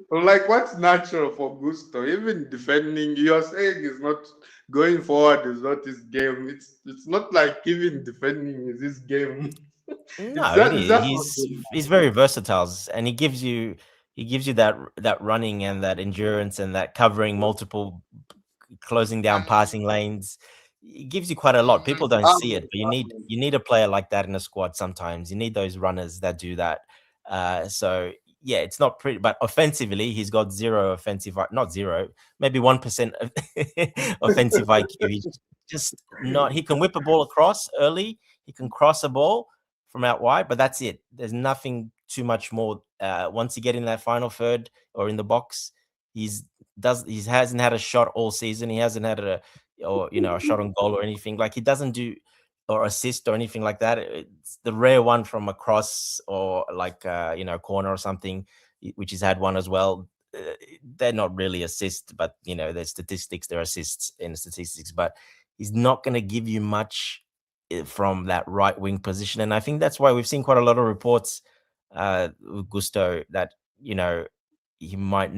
what's natural for Gusto? Even defending, you're saying is not going forward is not his game. It's not like even defending is his game. No, it It's is. just not He's very versatile, and he gives you that running and that endurance and that covering multiple, closing down passing lanes. it gives you quite a lot. People don't see it, but you Exactly. need a player like that in a squad sometimes. You need those runners that do that. So yeah, it's not pretty, but offensively, he's got zero offensive, not zero, maybe 1% offensive IQ. He's just not. He can whip a ball across early. He can cross a ball from out wide, but that's it. There's nothing too much more. Once you get in that final third or in the box, he hasn't had a shot all season. He hasn't had a shot on goal or anything. Like he doesn't do or assist or anything like that. It's the rare one from a cross or like corner or something, which he's had one as well. They're not really assists, but their statistics, they're assists in statistics. But he's not going to give you much from that right wing position, and I think that's why we've seen quite a lot of reports with Gusto that he might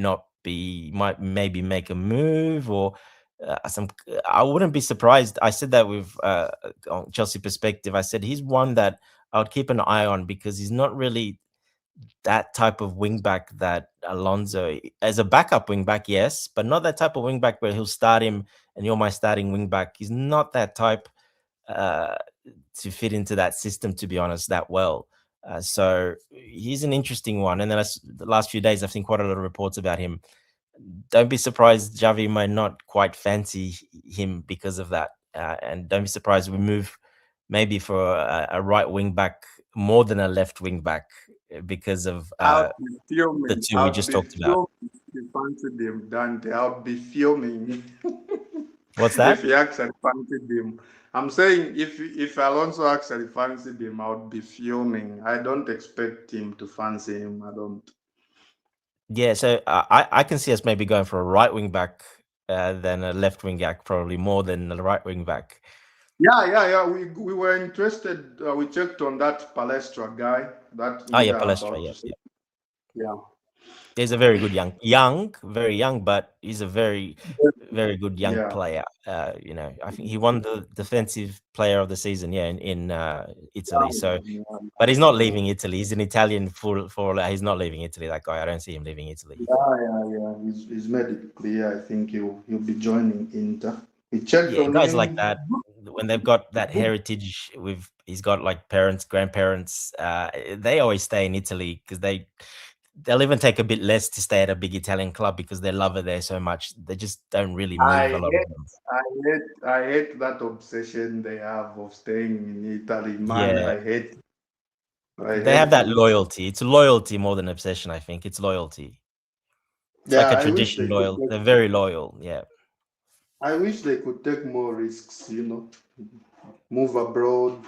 maybe make a move or some. I wouldn't be surprised. I said that with on Chelsea perspective. I said he's one that I would keep an eye on because he's not really that type of wing back that Alonso as a backup wing back, yes, but not that type of wing back where he'll start him and you're my starting wing back. He's not that type to fit into that system, to be honest, that well. So he's an interesting one. And then the last few days, I've seen quite a lot of reports about him. Don't be surprised Javi might not quite fancy him because of that. And don't be surprised we move maybe for a right wing back more than a left wing back because of the two we just talked about. If you fancied him, Dante, I'll be filming. What's that? If he actually fancied him. I'm saying if Alonso actually fancied him, I would be filming. I don't expect him to fancy him. I don't. Yeah, so I can see us maybe going for a right wing back than a left wing back, probably more than a right wing back. Yeah. We were interested. We checked on that Palestra guy. Palestra. Yeah. He's a very good very young, but he's a very, very good young player. I think he won the defensive player of the season, in Italy. So, but he's not leaving Italy. He's an Italian full. He's not leaving Italy. That guy, I don't see him leaving Italy. Yeah. He's made it clear. I think he'll be joining Inter. We checked on guys him. like that when they've got that heritage he's got like parents, grandparents. They always stay in Italy because they'll even take a bit less to stay at a big Italian club because they love it there so much. They just don't really move a lot of them. I hate that obsession they have of staying in Italy. Man, Yeah. I hate. They have that loyalty. It's loyalty more than obsession, I think. It's loyalty. It's like a tradition loyal. They're very loyal. Yeah. I wish they could take more risks, move abroad,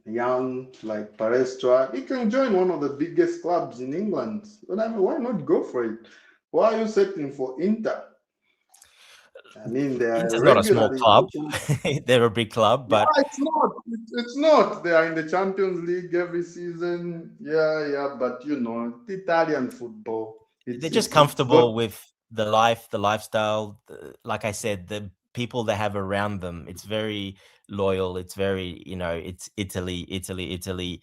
young like Palestra. He can join one of the biggest clubs in England. But I mean, why not go for it? Why are you settling for Inter? I mean, they are Inter's not a small club. They're a big club, but it's not. It's not. They are in the Champions League every season. Yeah. But Italian football. They're just comfortable with the lifestyle. Like I said, the people they have around them. It's very loyal. It's very, it's Italy.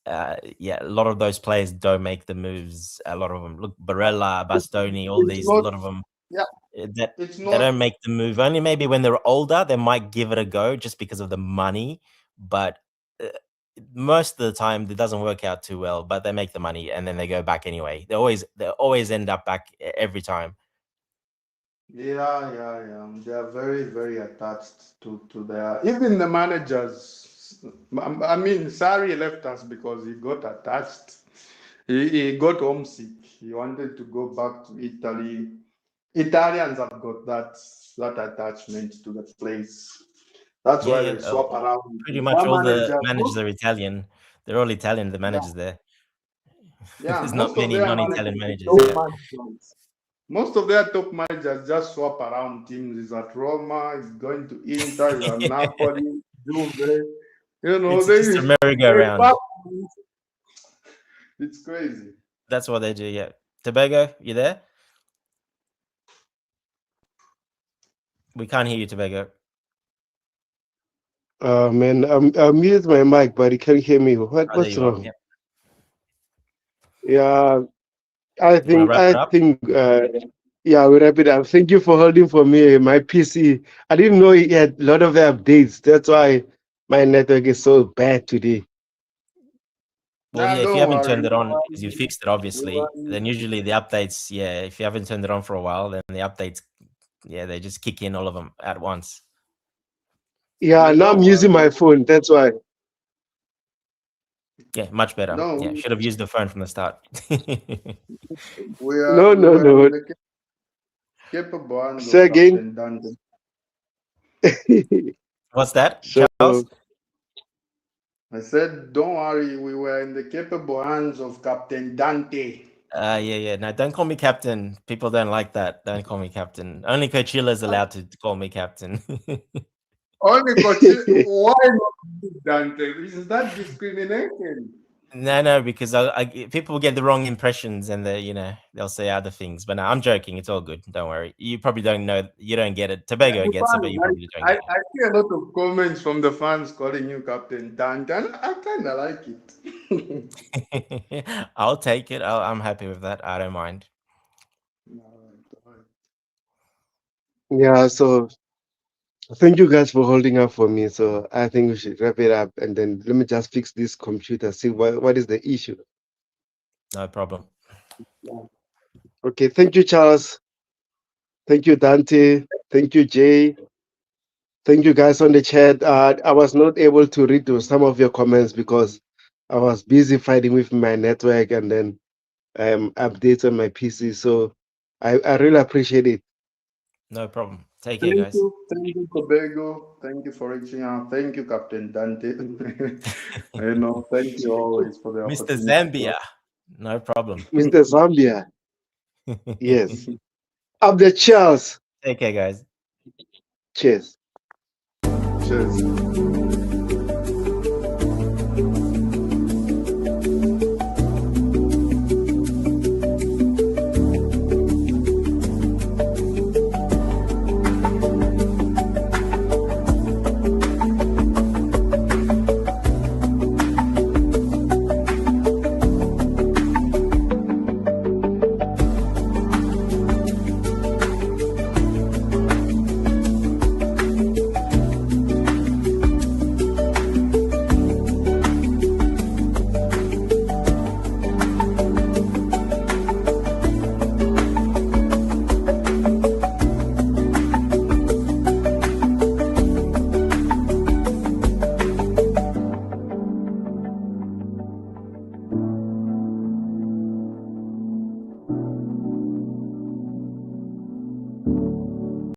A lot of those players don't make the moves. A lot of them, look, Barella, Bastoni, all these. A lot of them. Yeah. They don't make the move. Only maybe when they're older, they might give it a go just because of the money. But most of the time, it doesn't work out too well. But they make the money and then they go back anyway. They always end up back every time. Yeah. They are very, very attached to their. Even the managers. I mean, Sarri left us because he got attached. He got homesick. He wanted to go back to Italy. Italians have got that attachment to the place. That's why they swap around. Pretty much all the managers are Italian. They're all Italian, the managers there. Yeah, there's not many non-Italian managers. Most of their top managers just swap around teams. He's at Roma, he's going to Inter, he's at Napoli, Juve. It's just a merry-go-round. It's crazy. That's what they do, yeah. Tobago, you there? We can't hear you, Tobago. Man, I'm using my mic, but you can't hear me. What's wrong? Yeah, I think Yeah, we wrap it up. Thank you for holding for me. My PC, I didn't know it had a lot of updates. That's why my network is so bad today. Well, Nah, yeah, if you don't haven't worry. turned it on because you fixed it, We obviously, were, then usually the updates, yeah, if you haven't turned it on for a while, then the updates, yeah, they just kick in all of them at once. Yeah, now I'm don't using worry. my phone. That's why. Yeah, much better. Yeah, No, should have used the phone from the start. No, we no, were in no. the capable hands Say of again. Captain Dante. What's that, So, Charles? I said, don't worry, we were in the capable hands of Captain Dante. Yeah. No, don't call me captain. People don't like that. Don't call me captain. Only Coachella is allowed to call me captain. Only coach, why not Dante? Is that discrimination? No, because people get the wrong impressions and they'll say other things. But no, I'm joking. It's all good. Don't worry. You probably don't know. You don't get it. Tobago The gets it, but you fans, probably don't I get it. see a lot of comments from the fans calling you Captain Dante, and I kind of like it. I'll take it. I'm happy with that. I don't mind. yeah, so thank you guys for holding up for me. So I think we should wrap it up and then let me just fix this computer, see what is the issue. No problem. Okay, thank you, Charles. Thank you, Dante. Thank you, Jay. Thank you guys on the chat. I was not able to read some of your comments because I was busy fighting with my network and then updates on my PC. So I really appreciate it. No problem. Take care, guys. Thank you, Tobago. Thank you for reaching out. Thank you, Captain Dante. Thank you always for the Mr. opportunity. Zambia. No problem. Mr. Zambia. Yes. Up the Charles. Take care, guys. Cheers. Cheers.